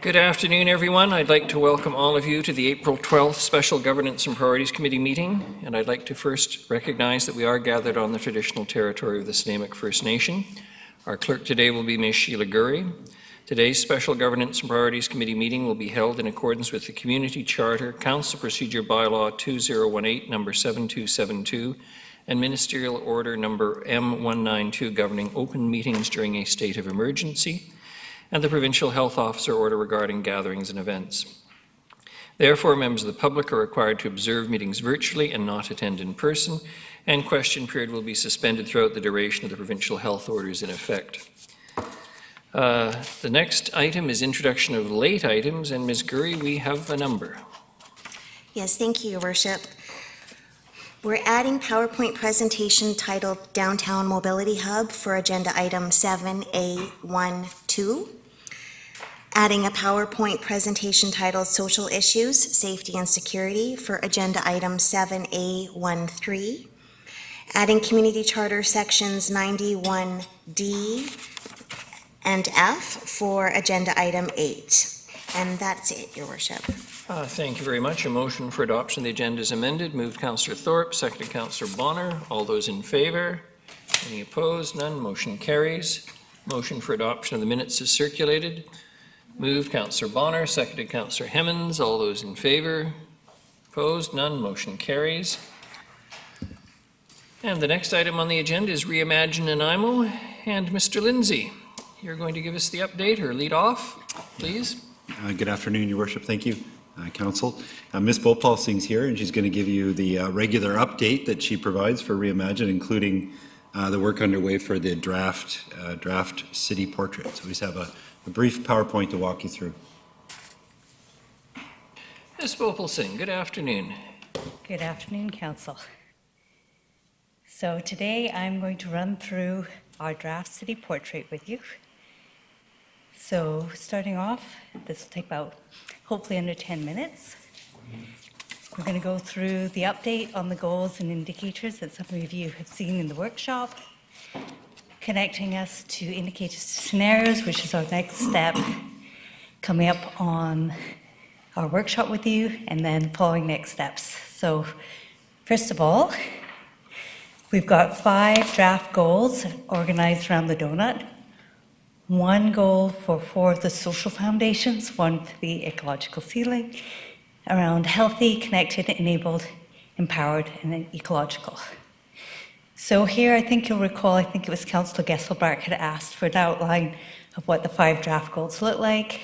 Good afternoon, everyone. I'd like to welcome all of you to the April 12th Special Governance and Priorities Committee meeting, and I'd like to first recognize that we are gathered on the traditional territory of the Snuneymuxw First Nation. Our clerk today will be Ms. Sheila Gurry. Today's Special Governance and Priorities Committee meeting will be held in accordance with the Community Charter, Council Procedure Bylaw 2018, number 7272, and Ministerial Order number M192 governing open meetings during a state of emergency, and the Provincial Health Officer Order regarding gatherings and events. Therefore, members of the public are required to observe meetings virtually and not attend in person, and question period will be suspended throughout the duration of the provincial health orders in effect. The next item is introduction of late items, and Ms. Gurry, we have a number. Yes, thank you, Your Worship. We're adding PowerPoint presentation titled Downtown Mobility Hub for agenda item 7A12. Adding a PowerPoint presentation titled Social Issues, Safety and Security for agenda item 7A13. Adding Community Charter sections 91D and F for agenda item 8. And that's it, Your Worship. Thank you very much. A motion for adoption of the agenda is amended. Moved Councillor Thorpe, seconded Councillor Bonner. All those in favour? Any opposed? None. Motion carries. Motion for adoption of the minutes is circulated. Moved Councillor Bonner, seconded Councillor Hemmens. All those in favour? Opposed? None. Motion carries. And the next item on the agenda is Reimagine Nanaimo. And Mr. Lindsay, you're going to give us the update or lead off, please. Good afternoon, Your Worship. Thank you, Council. Ms. Bhopal Singh's here, and she's going to give you the regular update that she provides for Reimagine, including the work underway for the draft city portrait. So we just have a brief PowerPoint to walk you through. Ms. Bhopal Singh, good afternoon. Good afternoon, Council. So today I'm going to run through our draft city portrait with you. So starting off, this will take about hopefully under 10 minutes. We're going to go through the update on the goals and indicators that some of you have seen in the workshop, connecting us to indicators to scenarios, which is our next step, coming up on our workshop with you, and then following next steps. So first of all, we've got 5 draft goals organized around the donut. 1 goal for 4 of the social foundations, 1 for the ecological ceiling, around healthy, connected, enabled, empowered, and then ecological. So here, I think you'll recall, I think it was Councillor Gesselbach had asked for an outline of what the 5 draft goals look like.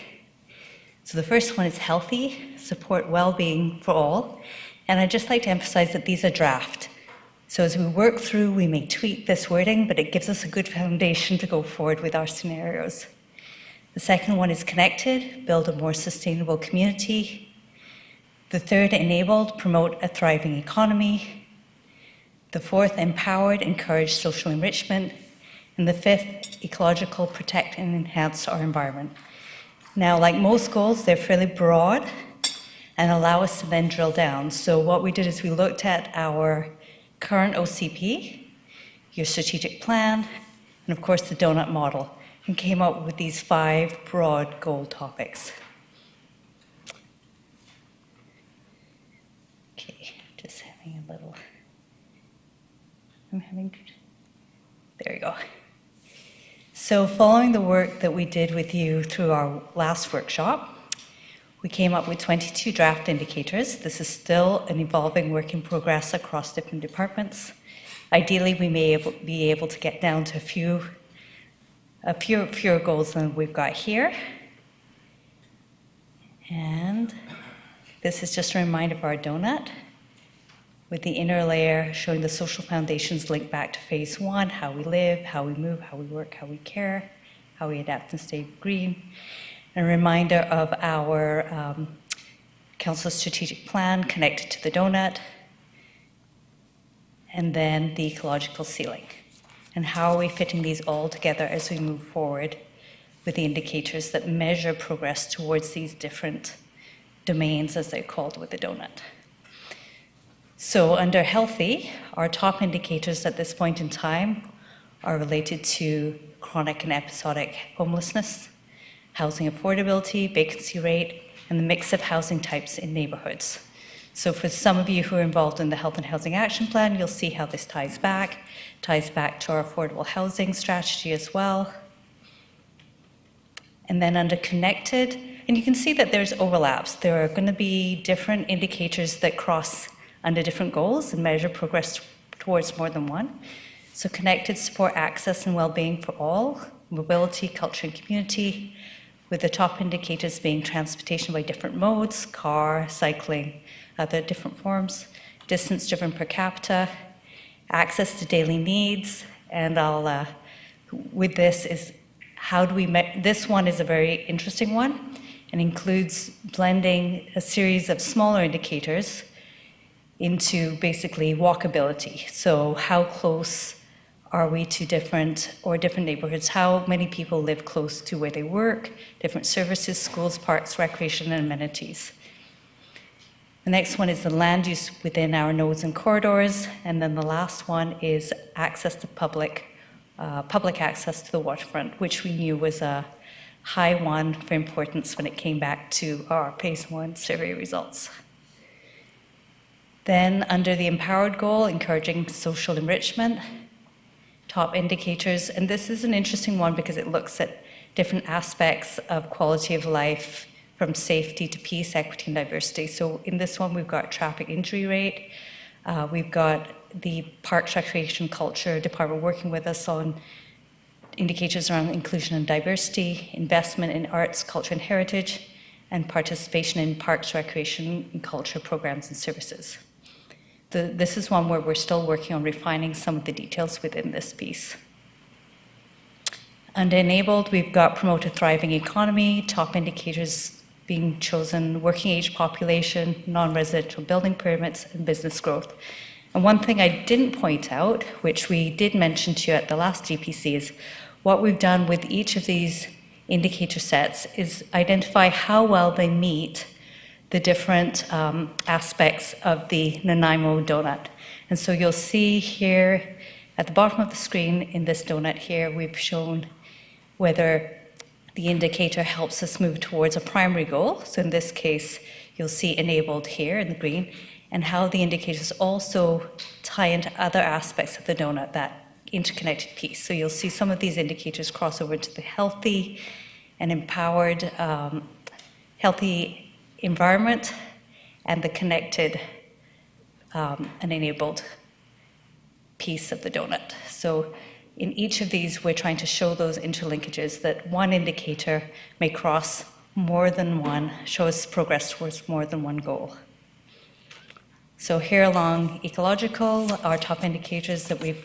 So the first one is healthy, support well-being for all. And I'd just like to emphasize that these are draft. So as we work through, we may tweak this wording, but it gives us a good foundation to go forward with our scenarios. The second one is connected, build a more sustainable community. The third, enabled, promote a thriving economy. The fourth, empowered, encourage social enrichment. And the 5th, ecological, protect and enhance our environment. Now, like most goals, they're fairly broad and allow us to then drill down. So what we did is we looked at our current OCP, your strategic plan, and of course the donut model, and came up with these 5 broad goal topics. Okay, just having a little, there you go. So following the work that we did with you through our last workshop, we came up with 22 draft indicators. This is still an evolving work in progress across different departments. Ideally, we may be able to get down to fewer goals than we've got here. And this is just a reminder of our donut, with the inner layer showing the social foundations linked back to phase 1, how we live, how we move, how we work, how we care, how we adapt and stay green. A reminder of our Council strategic plan connected to the donut, and then the ecological ceiling. And how are we fitting these all together as we move forward with the indicators that measure progress towards these different domains, as they're called, with the donut. So under healthy, our top indicators at this point in time are related to chronic and episodic homelessness, housing affordability, vacancy rate, and the mix of housing types in neighborhoods. So for some of you who are involved in the Health and Housing Action Plan, you'll see how this ties back to our affordable housing strategy as well. And then under connected, and you can see that there's overlaps. There are going to be different indicators that cross under different goals and measure progress towards more than one. So connected support access and well-being for all, mobility, culture, and community, with the top indicators being transportation by different modes, car, cycling, other different forms, distance driven per capita, access to daily needs, and I'll, with this is how do we, this one is a very interesting one and includes blending a series of smaller indicators into basically walkability. So how close are we to different neighborhoods? How many people live close to where they work, different services, schools, parks, recreation, and amenities. The next one is the land use within our nodes and corridors, and then the last one is access to public access to the waterfront, which we knew was a high one for importance when it came back to our phase 1 survey results. Then under the empowered goal, encouraging social enrichment, top indicators, and this is an interesting one because it looks at different aspects of quality of life, from safety to peace, equity, and diversity. So in this one, we've got traffic injury rate, we've got the Parks, Recreation, Culture Department working with us on indicators around inclusion and diversity, investment in arts, culture, and heritage, and participation in parks, recreation, and culture programs and services. This is one where we're still working on refining some of the details within this piece. Under enabled, we've got promote a thriving economy, top indicators being chosen, working age population, non-residential building permits, and business growth. And one thing I didn't point out, which we did mention to you at the last GPC, is what we've done with each of these indicator sets is identify how well they meet the different aspects of the Nanaimo donut. And so you'll see here at the bottom of the screen in this donut here, we've shown whether the indicator helps us move towards a primary goal. So in this case, you'll see enabled here in the green, and how the indicators also tie into other aspects of the donut, that interconnected piece. So you'll see some of these indicators cross over to the healthy and empowered, healthy environment, and the connected and enabled piece of the donut. So in each of these, we're trying to show those interlinkages, that one indicator may cross more than one, shows progress towards more than one goal. So here along ecological, our top indicators that we've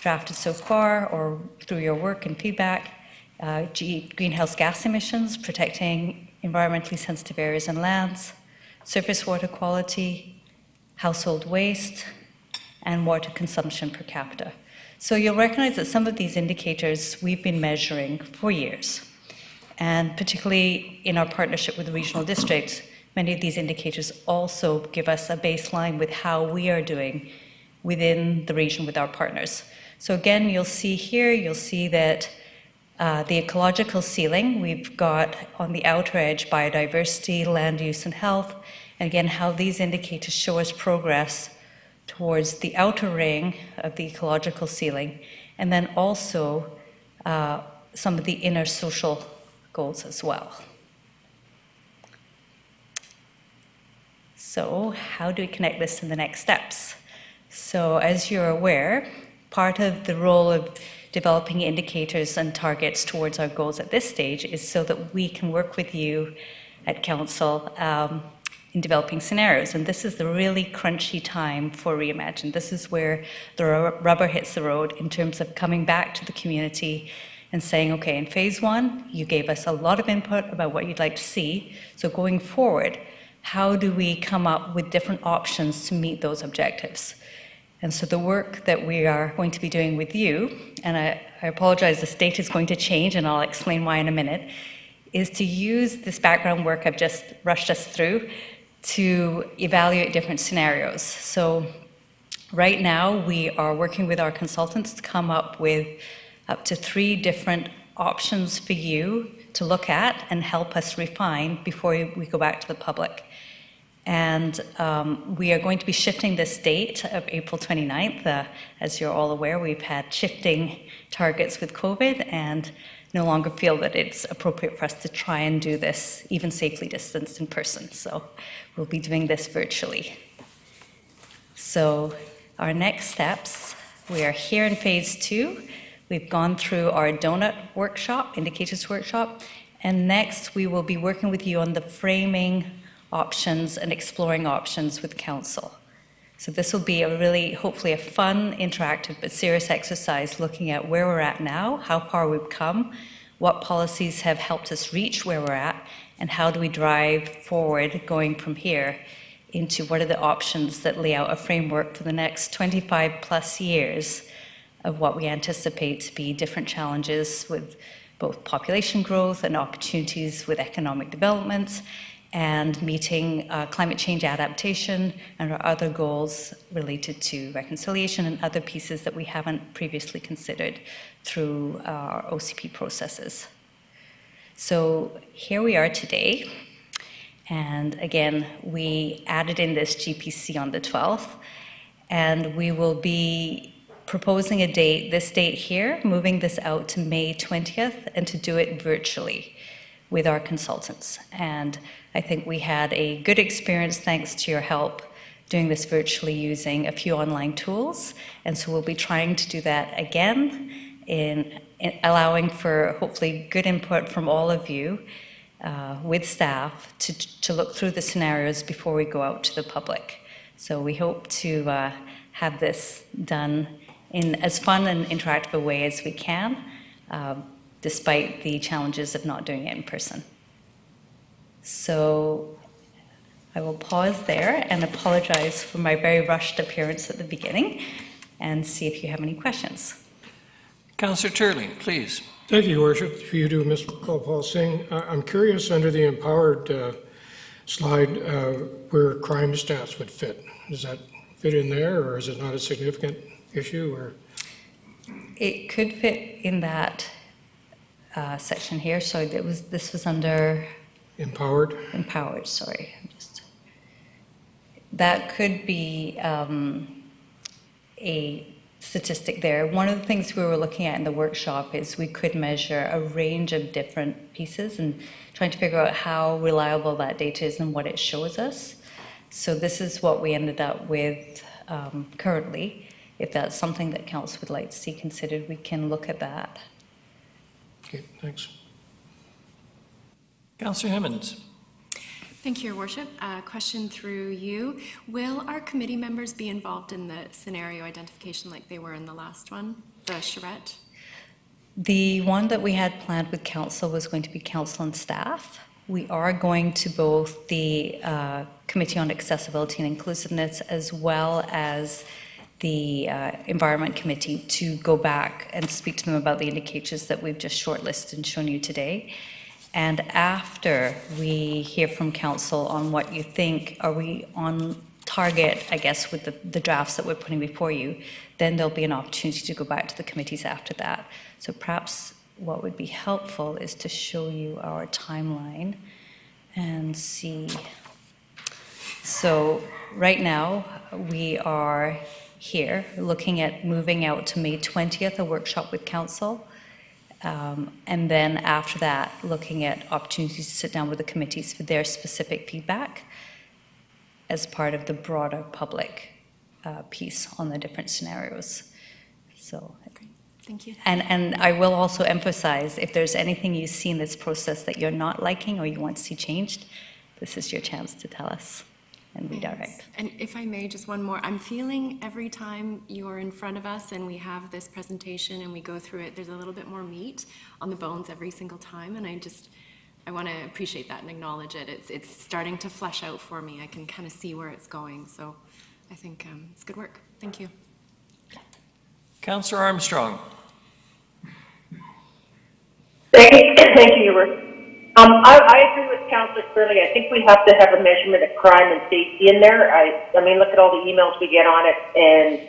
drafted so far, or through your work and feedback, greenhouse gas emissions, protecting environmentally sensitive areas and lands, surface water quality, household waste, and water consumption per capita. So you'll recognize that some of these indicators we've been measuring for years. And particularly in our partnership with the regional districts, many of these indicators also give us a baseline with how we are doing within the region with our partners. So again, you'll see here, you'll see that the ecological ceiling, we've got on the outer edge biodiversity, land use, and health. And again, how these indicators show us progress towards the outer ring of the ecological ceiling, and then also some of the inner social goals as well. So how do we connect this to the next steps? So as you're aware, part of the role of developing indicators and targets towards our goals at this stage is so that we can work with you at Council in developing scenarios. And this is the really crunchy time for Reimagine. This is where the rubber hits the road in terms of coming back to the community and saying, okay, in phase 1, you gave us a lot of input about what you'd like to see. So going forward, how do we come up with different options to meet those objectives? And so the work that we are going to be doing with you, and I apologize, the state is going to change, and I'll explain why in a minute, is to use this background work I've just rushed us through to evaluate different scenarios. So right now, we are working with our consultants to come up with up to 3 different options for you to look at and help us refine before we go back to the public. And we are going to be shifting this date of April 29th. As you're all aware, we've had shifting targets with COVID and no longer feel that it's appropriate for us to try and do this even safely distanced in person. So we'll be doing this virtually. So our next steps, we are here in phase 2. We've gone through our donut workshop, indicators workshop, and next we will be working with you on the framing options and exploring options with council. So this will be a really, hopefully a fun, interactive, but serious exercise looking at where we're at now, how far we've come, what policies have helped us reach where we're at, and how do we drive forward going from here into what are the options that lay out a framework for the next 25 plus years of what we anticipate to be different challenges with both population growth and opportunities with economic development, and meeting climate change adaptation and our other goals related to reconciliation and other pieces that we haven't previously considered through our OCP processes. So here we are today. And again, we added in this GPC on the 12th, and we will be proposing a date, this date here, moving this out to May 20th, and to do it virtually with our consultants. And I think we had a good experience thanks to your help doing this virtually using a few online tools. And so we'll be trying to do that again in allowing for hopefully good input from all of you with staff to look through the scenarios before we go out to the public. So we hope to have this done in as fun and interactive a way as we can, despite the challenges of not doing it in person. So I will pause there and apologize for my very rushed appearance at the beginning and see if you have any questions. Councillor Turley, please. Thank you, Your Worship. For you too, Ms. Gopal Singh. I'm curious under the empowered slide where crime stats would fit. Does that fit in there, or is it not a significant issue? Or It could fit in that section here. So this was under empowered? empowered. Sorry, that could be a statistic there. One of the things we were looking at in the workshop is we could measure a range of different pieces and trying to figure out how reliable that data is and what it shows us. So this is what we ended up with currently. If that's something that council would like to see considered, we can look at that. Okay, thanks. Councillor Hemmons. Thank you, Your Worship. Question through you. Will our committee members be involved in the scenario identification like they were in the last one, the charrette? The one that we had planned with council was going to be council and staff. We are going to both the Committee on Accessibility and Inclusiveness as well as the Environment Committee to go back and speak to them about the indicators that we've just shortlisted and shown you today. And after we hear from council on what you think, are we on target, I guess, with the drafts that we're putting before you, then there'll be an opportunity to go back to the committees after that. So perhaps what would be helpful is to show you our timeline and see. So right now we are here looking at moving out to May 20th, a workshop with council. And then after that, looking at opportunities to sit down with the committees for their specific feedback as part of the broader public piece on the different scenarios. So, Thank you. and I will also emphasize, if there's anything you see in this process that you're not liking or you want to see changed, this is your chance to tell us and redirect. And if I may, just one more. I'm feeling every time you're in front of us and we have this presentation and we go through it, there's a little bit more meat on the bones every single time. And I want to appreciate that and acknowledge it. It's starting to flesh out for me. I can kind of see where it's going. So I think it's good work. Thank you. Councillor Armstrong. Thank you, Your Worship. I agree with Councillor Curley. I think we have to have a measurement of crime and safety in there. I mean, look at all the emails we get on it, and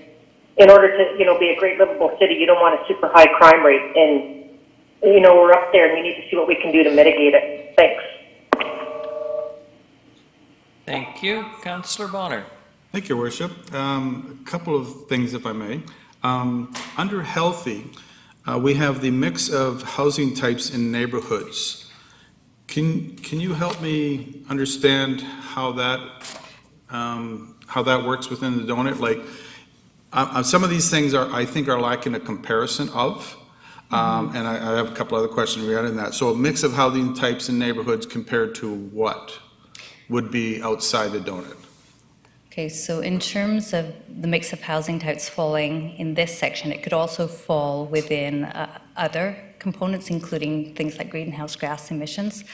in order to, be a great livable city, you don't want a super high crime rate. And we're up there and we need to see what we can do to mitigate it. Thanks. Thank you. Councillor Bonner. Thank you, Worship. A couple of things, if I may. Under healthy, we have the mix of housing types in neighborhoods. Can you help me understand how that works within the donut? Like, some of these things I think are lacking a comparison of, and I have a couple other questions regarding that. So a mix of housing types in neighborhoods compared to what would be outside the donut? Okay, so in terms of the mix of housing types falling in this section, it could also fall within other components, including things like greenhouse gas emissions.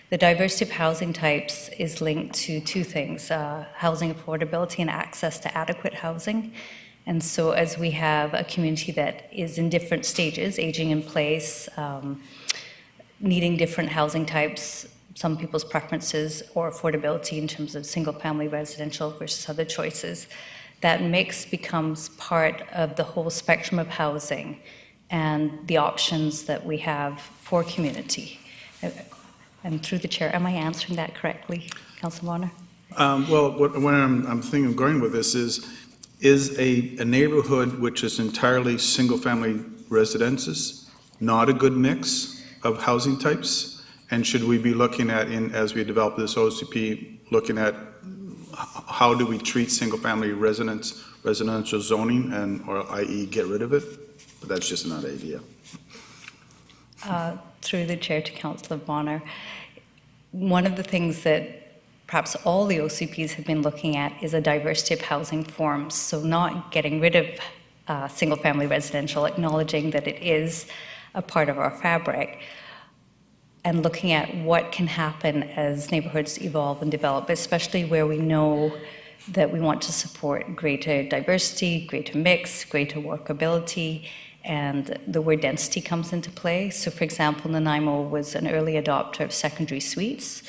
The diversity of housing types is linked to two things, housing affordability and access to adequate housing. And so as we have a community that is in different stages, aging in place, needing different housing types, some people's preferences or affordability in terms of single-family residential versus other choices, that mix becomes part of the whole spectrum of housing and the options that we have for community. And through the chair, am I answering that correctly, Councillor Bonner? Well, what I'm thinking of going with this is a neighborhood which is entirely single-family residences not a good mix of housing types? And should we be looking at, as we develop this OCP, looking at how do we treat single-family residential zoning, or i.e. get rid of it? But that's just not an idea. Through the chair to Councillor Bonner, one of the things that perhaps all the OCPs have been looking at is a diversity of housing forms. So not getting rid of single-family residential, acknowledging that it is a part of our fabric, and looking at what can happen as neighborhoods evolve and develop, especially where we know that we want to support greater diversity, greater mix, greater workability, and the word density comes into play. So for example, Nanaimo was an early adopter of secondary suites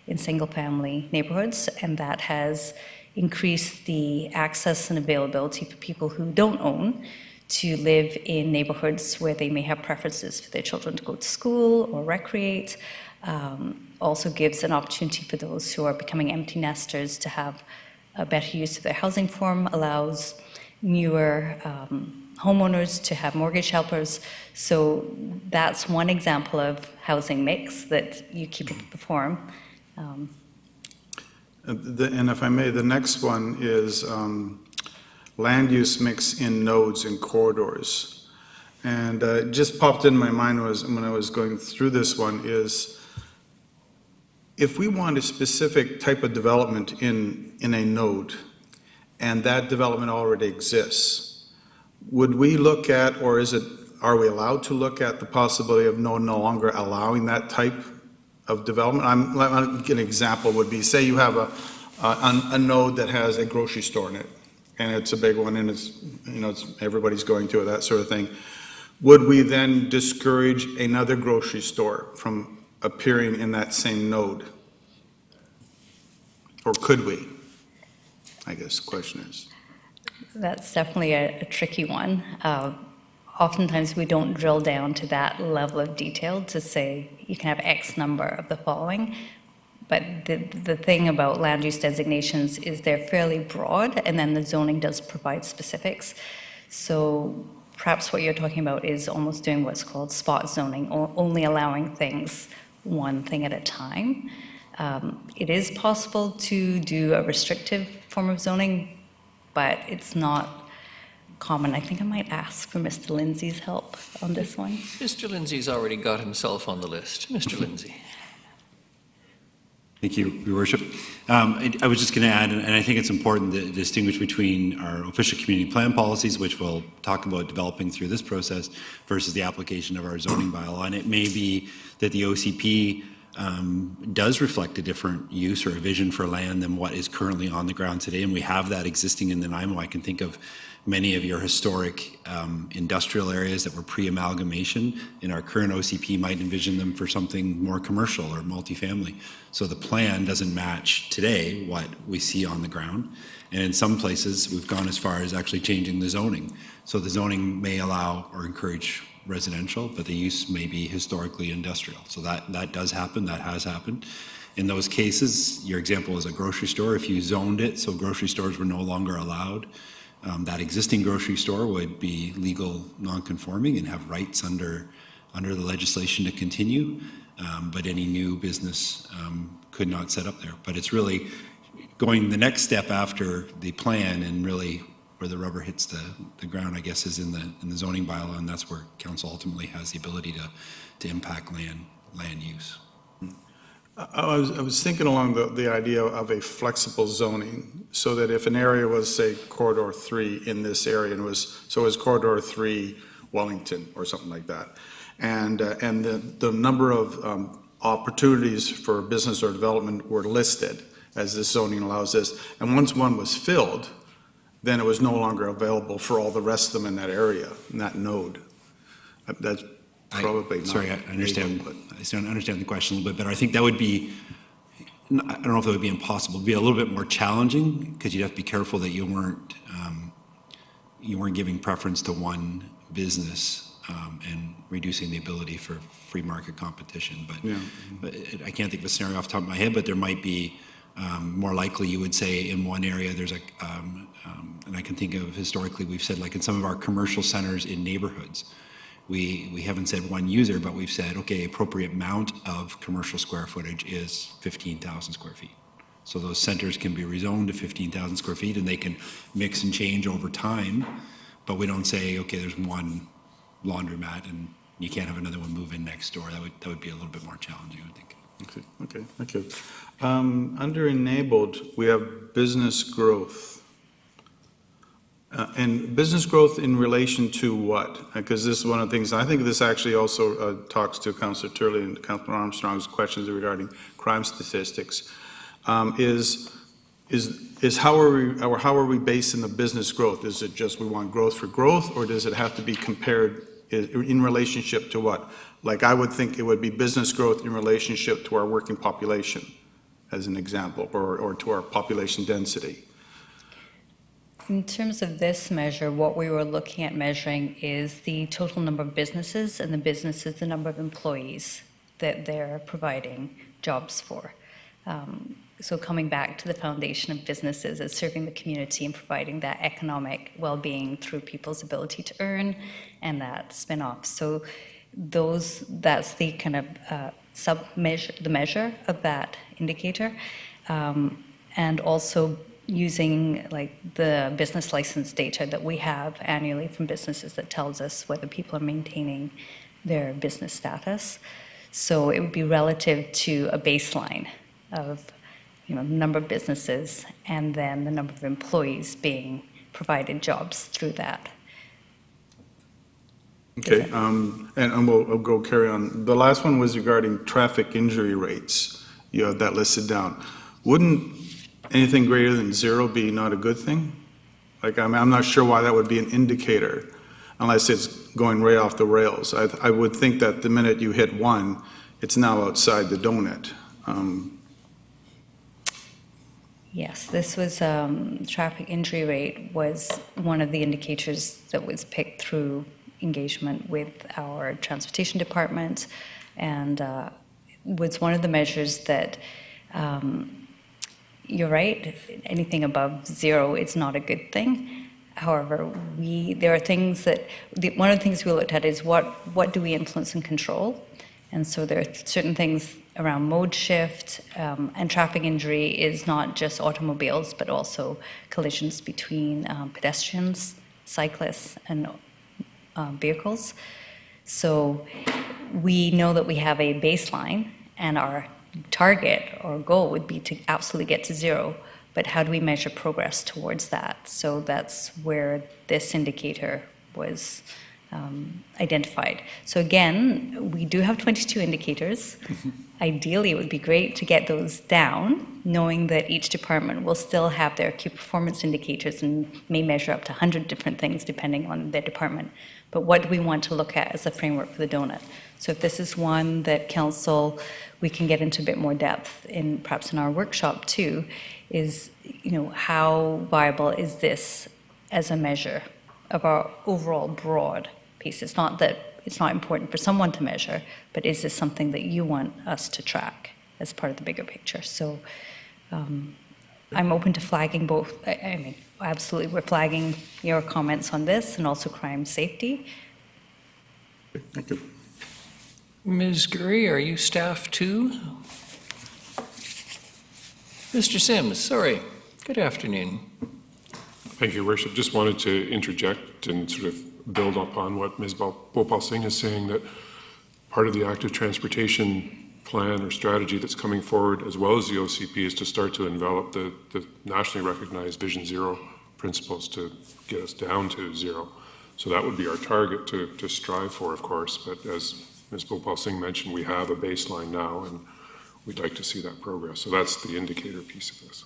in single-family neighborhoods, and that has increased the access and availability for people who don't own to live in neighborhoods where they may have preferences for their children to go to school or recreate. Also gives an opportunity for those who are becoming empty nesters to have a better use of their housing form, allows newer homeowners to have mortgage helpers. So that's one example of housing mix that you keep in the form. And if I may, the next one is land use mix in nodes and corridors. And it just popped in my mind when I was going through this one is, if we want a specific type of development in a node, and that development already exists, would we look at, or are we allowed to look at the possibility of no longer allowing that type of development? An example would be, say you have a node that has a grocery store in it, and it's a big one, and everybody's going to it, that sort of thing. Would we then discourage another grocery store from appearing in that same node? Or could we? I guess the question is. That's definitely a tricky one. Oftentimes we don't drill down to that level of detail to say you can have X number of the following. But the thing about land use designations is they're fairly broad, and then the zoning does provide specifics. So perhaps what you're talking about is almost doing what's called spot zoning, or only allowing things one thing at a time. It is possible to do a restrictive form of zoning, but it's not common. I think I might ask for Mr. Lindsay's help on this one. Mr. Lindsay's already got himself on the list. Mr. Lindsay. Thank you, Your Worship. I was just going to add, and I think it's important to distinguish between our official community plan policies, which we'll talk about developing through this process, versus the application of our zoning bylaw. And it may be that the OCP does reflect a different use or a vision for land than what is currently on the ground today, and we have that existing in Nanaimo. I can think of many of your historic industrial areas that were pre-amalgamation. In our current OCP might envision them for something more commercial or multifamily. So the plan doesn't match today what we see on the ground. And in some places, we've gone as far as actually changing the zoning. So the zoning may allow or encourage residential, but the use may be historically industrial. So that does happen, that has happened. In those cases, your example is a grocery store. If you zoned it so grocery stores were no longer allowed, that existing grocery store would be legal non-conforming and have rights under the legislation to continue, but any new business could not set up there. But it's really going the next step after the plan, and really where the rubber hits the ground, I guess, is in the zoning bylaw, and that's where council ultimately has the ability to impact land use. I was thinking along the idea of a flexible zoning, so that if an area was, say, corridor 3 in this area, and was corridor 3 Wellington or something like that, and the number of opportunities for business or development were listed as this zoning allows this, and once one was filled, then it was no longer available for all the rest of them in that area, in that node. That's probably not. Sorry, I understand. legal, I still don't understand the question a little bit better. I think that would be, I don't know if that would be impossible. It'd be a little bit more challenging, because you'd have to be careful that you weren't giving preference to one business and reducing the ability for free market competition. But I can't think of a scenario off the top of my head, but there might be more likely, you would say, in one area there's and I can think of historically, we've said, like in some of our commercial centers in neighborhoods, we haven't said one user, but we've said, okay, appropriate amount of commercial square footage is 15,000 square feet. So those centers can be rezoned to 15,000 square feet, and they can mix and change over time, but we don't say, okay, there's one laundromat and you can't have another one move in next door. That would be a little bit more challenging, I think. Okay, thank you. Under enabled, we have business growth. And business growth in relation to what? Because this is one of the things, I think this actually also talks to Councillor Turley and Councillor Armstrong's questions regarding crime statistics. Is how are we basing the business growth? Is it just we want growth for growth, or does it have to be compared in relationship to what? Like, I would think it would be business growth in relationship to our working population, as an example, or to our population density. In terms of this measure, what we were looking at measuring is the total number of businesses, and the business is the number of employees that they're providing jobs for. So coming back to the foundation of businesses is serving the community and providing that economic well-being through people's ability to earn and that spin-off. So that's the kind of sub-measure, the measure of that indicator. And also using like the business license data that we have annually from businesses that tells us whether people are maintaining their business status. So it would be relative to a baseline of the number of businesses and then the number of employees being provided jobs through that. Okay, and we'll go carry on. The last one was regarding traffic injury rates. You have that listed down. Wouldn't anything greater than 0 be not a good thing? Like, I'm not sure why that would be an indicator, unless it's going right off the rails. I would think that the minute you hit 1, it's now outside the donut. Yes, this was, traffic injury rate was one of the indicators that was picked through engagement with our transportation department, and was one of the measures that, you're right, anything above 0 is not a good thing. However, there are things that, one of the things we looked at is what do we influence and control? And so there are certain things around mode shift, and traffic injury is not just automobiles, but also collisions between pedestrians, cyclists, and vehicles. So we know that we have a baseline, and our target or goal would be to absolutely get to 0, but how do we measure progress towards that? So that's where this indicator was identified. So again, we do have 22 indicators. Ideally, it would be great to get those down, knowing that each department will still have their key performance indicators and may measure up to 100 different things depending on their department. But what do we want to look at as a framework for the donut? So if this is one that council, we can get into a bit more depth in, perhaps in our workshop too, is, how viable is this as a measure of our overall broad piece? It's not that it's not important for someone to measure, but is this something that you want us to track as part of the bigger picture? So I'm open to flagging both. I mean, absolutely, we're flagging your comments on this and also crime safety. Thank you. Ms. Gurry, are you staff too? Mr. Sims, sorry. Good afternoon. Thank you, Your Worship. Just wanted to interject and sort of build upon what Ms. Bhopal Singh is saying, that part of the active transportation plan or strategy that's coming forward, as well as the OCP, is to start to envelop the nationally recognized Vision Zero principles to get us down to zero. So that would be our target to strive for, of course. But as Ms. Bhopal Singh mentioned, we have a baseline now, and we'd like to see that progress. So that's the indicator piece of this.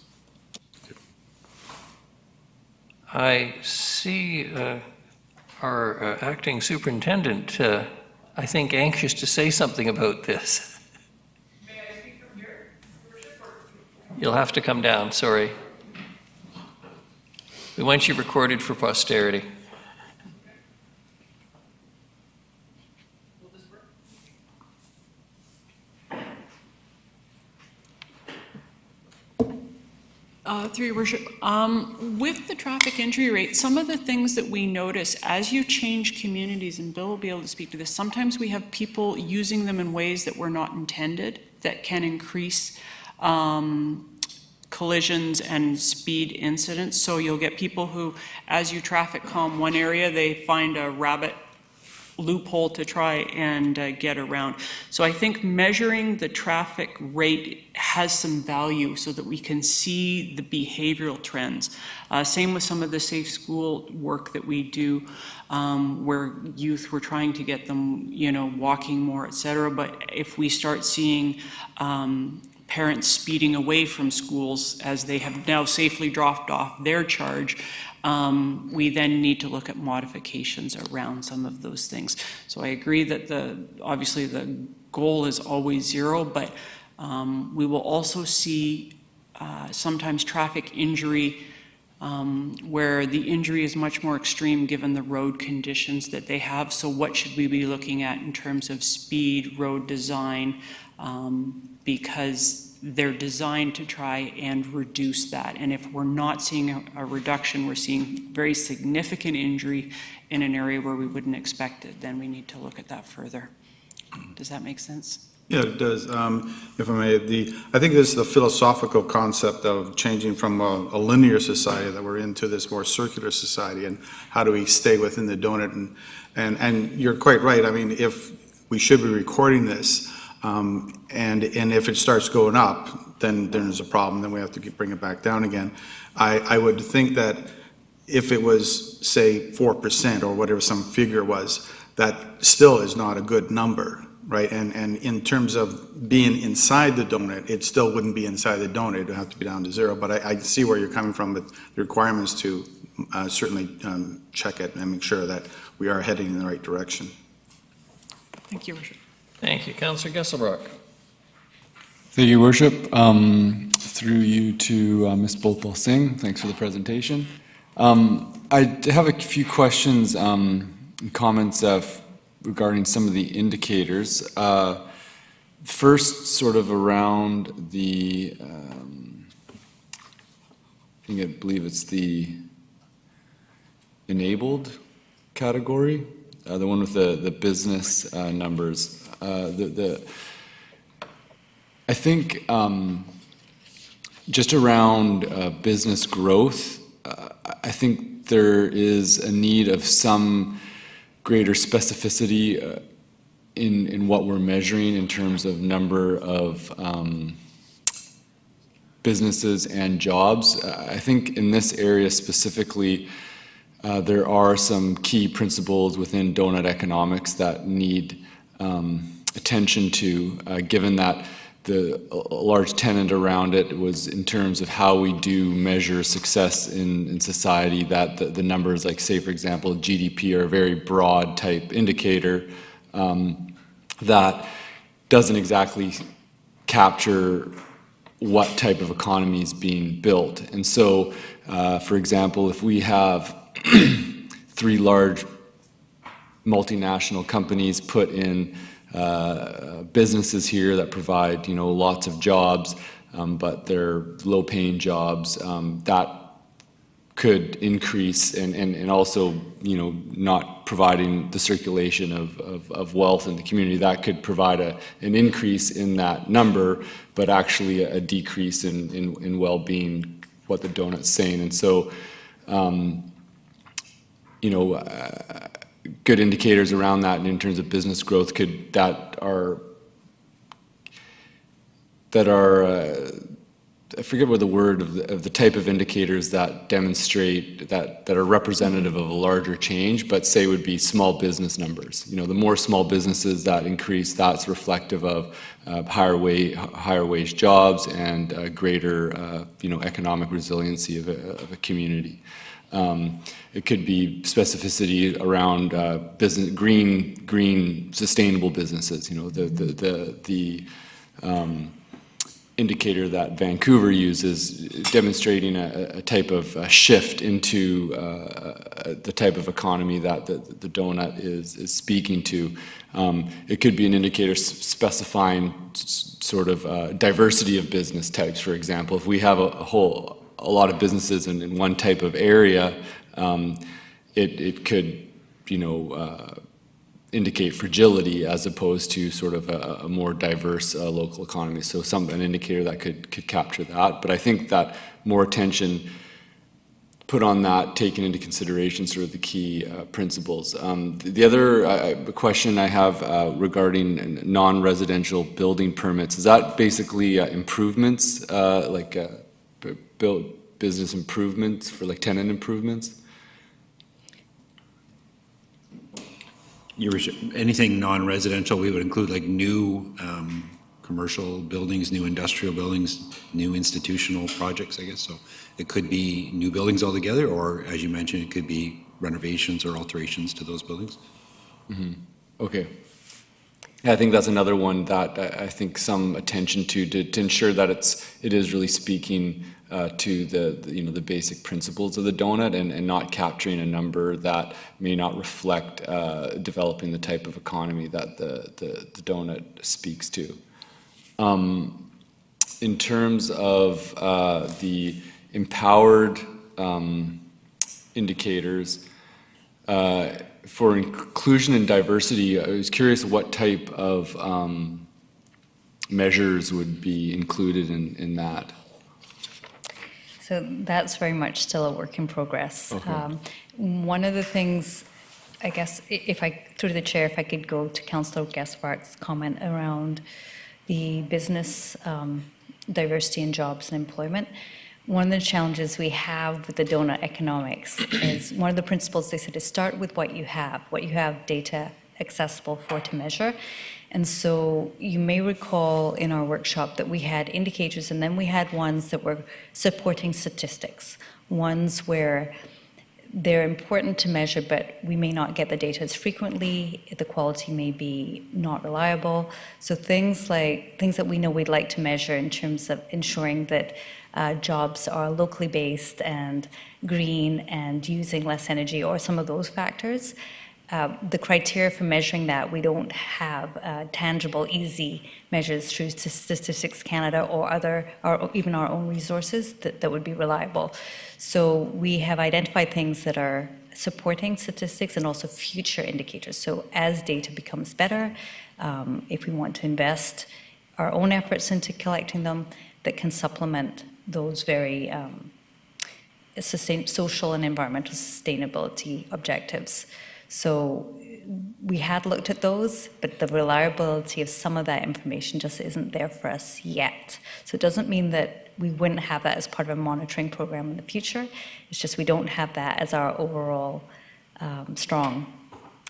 I see our acting superintendent, I think, anxious to say something about this. May I speak from here, Your Worship? You'll have to come down, sorry. We want you recorded for posterity. Through your worship, with the traffic injury rate, some of the things that we notice as you change communities, and Bill will be able to speak to this, sometimes we have people using them in ways that were not intended that can increase collisions and speed incidents. So you'll get people who, as you traffic calm one area, they find a rabbit loophole to try and get around. So I think measuring the traffic rate has some value so that we can see the behavioral trends. Same with some of the safe school work that we do, where youth, we're trying to get them, walking more, et cetera. But if we start seeing parents speeding away from schools as they have now safely dropped off their charge, we then need to look at modifications around some of those things. So I agree that obviously the goal is always zero, but we will also see sometimes traffic injury where the injury is much more extreme given the road conditions that they have. So what should we be looking at in terms of speed, road design, because they're designed to try and reduce that. And if we're not seeing a reduction, we're seeing very significant injury in an area where we wouldn't expect it, then we need to look at that further. Does that make sense? Yeah, it does. If I may, I think this is the philosophical concept of changing from a linear society that we're into this more circular society, and how do we stay within the donut? And you're quite right. I mean, if we should be recording this, and if it starts going up, then there's a problem. Then we have to bring it back down again. I would think that if it was, say, 4% or whatever some figure was, that still is not a good number, right? And in terms of being inside the donut, it still wouldn't be inside the donut. It would have to be down to zero. But I see where you're coming from with the requirements to certainly check it and make sure that we are heading in the right direction. Thank you, Worship. Thank you. Councillor Gesselbrock. Thank you, Worship. Through you to Ms. Bhopal Singh, thanks for the presentation. I have a few questions and comments regarding some of the indicators. First, sort of around the, I believe it's the enabled category, the one with the business numbers. I think just around business growth, I think there is a need of some greater specificity in what we're measuring in terms of number of businesses and jobs. I think in this area specifically, there are some key principles within donut economics that need attention to, given that the large tenet around it was in terms of how we do measure success in society, that the numbers, like say for example GDP, are a very broad type indicator that doesn't exactly capture what type of economy is being built. And so for example, if we have 3 large multinational companies put in businesses here that provide, lots of jobs, but they're low-paying jobs. That could increase and also, not providing the circulation of wealth in the community. That could provide an increase in that number, but actually a decrease in well-being, what the donut's saying. And so, good indicators around that, and in terms of business growth, I forget what the word of the type of indicators that demonstrate that are representative of a larger change, but say would be small business numbers. The more small businesses that increase, that's reflective of higher wage jobs and greater economic resiliency of a community. It could be specificity around business, green, sustainable businesses. The indicator that Vancouver uses, demonstrating a type of shift into the type of economy that the donut is speaking to. It could be an indicator specifying sort of diversity of business types, for example. If we have a lot of businesses in one type of area, it could, indicate fragility as opposed to sort of a more diverse local economy. So an indicator that could capture that. But I think that more attention put on that, taking into consideration sort of the key principles. The other question I have regarding non-residential building permits, is that basically improvements, business improvements for tenant improvements? Anything non-residential, we would include new commercial buildings, new industrial buildings, new institutional projects, I guess. So it could be new buildings altogether, or as you mentioned, it could be renovations or alterations to those buildings. Mm-hmm. Okay. I think that's another one that I think some attention to ensure that it is really speaking to the basic principles of the donut and not capturing a number that may not reflect developing the type of economy that the donut speaks to. In terms of the empowered indicators, for inclusion and diversity, I was curious what type of measures would be included in that. So that's very much still a work in progress. Okay. One of the things, I guess, through the chair, if I could go to Councillor Gaspard's comment around the business diversity in jobs and employment. One of the challenges we have with the donut economics is one of the principles they said is start with what you have data accessible for to measure. And so you may recall in our workshop that we had indicators and then we had ones that were supporting statistics, ones where they're important to measure, but we may not get the data as frequently, the quality may be not reliable. So things that we know we'd like to measure in terms of ensuring that jobs are locally based and green and using less energy, or some of those factors. The criteria for measuring that, we don't have tangible, easy measures through Statistics Canada or even our own resources that would be reliable. So we have identified things that are supporting statistics and also future indicators. So as data becomes better, if we want to invest our own efforts into collecting them, that can supplement those very social and environmental sustainability objectives. So we had looked at those, but the reliability of some of that information just isn't there for us yet. So it doesn't mean that we wouldn't have that as part of a monitoring program in the future. It's just we don't have that as our overall strong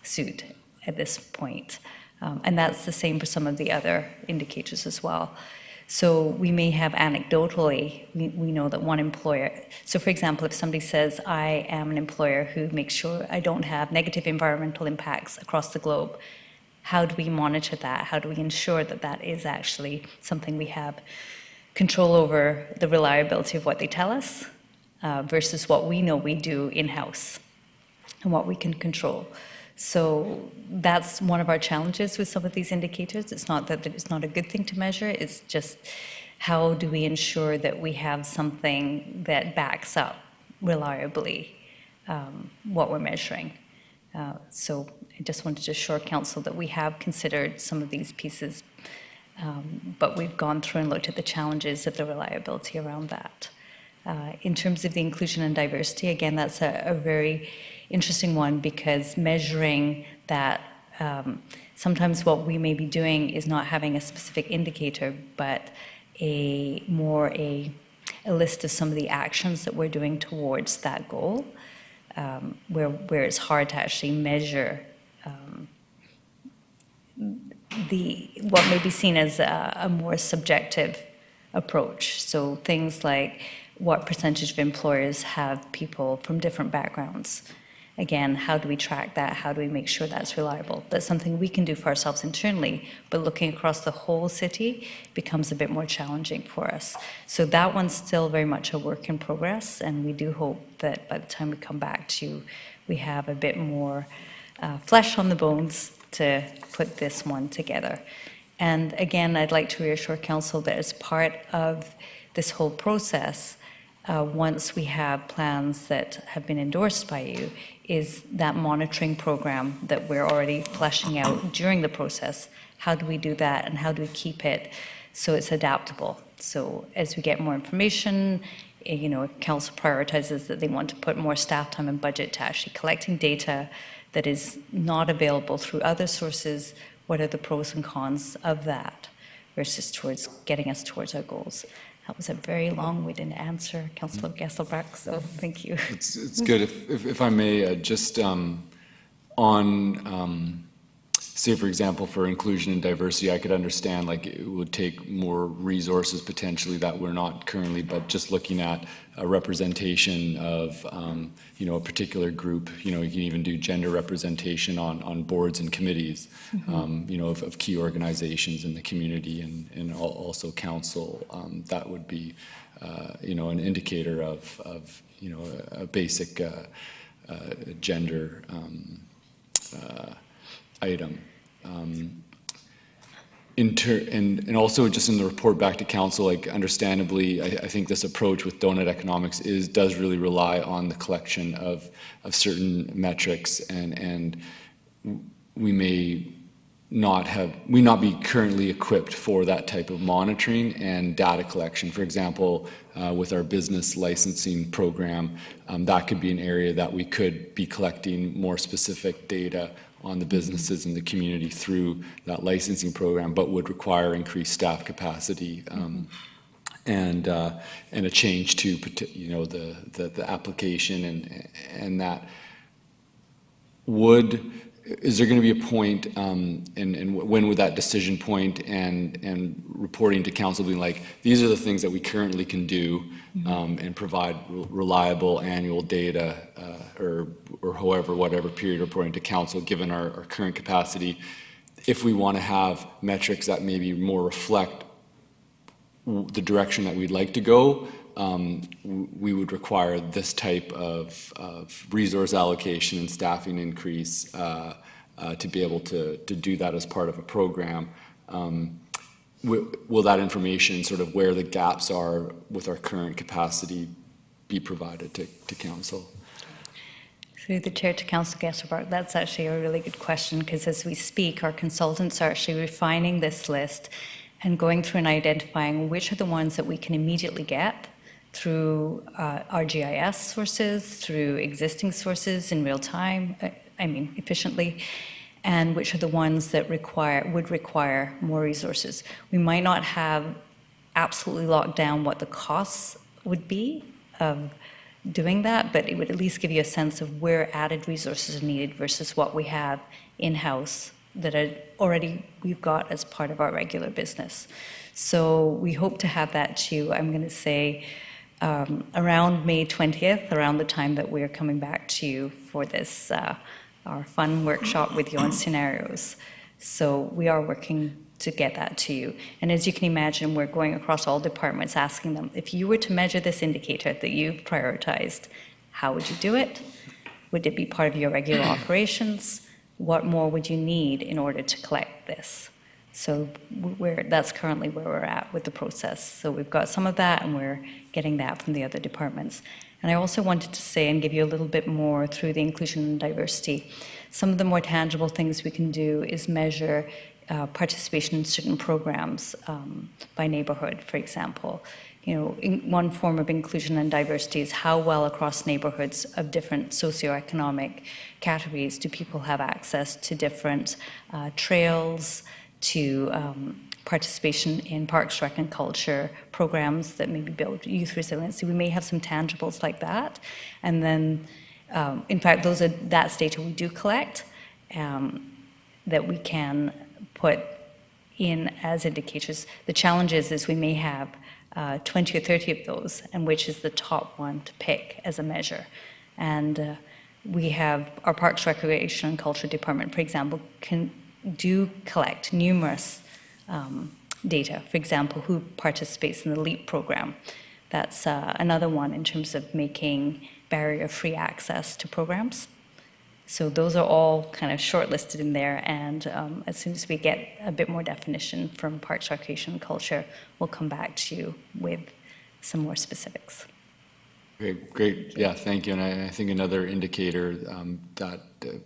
suit at this point. And that's the same for some of the other indicators as well. So we may have anecdotally, we know that one employer, so for example, if somebody says, I am an employer who makes sure I don't have negative environmental impacts across the globe, how do we monitor that? How do we ensure that that is actually something we have control over, the reliability of what they tell us versus what we know we do in-house and what we can control? So that's one of our challenges with some of these indicators. It's not that it's not a good thing to measure, it's just how do we ensure that we have something that backs up reliably what we're measuring. So I just wanted to assure Council that we have considered some of these pieces, but we've gone through and looked at the challenges of the reliability around that. In terms of the inclusion and diversity, again, that's a very interesting one, because measuring that, sometimes what we may be doing is not having a specific indicator, but a list of some of the actions that we're doing towards that goal, where it's hard to actually measure what may be seen as a more subjective approach. So things like what percentage of employers have people from different backgrounds. Again, how do we track that? How do we make sure that's reliable? That's something we can do for ourselves internally, but looking across the whole city becomes a bit more challenging for us. So that one's still very much a work in progress, and we do hope that by the time we come back to you, we have a bit more flesh on the bones to put this one together. And again, I'd like to reassure Council that as part of this whole process, once we have plans that have been endorsed by you, is that monitoring program that we're already fleshing out during the process. How do we do that, and how do we keep it so it's adaptable? So as we get more information, if Council prioritizes that they want to put more staff time and budget to actually collecting data that is not available through other sources, what are the pros and cons of that versus towards getting us towards our goals? That was a very long-winded answer, Councillor Gesselbach, so thank you. It's good. If I may, just on, say, for example, for inclusion and diversity, I could understand like it would take more resources potentially that we're not currently, but just looking at a representation of, a particular group, you can even do gender representation on boards and committees, of key organizations in the community and also council. That would be, an indicator of a basic gender item. And also just in the report back to council, like understandably, I think this approach with donut economics does really rely on the collection of certain metrics, and we may not be currently equipped for that type of monitoring and data collection. For example, with our business licensing program, that could be an area that we could be collecting more specific data on the businesses in the community through that licensing program, but would require increased staff capacity and a change to the application and that is there going to be a point and when would that decision point and reporting to council being like, these are the things that we currently can do and provide reliable annual data or whatever period reporting to council given our current capacity. If we want to have metrics that maybe more reflect the direction that we'd like to go, we would require this type of resource allocation and staffing increase to be able to do that as part of a program. Will that information, sort of where the gaps are with our current capacity, be provided to council? Through the chair to Councillor Gesselbach, that's actually a really good question, because as we speak, our consultants are actually refining this list and going through and identifying which are the ones that we can immediately get through our GIS sources, through existing sources in real time, efficiently, and which are the ones that would require more resources. We might not have absolutely locked down what the costs would be of doing that, but it would at least give you a sense of where added resources are needed versus what we have in-house that we've got as part of our regular business. So we hope to have that to you, I'm going to say, around May 20th, around the time that we're coming back to you for this, our fun workshop with you on scenarios. So we are working to get that to you. And as you can imagine, we're going across all departments asking them, if you were to measure this indicator that you've prioritized, how would you do it? Would it be part of your regular operations? what more would you need in order to collect this? So that's currently where we're at with the process. So we've got some of that, and we're getting that from the other departments. And I also wanted to say and give you a little bit more through the inclusion and diversity. Some of the more tangible things we can do is measure participation in certain programs by neighborhood, for example. You know, one form of inclusion and diversity is how well across neighborhoods of different socioeconomic categories do people have access to different trails, to participation in parks, rec, and culture programs that maybe build youth resiliency. We may have some tangibles like that. And then, in fact, that's data we do collect that we can put in as indicators. The challenge is we may have 20 or 30 of those, and which is the top one to pick as a measure. And we have our Parks, Recreation, and Culture Department, for example, do collect numerous data. For example, who participates in the LEAP program. That's another one in terms of making barrier-free access to programs. So those are all kind of shortlisted in there, and as soon as we get a bit more definition from Parks, Recreation, and Culture, we'll come back to you with some more specifics. Great. Yeah, thank you. And I think another indicator, that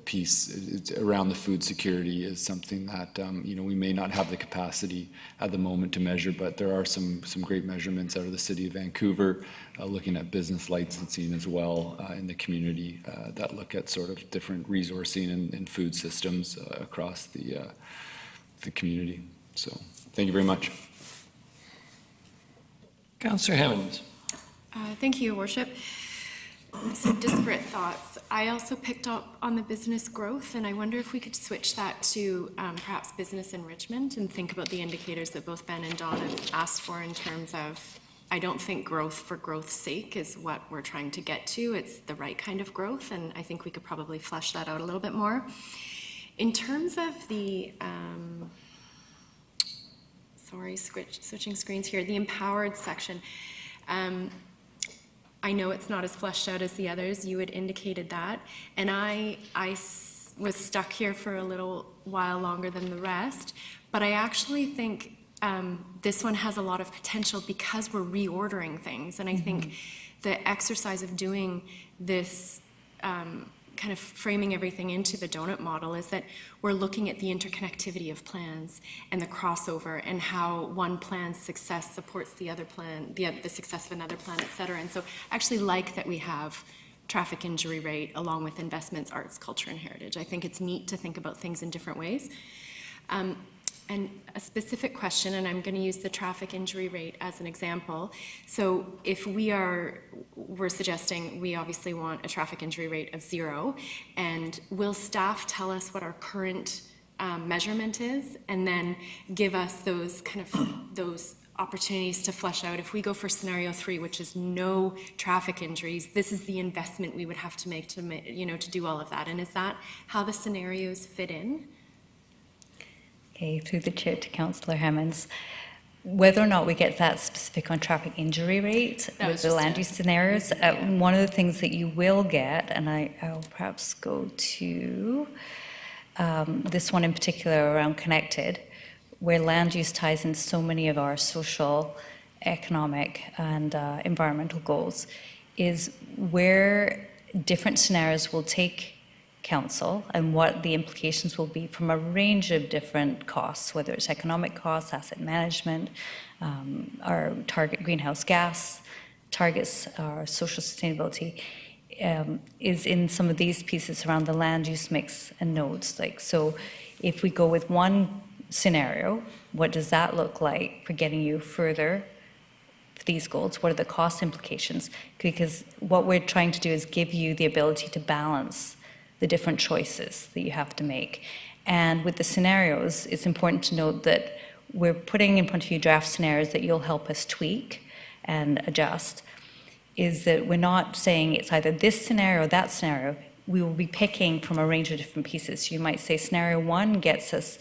piece around the food security is something that, we may not have the capacity at the moment to measure, but there are some great measurements out of the city of Vancouver, looking at business licensing as well in the community that look at sort of different resourcing and food systems across the community. So thank you very much. Councillor Hammond. Thank you, Your Worship. Some disparate thoughts. I also picked up on the business growth, and I wonder if we could switch that to perhaps business enrichment and think about the indicators that both Ben and Don have asked for in terms of, I don't think growth for growth's sake is what we're trying to get to. It's the right kind of growth, and I think we could probably flesh that out a little bit more. In terms of the, switching screens here, the empowered section, I know it's not as fleshed out as the others. You had indicated that. And I was stuck here for a little while longer than the rest. But I actually think this one has a lot of potential because we're reordering things. And I think the exercise of doing this kind of framing everything into the donut model is that we're looking at the interconnectivity of plans and the crossover and how one plan's success supports the other plan, the success of another plan, et cetera. And so I actually like that we have traffic injury rate along with investments, arts, culture, and heritage. I think it's neat to think about things in different ways. And a specific question, and I'm going to use the traffic injury rate as an example. So if we're suggesting we obviously want a traffic injury rate of 0, and will staff tell us what our current measurement is, and then give us those those opportunities to flesh out. If we go for scenario 3, which is no traffic injuries, this is the investment we would have to make to do all of that. And is that how the scenarios fit in? Okay, through the chair to Councillor Hammonds. Whether or not we get that specific on traffic injury rate with the land use scenarios, one of the things that you will get, and I'll perhaps go to this one in particular around connected, where land use ties in so many of our social, economic, and environmental goals, is where different scenarios will take council and what the implications will be from a range of different costs, whether it's economic costs, asset management, our target greenhouse gas targets, our social sustainability, is in some of these pieces around the land use mix and nodes. So if we go with one scenario, what does that look like for getting you further for these goals? What are the cost implications? Because what we're trying to do is give you the ability to balance the different choices that you have to make. And with the scenarios, it's important to note that we're putting in front of you draft scenarios that you'll help us tweak and adjust, is that we're not saying it's either this scenario or that scenario. We will be picking from a range of different pieces. You might say scenario 1 gets us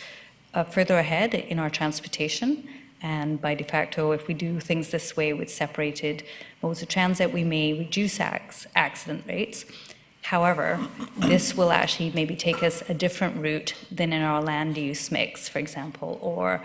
further ahead in our transportation, and by de facto, if we do things this way with separated modes of transit, we may reduce accident rates. However, this will actually maybe take us a different route than in our land use mix, for example, or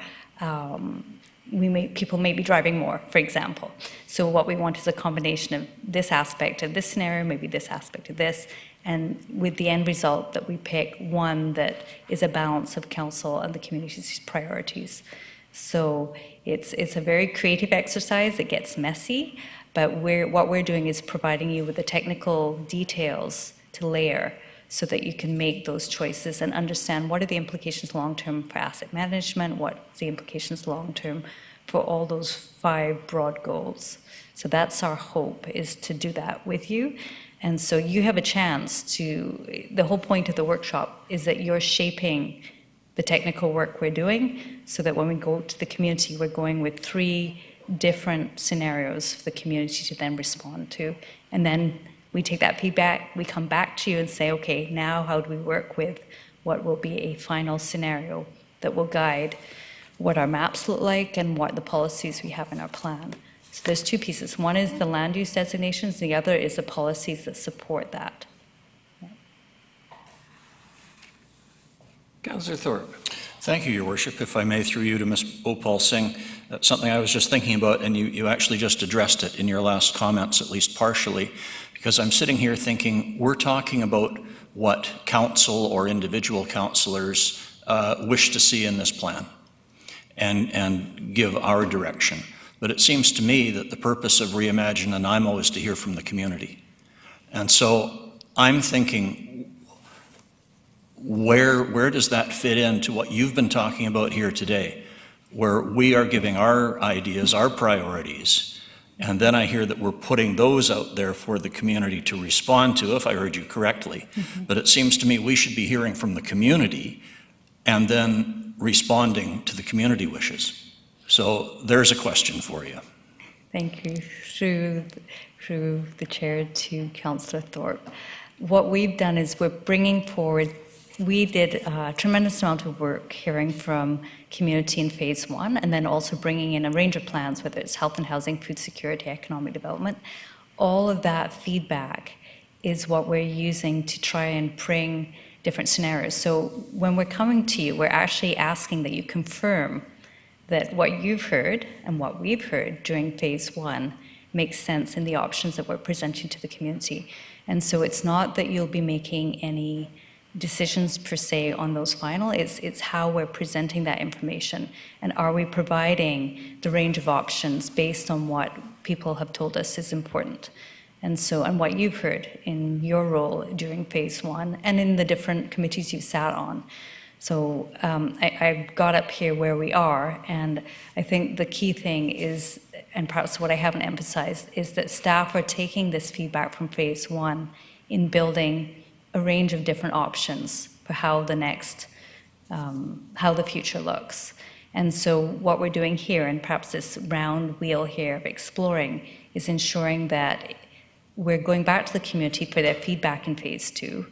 people may be driving more, for example. So what we want is a combination of this aspect of this scenario, maybe this aspect of this, and with the end result that we pick one that is a balance of council and the community's priorities. So it's a very creative exercise. It gets messy, but what we're doing is providing you with the technical details to layer so that you can make those choices and understand what are the implications long-term for asset management, what's the implications long-term for all those 5 broad goals. So that's our hope, is to do that with you. And so you have a chance to, the whole point of the workshop is that you're shaping the technical work we're doing so that when we go to the community, we're going with 3 different scenarios for the community to then respond to. And then we take that feedback, we come back to you and say, okay, now how do we work with what will be a final scenario that will guide what our maps look like and what the policies we have in our plan. So there's 2 pieces. One is the land use designations, the other is the policies that support that. Councillor Thorpe. Thank you, Your Worship. If I may, through you to Ms. Bhopal Singh, that's something I was just thinking about, and you actually just addressed it in your last comments, at least partially, because I'm sitting here thinking we're talking about what council or individual councillors wish to see in this plan and give our direction. But it seems to me that the purpose of Reimagine Nanaimo is to hear from the community. And so I'm thinking, where does that fit into what you've been talking about here today, where we are giving our ideas, our priorities, and then I hear that we're putting those out there for the community to respond to, if I heard you correctly. Mm-hmm. But it seems to me we should be hearing from the community and then responding to the community wishes. So there's a question for you. Thank you. Through the chair to Councillor Thorpe. What we've done is we're bringing forward, we did a tremendous amount of work hearing from community in phase 1, and then also bringing in a range of plans, whether it's health and housing, food security, economic development. All of that feedback is what we're using to try and bring different scenarios. So when we're coming to you, we're actually asking that you confirm that what you've heard and what we've heard during phase 1 makes sense in the options that we're presenting to the community. And so it's not that you'll be making any decisions per se on those final, it's how we're presenting that information. And are we providing the range of options based on what people have told us is important? And so, and what you've heard in your role during phase 1 and in the different committees you've sat on. So I got up here where we are, and I think the key thing is, and perhaps what I haven't emphasized, is that staff are taking this feedback from phase 1 in building a range of different options for how the next, how the future looks. And so what we're doing here, and perhaps this round wheel here of exploring, is ensuring that we're going back to the community for their feedback in phase 2,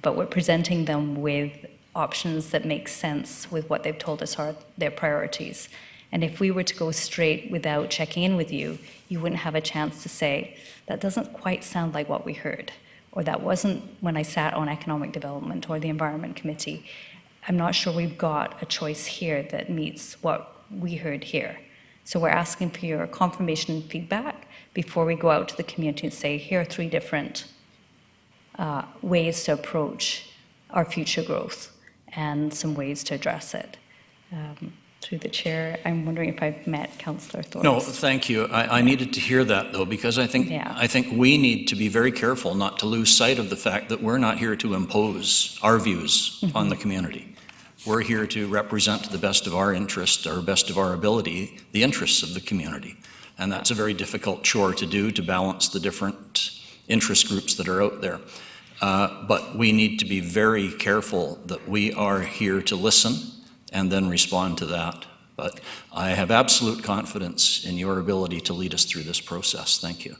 but we're presenting them with options that make sense with what they've told us are their priorities. And if we were to go straight without checking in with you, you wouldn't have a chance to say, that doesn't quite sound like what we heard, or that wasn't when I sat on economic development or the environment committee. I'm not sure we've got a choice here that meets what we heard here. So we're asking for your confirmation and feedback before we go out to the community and say, here are 3 different ways to approach our future growth and some ways to address it. Through the chair, I'm wondering if I've met Councillor Thorpe. No, thank you. I needed to hear that, though, because I think we need to be very careful not to lose sight of the fact that we're not here to impose our views on the community. We're here to represent to the best of our interest, or best of our ability, the interests of the community. And that's a very difficult chore to do, to balance the different interest groups that are out there. But we need to be very careful that we are here to listen and then respond to that. But I have absolute confidence in your ability to lead us through this process. Thank you.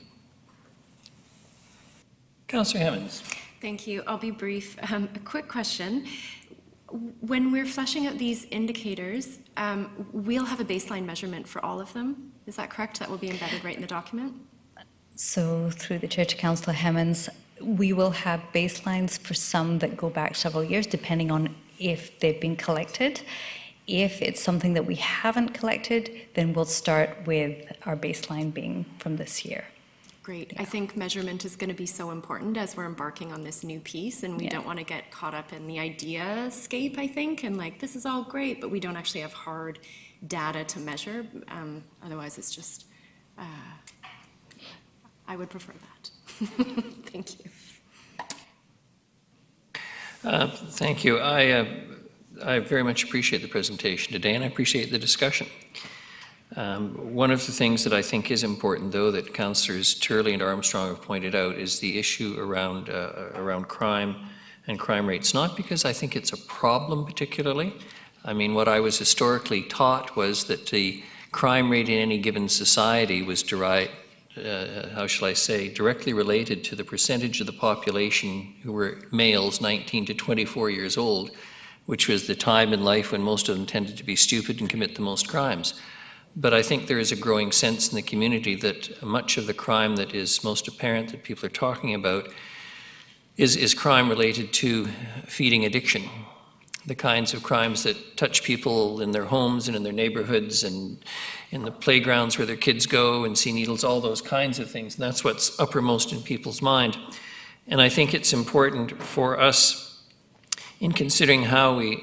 Councillor Hammonds. Thank you. I'll be brief. A quick question. When we're fleshing out these indicators, we'll have a baseline measurement for all of them. Is that correct? That will be embedded right in the document? So through the chair to Councillor Hammonds, We will have baselines for some that go back several years, depending on if they've been collected. If it's something that we haven't collected, then we'll start with our baseline being from this year. Great. I think measurement is going to be so important as we're embarking on this new piece, and we don't want to get caught up in the idea-scape, I think, and like, this is all great, but we don't actually have hard data to measure. Otherwise, it's just, I would prefer that. Thank you. Thank you. I very much appreciate the presentation today, and I appreciate the discussion. One of the things that I think is important, though, that Councillors Turley and Armstrong have pointed out is the issue around crime and crime rates, not because I think it's a problem particularly. I mean, what I was historically taught was that the crime rate in any given society was derived, how shall I say, directly related to the percentage of the population who were males 19 to 24 years old, which was the time in life when most of them tended to be stupid and commit the most crimes. But I think there is a growing sense in the community that much of the crime that is most apparent that people are talking about is crime related to feeding addiction. The kinds of crimes that touch people in their homes and in their neighborhoods and in the playgrounds where their kids go and see needles, all those kinds of things. And that's what's uppermost in people's mind. And I think it's important for us in considering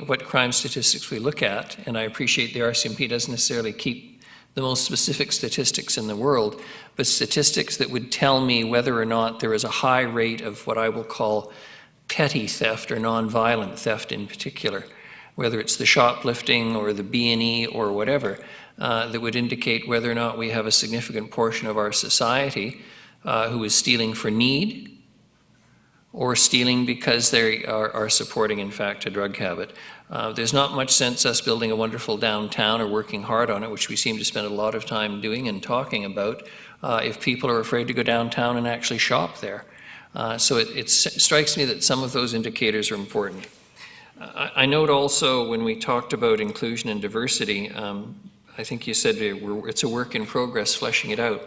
what crime statistics we look at, and I appreciate the RCMP doesn't necessarily keep the most specific statistics in the world, but statistics that would tell me whether or not there is a high rate of what I will call petty theft or nonviolent theft in particular, whether it's the shoplifting or the B&E or whatever, that would indicate whether or not we have a significant portion of our society who is stealing for need or stealing because they are supporting, in fact, a drug habit. There's not much sense us building a wonderful downtown or working hard on it, which we seem to spend a lot of time doing and talking about, if people are afraid to go downtown and actually shop there. So it strikes me that some of those indicators are important. I note also when we talked about inclusion and diversity, I think you said it's a work in progress fleshing it out.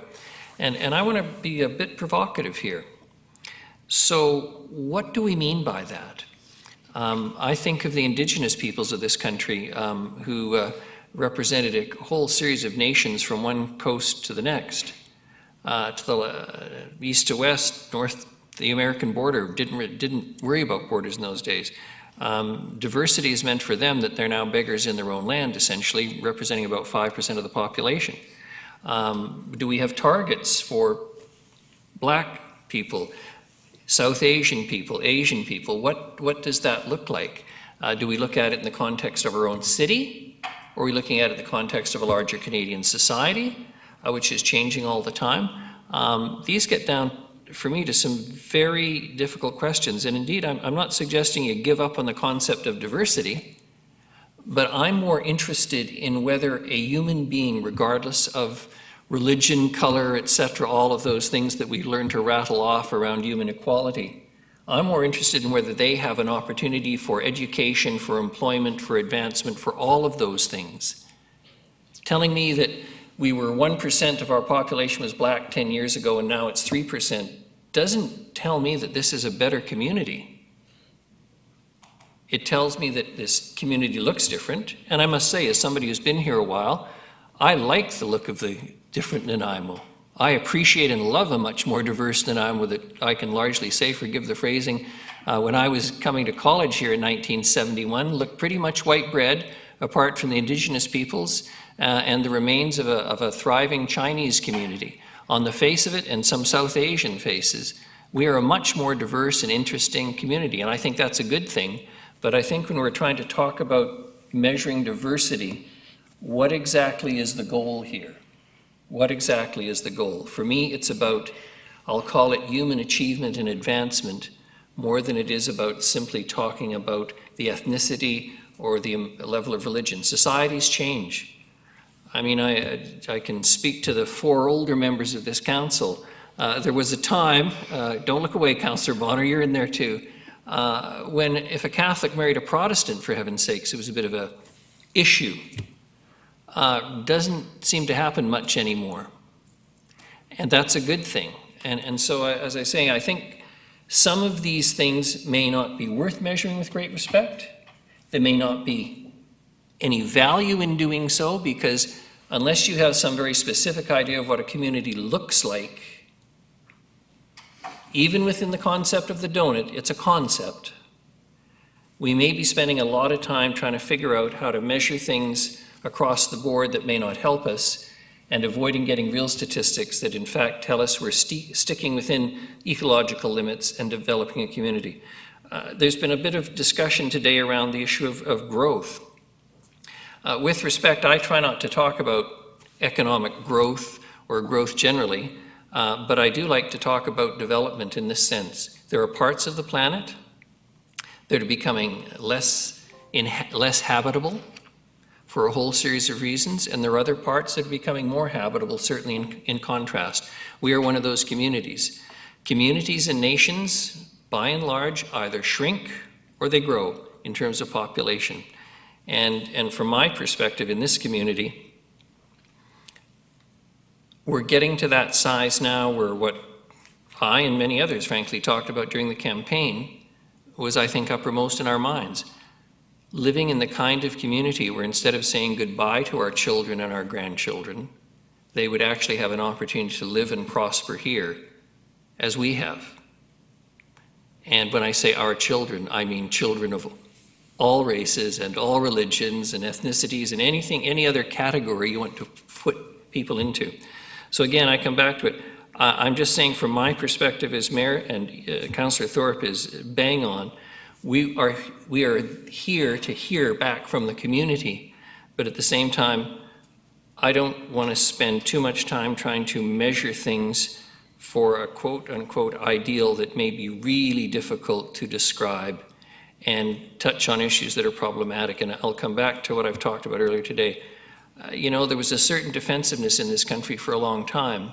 And I want to be a bit provocative here. So what do we mean by that? I think of the indigenous peoples of this country who represented a whole series of nations from one coast to the next, to the east to west, north, the American border, didn't worry about borders in those days. Diversity has meant for them that they're now beggars in their own land, essentially, representing about 5% of the population. Do we have targets for black people, South Asian people, Asian people? What does that look like? Do we look at it in the context of our own city? Or are we looking at it in the context of a larger Canadian society, which is changing all the time? These get down, for me, to some very difficult questions. And indeed, I'm not suggesting you give up on the concept of diversity, but I'm more interested in whether a human being, regardless of religion, color, etc., all of those things that we learn to rattle off around human equality, I'm more interested in whether they have an opportunity for education, for employment, for advancement, for all of those things. Telling me that we were 1% of our population was black 10 years ago and now it's 3% doesn't tell me that this is a better community. It tells me that this community looks different. And I must say, as somebody who's been here a while, I like the look of the different Nanaimo. I appreciate and love a much more diverse Nanaimo that I can largely say, forgive the phrasing, when I was coming to college here in 1971, looked pretty much white bread, apart from the indigenous peoples and the remains of a thriving Chinese community. On the face of it, and some South Asian faces, we are a much more diverse and interesting community, and I think that's a good thing. But I think when we're trying to talk about measuring diversity, what exactly is the goal here? What exactly is the goal? For me, it's about, I'll call it human achievement and advancement, more than it is about simply talking about the ethnicity or the level of religion. Societies change. I mean, I can speak to the 4 older members of this council. There was a time, don't look away, Councillor Bonner, you're in there too, when if a Catholic married a Protestant, for heaven's sakes, it was a bit of a issue. Doesn't seem to happen much anymore. And that's a good thing. And so, as I say, I think Some of these things may not be worth measuring with great respect. There may not be any value in doing so, because unless you have some very specific idea of what a community looks like, even within the concept of the donut, it's a concept. We may be spending a lot of time trying to figure out how to measure things across the board that may not help us, and avoiding getting real statistics that in fact tell us we're sticking within ecological limits and developing a community. There's been a bit of discussion today around the issue of growth. With respect, I try not to talk about economic growth or growth generally, but I do like to talk about development in this sense. There are parts of the planet that are becoming less habitable for a whole series of reasons, and there are other parts that are becoming more habitable, certainly in contrast. We are one of those communities. Communities and nations, by and large, either shrink or they grow in terms of population. And from my perspective in this community, we're getting to that size now where what I and many others frankly talked about during the campaign was, I think, uppermost in our minds. Living in the kind of community where instead of saying goodbye to our children and our grandchildren, they would actually have an opportunity to live and prosper here as we have. And when I say our children, I mean children of all races and all religions and ethnicities and any other category you want to put people into. So again, I come back to it. I'm just saying from my perspective as mayor, and Councillor Thorpe is bang on, we are here to hear back from the community, but at the same time, I don't want to spend too much time trying to measure things for a quote-unquote ideal that may be really difficult to describe and touch on issues that are problematic. And I'll come back to what I've talked about earlier today. You know, there was a certain defensiveness in this country for a long time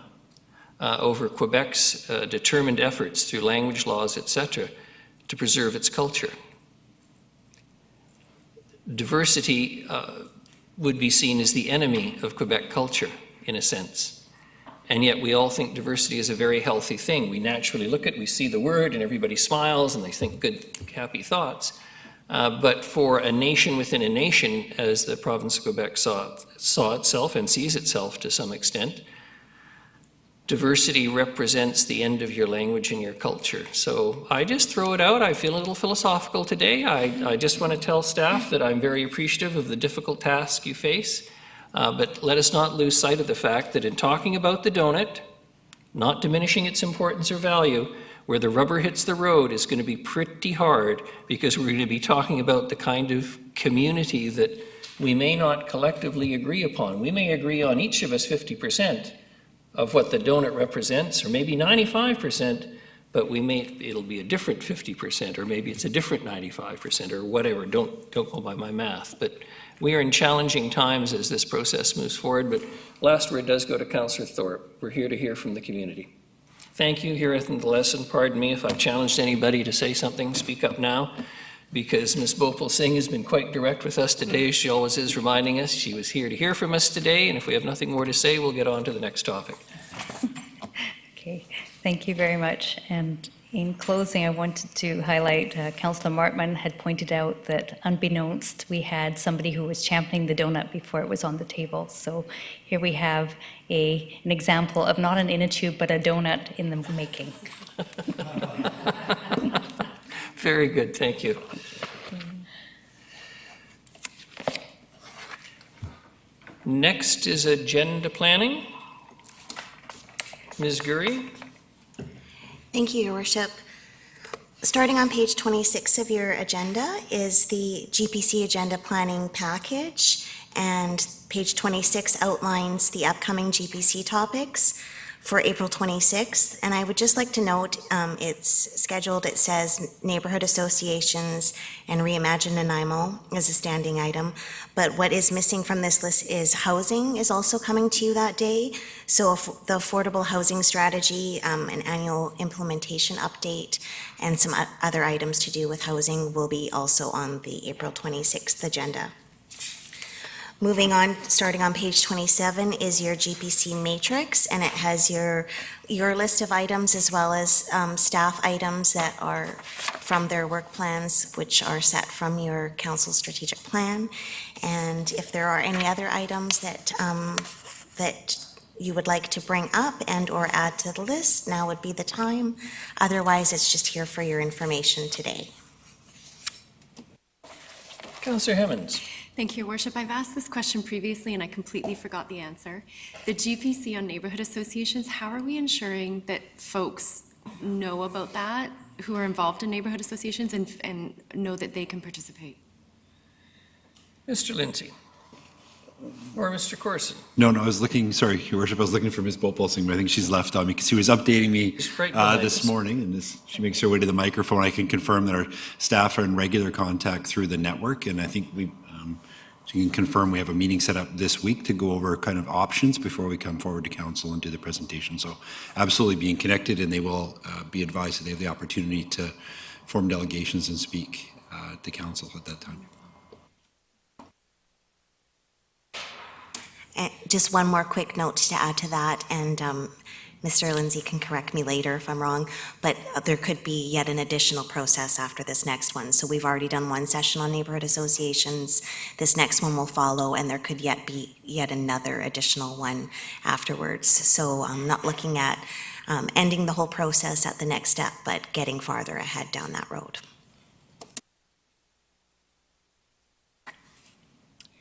over Quebec's determined efforts through language laws, etc., to preserve its culture. Diversity would be seen as the enemy of Quebec culture, in a sense. And yet we all think diversity is a very healthy thing. We naturally look at it, we see the word, and everybody smiles, and they think good, happy thoughts. But for a nation within a nation, as the province of Quebec saw itself and sees itself to some extent, diversity represents the end of your language and your culture. So I just throw it out. I feel a little philosophical today. I just want to tell staff that I'm very appreciative of the difficult task you face. But let us not lose sight of the fact that in talking about the donut, not diminishing its importance or value, where the rubber hits the road is going to be pretty hard, because we're going to be talking about the kind of community that we may not collectively agree upon. We may agree on each of us 50% of what the donut represents, or maybe 95%, but it'll be a different 50%, or maybe it's a different 95%, or whatever. Don't go by my math. But we are in challenging times as this process moves forward. But last word does go to Councillor Thorpe. We're here to hear from the community. Thank you. Here at the lesson. Pardon me if I've challenged anybody to say something. Speak up now, because Ms. Bhopal Singh has been quite direct with us today. She always is, reminding us she was here to hear from us today, and if we have nothing more to say, we'll get on to the next topic. Okay, thank you very much. And in closing, I wanted to highlight, Councillor Martman had pointed out that unbeknownst, we had somebody who was championing the donut before it was on the table. So here we have an example of not an inner tube, but a donut in the making. Very good, thank you. Next is agenda planning. Ms. Gurry. Thank you, Your Worship. Starting on page 26 of your agenda is the GPC agenda planning package, and page 26 outlines the upcoming GPC topics for April 26th. And I would just like to note, it's scheduled, it says neighborhood associations and Reimagine Nanaimo as a standing item. But what is missing from this list is housing is also coming to you that day. So the affordable housing strategy, an annual implementation update, and some other items to do with housing will be also on the April 26th agenda. Moving on, starting on page 27 is your GPC matrix, and it has your list of items as well as staff items that are from their work plans, which are set from your council strategic plan. And if there are any other items that you would like to bring up and/or add to the list, now would be the time. Otherwise, it's just here for your information today. Councillor Hemmons. Thank you, Your Worship. I've asked this question previously and I completely forgot the answer. The GPC on neighborhood associations, how are we ensuring that folks know about that, who are involved in neighborhood associations, and know that they can participate? Mr. Lindsay. Or Mr. Corson. No, I was looking, sorry, Your Worship, I was looking for Ms. Bopolsing, but I think she's left on me because she was updating me this morning, and she makes her way to the microphone. I can confirm that our staff are in regular contact through the network, and I think she can confirm we have a meeting set up this week to go over kind of options before we come forward to council and do the presentation. So absolutely being connected, and they will be advised that they have the opportunity to form delegations and speak to council at that time. And just one more quick note to add to that, and Mr. Lindsay can correct me later if I'm wrong, but there could be yet an additional process after this next one. So we've already done one session on neighborhood associations. This next one will follow, and there could be yet another additional one afterwards. So I'm not looking at ending the whole process at the next step, but getting farther ahead down that road.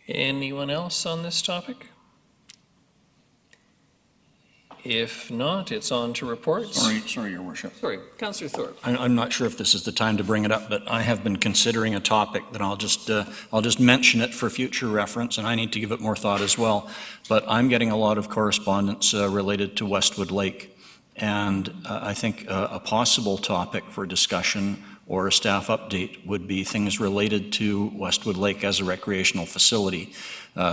Anyone else on this topic? If not, it's on to reports. Sorry, Your Worship. Sorry, Councillor Thorpe. I'm not sure if this is the time to bring it up, but I have been considering a topic that I'll just mention it for future reference, and I need to give it more thought as well. But I'm getting a lot of correspondence related to Westwood Lake, and I think a possible topic for discussion or a staff update would be things related to Westwood Lake as a recreational facility,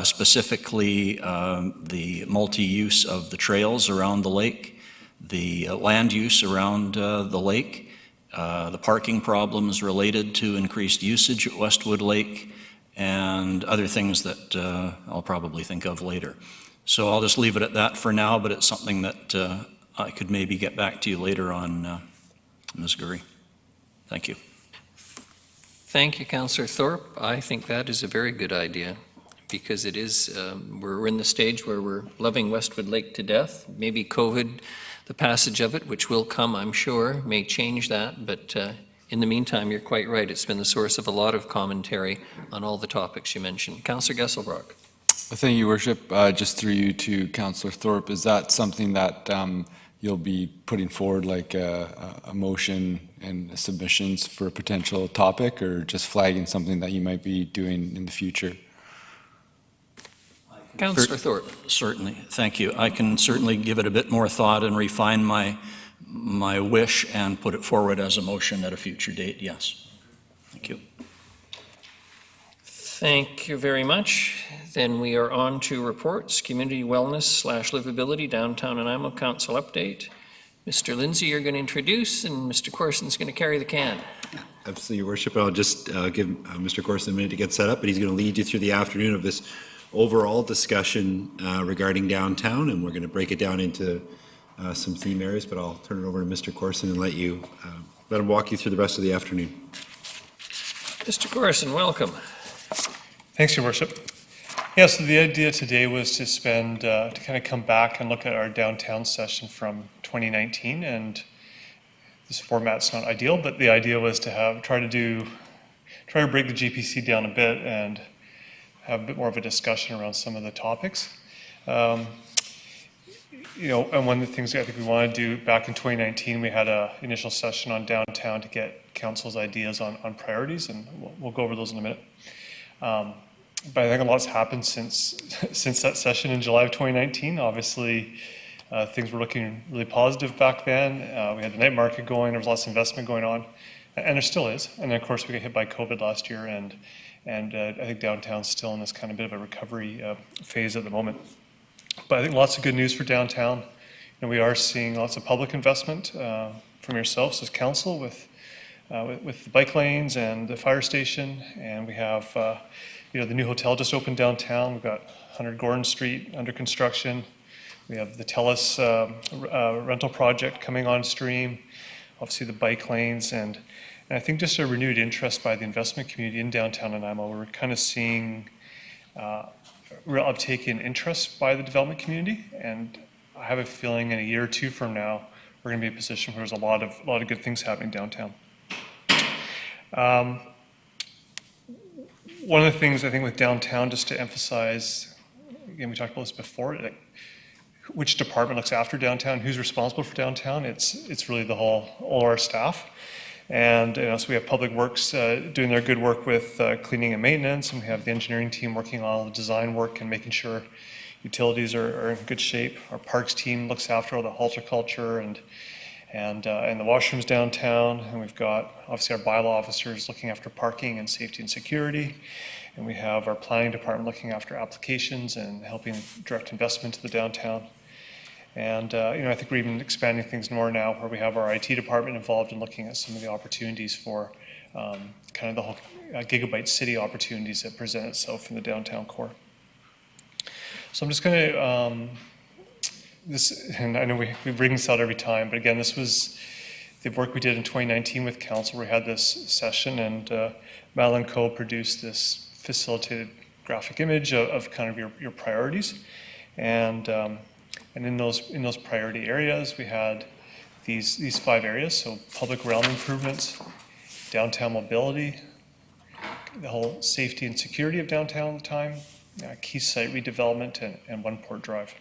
specifically the multi-use of the trails around the lake, the land use around the lake, the parking problems related to increased usage at Westwood Lake, and other things that I'll probably think of later. So I'll just leave it at that for now, but it's something that I could maybe get back to you later on, Ms. Gurry. Thank you. Thank you, Councillor Thorpe. I think that is a very good idea because it is, we're in the stage where we're loving Westwood Lake to death. Maybe COVID, the passage of it, which will come, I'm sure, may change that. But in the meantime, you're quite right. It's been the source of a lot of commentary on all the topics you mentioned. Councillor Gesselbrock. Thank you, Your Worship. Just through you to Councillor Thorpe, is that something that you'll be putting forward, like a motion and submissions for a potential topic, or just flagging something that you might be doing in the future? Councillor Thorpe. Certainly, thank you. I can certainly give it a bit more thought and refine my wish and put it forward as a motion at a future date, yes. Thank you. Thank you very much. Then we are on to reports, community wellness / livability, downtown Nanaimo Council update. Mr. Lindsay, you're going to introduce, and Mr. Corson's going to carry the can. Absolutely, Your Worship. I'll just give Mr. Corson a minute to get set up, but he's going to lead you through the afternoon of this overall discussion regarding downtown, and we're going to break it down into some theme areas, but I'll turn it over to Mr. Corson and let him walk you through the rest of the afternoon. Mr. Corson, welcome. Thanks, Your Worship. Yeah, so the idea today was to to kind of come back and look at our downtown session from 2019, and this format's not ideal, but the idea was to try to break the GPC down a bit and have a bit more of a discussion around some of the topics. And one of the things I think we want to do back in 2019, we had an initial session on downtown to get council's ideas on priorities, and we'll go over those in a minute. But I think a lot's happened since that session in July of 2019. Obviously, things were looking really positive back then. We had the night market going, there was lots of investment going on, and there still is. And then, of course, we got hit by COVID last year, and I think downtown's still in this kind of bit of a recovery phase at the moment. But I think lots of good news for downtown. We are seeing lots of public investment from yourselves as council with the bike lanes and the fire station, and we have the new hotel just opened downtown. We've got 100 Gordon Street under construction. We have the TELUS rental project coming on stream, obviously the bike lanes, and I think just a renewed interest by the investment community in downtown Nanaimo. We're kind of seeing real uptake in interest by the development community, and I have a feeling in a year or two from now, we're going to be in a position where there's a lot of good things happening downtown. One of the things I think with downtown, just to emphasize, again, we talked about this before, like, which department looks after downtown, who's responsible for downtown? It's really all our staff. And so we have Public Works doing their good work with cleaning and maintenance, and we have the engineering team working on all the design work and making sure utilities are in good shape. Our Parks team looks after all the horticulture and the washrooms downtown, and we've got obviously our bylaw officers looking after parking and safety and security, and we have our planning department looking after applications and helping direct investment to the downtown. And I think we're even expanding things more now, where we have our IT department involved in looking at some of the opportunities for kind of the whole Gigabyte City opportunities that present itself in the downtown core. So I'm just going to and I know we bring this out every time, but again, this was the work we did in 2019 with council. We had this session, and Madeline Coe produced this facilitated graphic image of kind of your priorities, and in those priority areas, we had these 5 areas. So public realm improvements, downtown mobility, the whole safety and security of downtown at the time, key site redevelopment, and One Port Drive.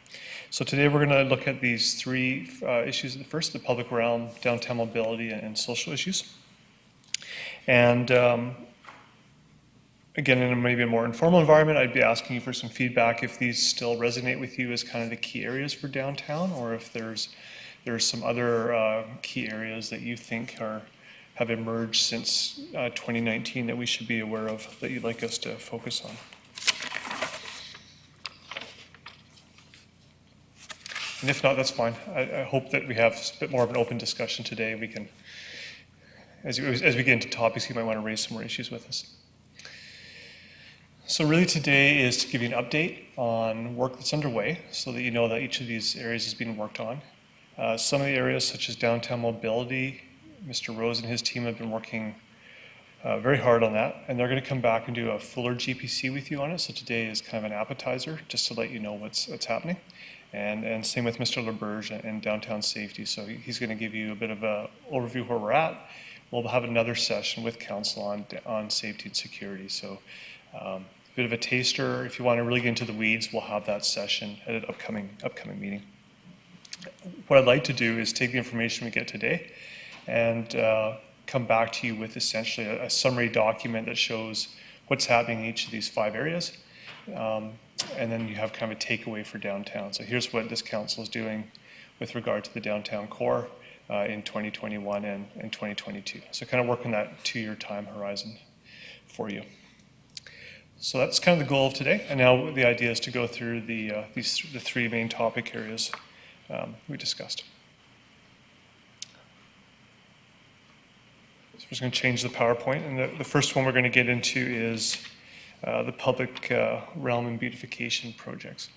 So today we're going to look at these 3 issues. First, the public realm, downtown mobility, and social issues. And again, in maybe a more informal environment, I'd be asking you for some feedback if these still resonate with you as kind of the key areas for downtown, or if there's some other key areas that you think have emerged since 2019 that we should be aware of, that you'd like us to focus on. And if not, that's fine. I hope that we have a bit more of an open discussion today. We can, as we get into topics, you might want to raise some more issues with us. So really today is to give you an update on work that's underway, so that you know that each of these areas is being worked on. Some of the areas, such as downtown mobility, Mr. Rose and his team have been working very hard on that, and they're going to come back and do a fuller GPC with you on it. So today is kind of an appetizer, just to let you know what's happening. And same with Mr. LaBerge and downtown safety. So he's going to give you a bit of an overview where we're at. We'll have another session with council on safety and security. So a bit of a taster. If you want to really get into the weeds, we'll have that session at an upcoming meeting. What I'd like to do is take the information we get today and come back to you with essentially a summary document that shows what's happening in each of these 5 areas. And then you have kind of a takeaway for downtown. So here's what this council is doing with regard to the downtown core in 2021 and 2022. So kind of working that 2-year time horizon for you. So that's kind of the goal of today. And now the idea is to go through the 3 main topic areas we discussed. So we're just going to change the PowerPoint. And the first one we're going to get into is the public realm and beautification projects.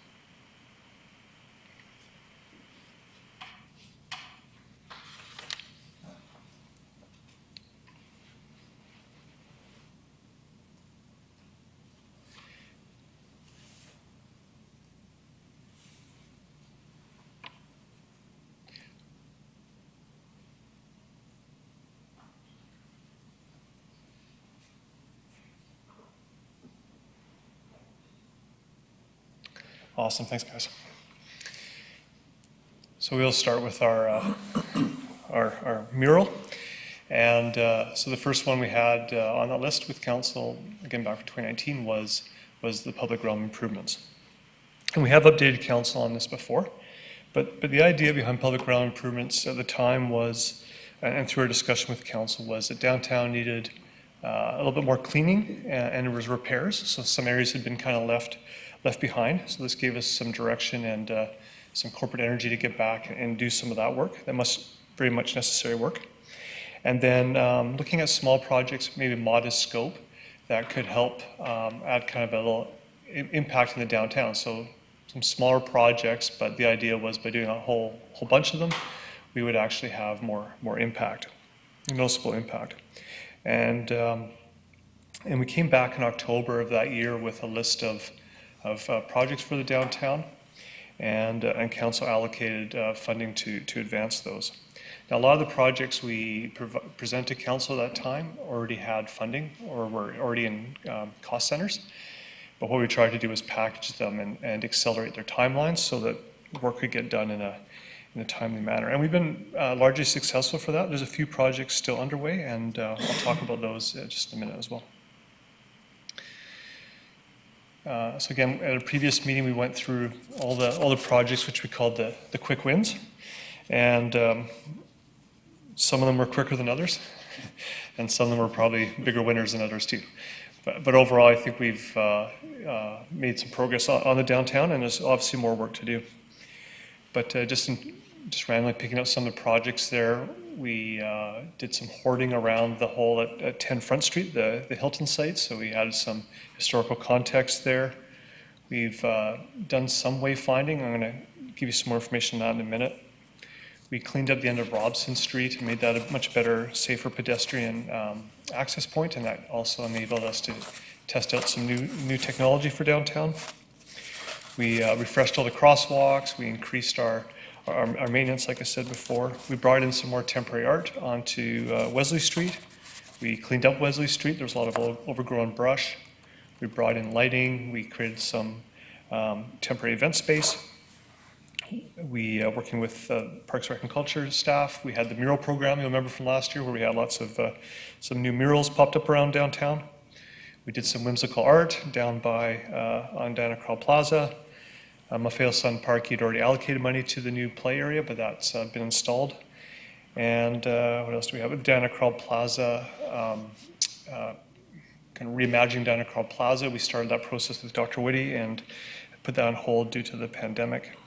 Awesome, thanks guys. So we'll start with our mural. And so the first one we had on that list with council, again back in 2019, was the public realm improvements. And we have updated council on this before, but the idea behind public realm improvements at the time was, and through our discussion with council, was that downtown needed a little bit more cleaning and it was repairs. So some areas had been kind of left behind. So this gave us some direction and some corporate energy to get back and do some of that work. That must very much necessary work. And then looking at small projects, maybe modest scope, that could help add kind of a little impact in the downtown. So some smaller projects, but the idea was by doing a whole bunch of them, we would actually have more impact, noticeable impact. And we came back in October of that year with a list of projects for the downtown, and council allocated funding to advance those. Now, a lot of the projects we presented to council at that time already had funding or were already in cost centers. But what we tried to do was package them and accelerate their timelines so that work could get done in a timely manner. And we've been largely successful for that. There's a few projects still underway, and I'll talk about those in just a minute as well. So again, at a previous meeting, we went through all the projects which we called the quick wins, and some of them were quicker than others, and some of them were probably bigger winners than others too. But overall, I think we've made some progress on the downtown, and there's obviously more work to do. But just randomly picking out some of the projects there, we did some hoarding around the hole at 10 Front Street, the Hilton site, so we added some historical context there. We've done some wayfinding. I'm going to give you some more information on that in a minute. We cleaned up the end of Robson Street and made that a much better, safer pedestrian access point, and that also enabled us to test out some new technology for downtown. We refreshed all the crosswalks. We increased our maintenance, like I said before. We brought in some more temporary art onto Wesley Street. We cleaned up Wesley Street. There was a lot of overgrown brush. We brought in lighting. We created some temporary event space. We, working with Parks, Rec and Culture staff, we had the mural program, you'll remember from last year, where we had lots of some new murals popped up around downtown. We did some whimsical art down by on Diana Krall Plaza. Maffeo Sun Park, he'd already allocated money to the new play area, but that's been installed. And what else do we have? At Diana Krall Plaza, kind of reimagining Diana Krall Plaza. We started that process with Dr. Whitty and put that on hold due to the pandemic.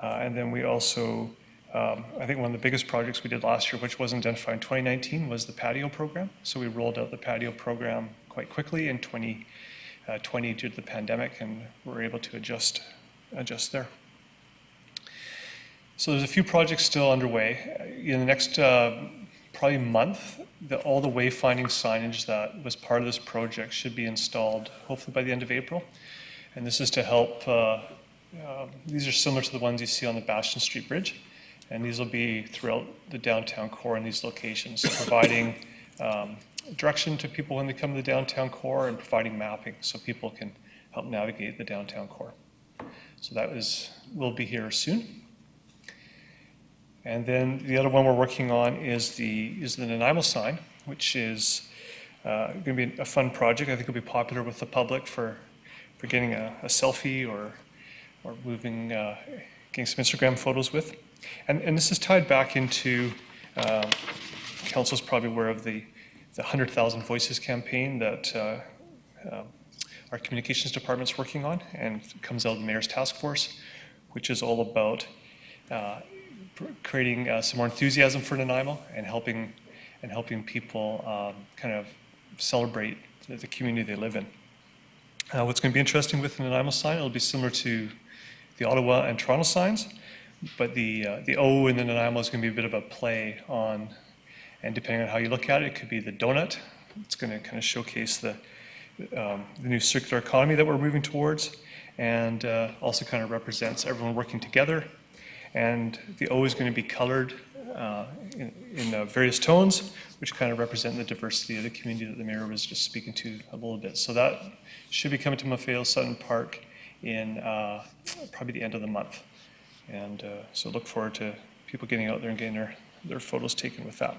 And then we also, I think one of the biggest projects we did last year, which wasn't identified in 2019, was the patio program. So we rolled out the patio program quite quickly in 2020 due to the pandemic, and we're able to adjust there. So there's a few projects still underway. In the next probably month, all the wayfinding signage that was part of this project should be installed, hopefully by the end of April. And this is to help, these are similar to the ones you see on the Bastion Street Bridge, and these will be throughout the downtown core in these locations, so providing direction to people when they come to the downtown core and providing mapping so people can help navigate the downtown core. So that will be here soon. And then the other one we're working on is the Nanaimo sign, which is going to be a fun project. I think it'll be popular with the public for getting a selfie or moving, getting some Instagram photos with. And this is tied back into, Council's probably aware of the 100,000 Voices campaign that our communications department's working on, and it comes out of the Mayor's Task Force, which is all about creating some more enthusiasm for Nanaimo and helping people kind of celebrate the community they live in. What's going to be interesting with the Nanaimo sign, it'll be similar to the Ottawa and Toronto signs, but the O in the Nanaimo is going to be a bit of a play on, and depending on how you look at it, it could be the donut. It's going to kind of showcase the new circular economy that we're moving towards, and also kind of represents everyone working together. And the O is going to be colored in various tones, which kind of represent the diversity of the community that the mayor was just speaking to a little bit. So that should be coming to Maffeo Sutton Park in probably the end of the month. And so look forward to people getting out there and getting their photos taken with that.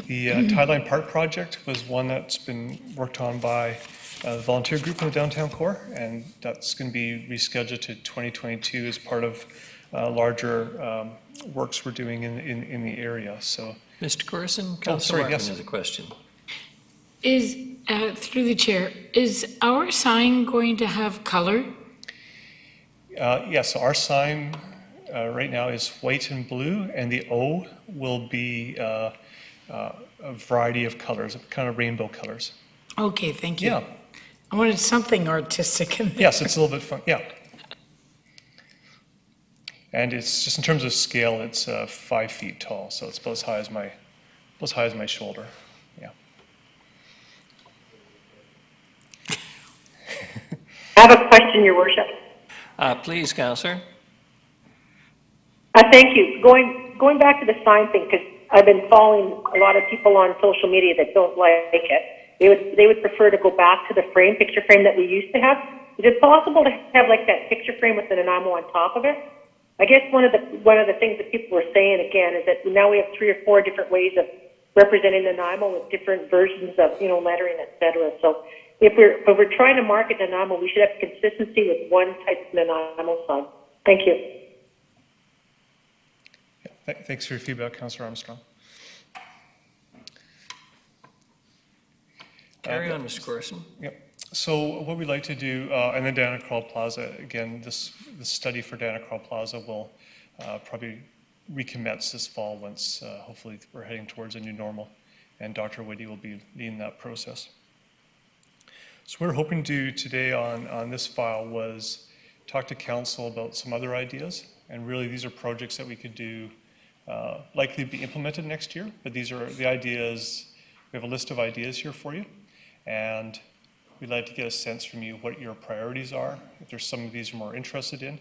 The Tideline Park project was one that's been worked on by the volunteer group in the downtown core, and that's going to be rescheduled to 2022 as part of larger works we're doing in the area. So, Mr. Corson, Councilor Martin has a question. Is, through the chair, is our sign going to have color? Yes, our sign right now is white and blue, and the O will be a variety of colors, kind of rainbow colors. Okay, thank you. Yeah. I wanted something artistic in there. Yes, it's a little bit fun, yeah. And it's just in terms of scale, it's 5 feet tall, so it's about as high as my shoulder, yeah. I have a question, Your Worship. Please, Councillor. Thank you. Going back to the sign thing, because I've been following a lot of people on social media that don't like it. They would prefer to go back to the picture frame that we used to have. Is it possible to have like that picture frame with the Nanaimo on top of it? I guess one of the things that people were saying again is that now we have 3 or 4 different ways of representing Nanaimo with different versions of lettering, etc. So if we're trying to market Nanaimo, we should have consistency with one type of Nanaimo sign. Thank you. Yeah, thanks for your feedback, Councillor Armstrong. Carry on, Mr. Corson. Yep. So what we'd like to do, and then Dana Carl Plaza, again, this study for Dana Carl Plaza will probably recommence this fall once hopefully we're heading towards a new normal, and Dr. Whitty will be leading that process. So what we're hoping to do today on this file was talk to council about some other ideas, and really these are projects that we could do likely be implemented next year, but these are the ideas. We have a list of ideas here for you, and we'd like to get a sense from you what your priorities are, if there's some of these you're more interested in.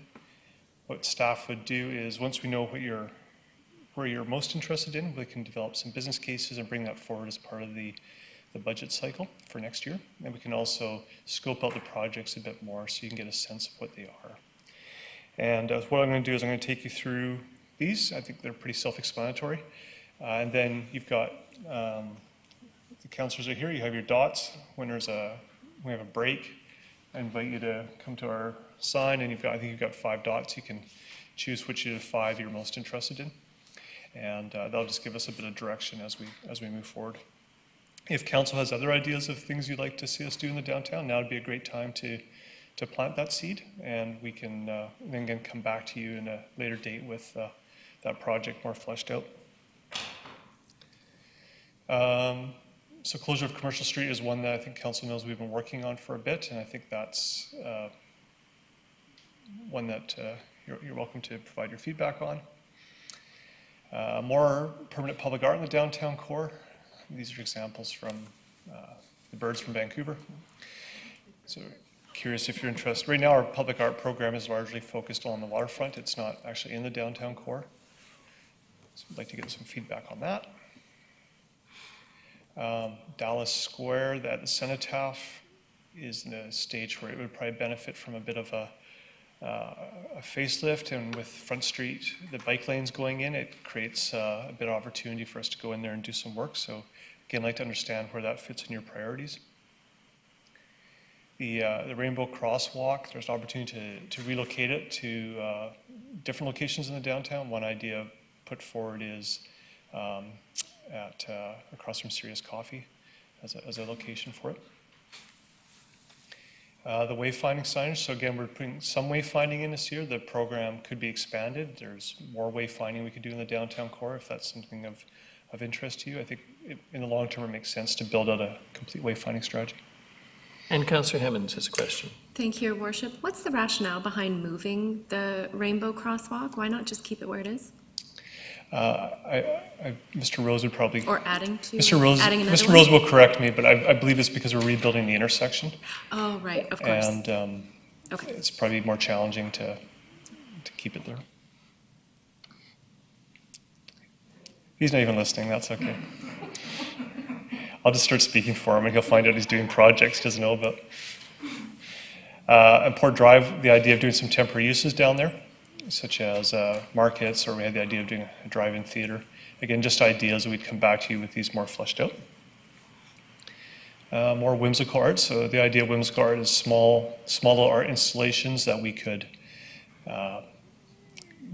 What staff would do is once we know where you're most interested in, we can develop some business cases and bring that forward as part of the budget cycle for next year. And we can also scope out the projects a bit more so you can get a sense of what they are. And what I'm going to do is I'm going to take you through these. I think they're pretty self-explanatory. And then you've got, the councillors are here, you have your dots. When we have a break, I invite you to come to our sign, and I think you've got 5 dots. You can choose which of the 5 you're most interested in. And that'll just give us a bit of direction as we move forward. If council has other ideas of things you'd like to see us do in the downtown, now would be a great time to plant that seed, and we can then again come back to you in a later date with that project more fleshed out. So closure of Commercial Street is one that I think council knows we've been working on for a bit, and I think that's one that you're welcome to provide your feedback on. More permanent public art in the downtown core. These are examples from the birds from Vancouver. So curious if you're interested. Right now our public art program is largely focused on the waterfront. It's not actually in the downtown core. So I'd like to get some feedback on that. Dallas Square, that cenotaph is in a stage where it would probably benefit from a bit of a facelift, and with Front Street, the bike lanes going in, it creates a bit of opportunity for us to go in there and do some work. So again, I'd like to understand where that fits in your priorities. The Rainbow Crosswalk, there's an opportunity to relocate it to different locations in the downtown. One idea put forward is across from Serious Coffee as a location for it. The wayfinding signage, so again, we're putting some wayfinding in this year. The program could be expanded. There's more wayfinding we could do in the downtown core if that's something of interest to you. I think in the long term it makes sense to build out a complete wayfinding strategy. And Councillor Hemmons has a question. Thank you, Your Worship. What's the rationale behind moving the Rainbow Crosswalk? Why not just keep it where it is? Mr. Rose would probably... Or adding to? Mr. Rose will correct me, but I believe it's because we're rebuilding the intersection. Oh, right, of course. And okay. It's probably more challenging to keep it there. He's not even listening, that's okay. I'll just start speaking for him and he'll find out he's doing projects he doesn't know about. And Port Drive, the idea of doing some temporary uses down there, such as markets, or we had the idea of doing a drive-in theater. Again, just ideas, we'd come back to you with these more fleshed out. More whimsical art, so the idea of whimsical art is small little art installations that we could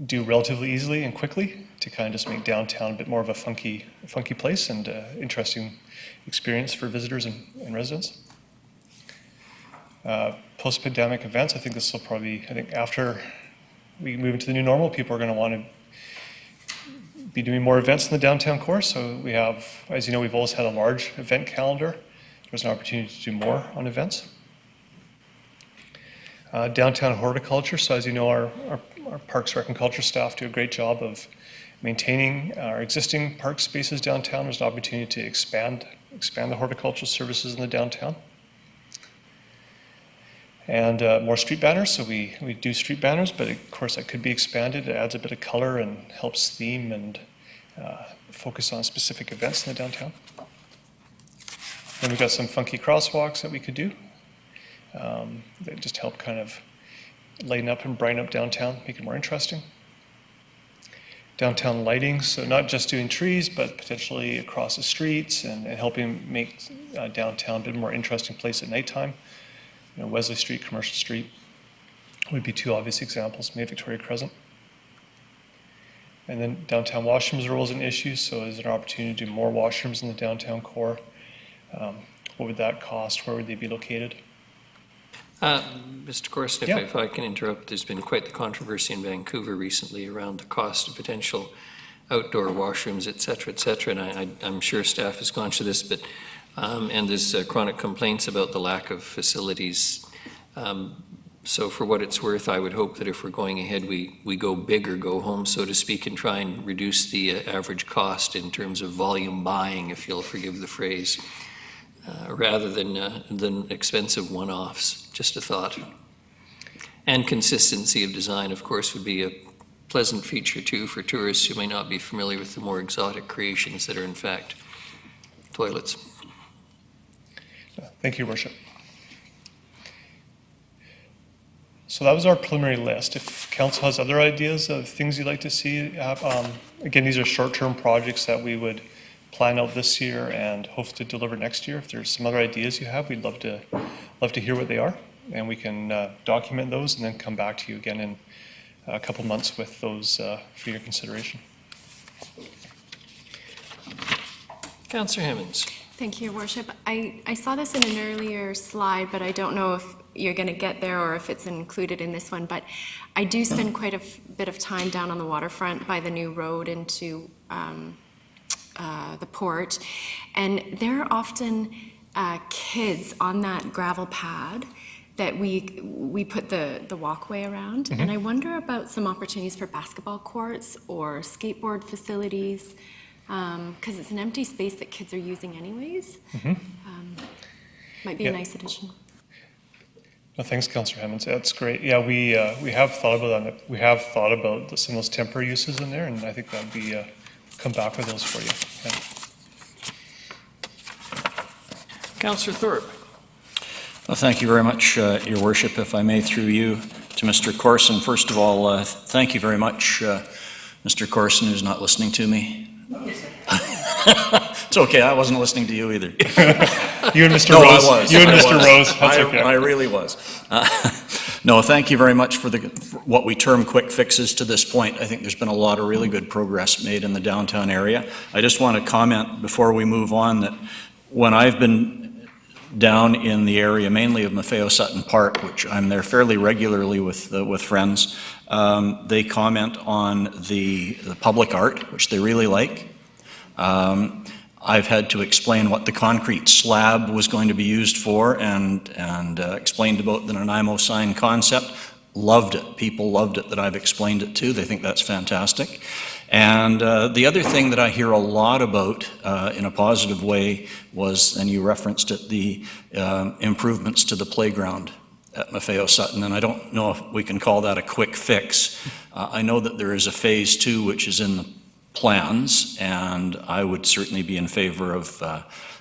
do relatively easily and quickly to kind of just make downtown a bit more of a funky place and interesting experience for visitors and residents. Post-pandemic events, I think this will probably, after we move into the new normal, people are going to want to be doing more events in the downtown core. So we have, as you know, we've always had a large event calendar. There's an opportunity to do more on events. Downtown horticulture. So as you know, our Parks, Rec, and Culture staff do a great job of maintaining our existing park spaces downtown. There's an opportunity to expand the horticultural services in the downtown. And more street banners. So we do street banners, but of course that could be expanded. It adds a bit of color and helps theme and focus on specific events in the downtown. Then we've got some funky crosswalks that we could do that just help kind of lighten up and brighten up downtown, make it more interesting. Downtown lighting, so not just doing trees, but potentially across the streets and helping make downtown a bit more interesting place at nighttime. You know, Wesley Street, Commercial Street would be two obvious examples, maybe Victoria Crescent. And then downtown washrooms are always an issue, so is there an opportunity to do more washrooms in the downtown core? What would that cost? Where would they be located? Mr. Corson, Yeah. if I can interrupt, there's been quite the controversy in Vancouver recently around the cost of potential outdoor washrooms, et cetera, and I'm sure staff has gone to this, but, and there's chronic complaints about the lack of facilities. So for what it's worth, I would hope that if we're going ahead, we go big or go home, so to speak, and try and reduce the average cost in terms of volume buying, if you'll forgive the phrase, rather than expensive one-offs. Just a thought. And consistency of design, of course, would be a pleasant feature too for tourists who may not be familiar with the more exotic creations that are in fact toilets. Thank you, Your Worship. So that was our preliminary list. If council has other ideas of things you'd like to see, again, these are short-term projects that we would plan out this year and hope to deliver next year. If there's some other ideas you have, we'd love to hear what they are, and we can document those and then come back to you again in a couple months with those for your consideration. Councillor Hammonds. Thank you, Your Worship. I saw this in an earlier slide, but I don't know if you're going to get there or if it's included in this one, but I do spend quite a bit of time down on the waterfront by the new road into the port, and there are often kids on that gravel pad that we put the walkway around, and I wonder about some opportunities for basketball courts or skateboard facilities, because it's an empty space that kids are using anyways. Might be a nice addition. No, thanks, Councillor Hammonds. That's great. Yeah, we have thought about that. We have thought about some of those temporary uses in there, and I think that'd be come back with those for you. Yeah. Councillor Thorpe. Well, thank you very much, Your Worship. If I may, through you to Mr. Corson. First of all, thank you very much, Mr. Corson, who's not listening to me. It's okay, I wasn't listening to you either. You and Mr. No, Rose. I was. You and I Mr. was. Rose. That's okay. I really was. No, thank you very much for what we term quick fixes to this point. I think there's been a lot of really good progress made in the downtown area. I just want to comment before we move on that when I've been down in the area, mainly of Maffeo Sutton Park, which I'm there fairly regularly with friends, they comment on the public art, which they really like. I've had to explain what the concrete slab was going to be used for and explained about the Nanaimo sign concept. Loved it. People loved it that I've explained it to. They think that's fantastic. And the other thing that I hear a lot about in a positive way was, and you referenced it, the improvements to the playground at Maffeo Sutton. And I don't know if we can call that a quick fix. I know that there is a phase 2 which is in the plans, and I would certainly be in favor of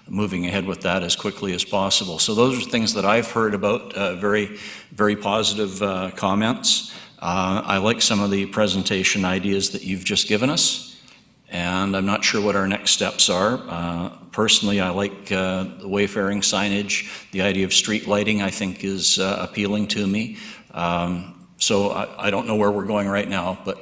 moving ahead with that as quickly as possible. So those are things that I've heard about, very, very positive comments. I like some of the presentation ideas that you've just given us, and I'm not sure what our next steps are. Personally, I like the wayfaring signage. The idea of street lighting, I think, is appealing to me. So I don't know where we're going right now, but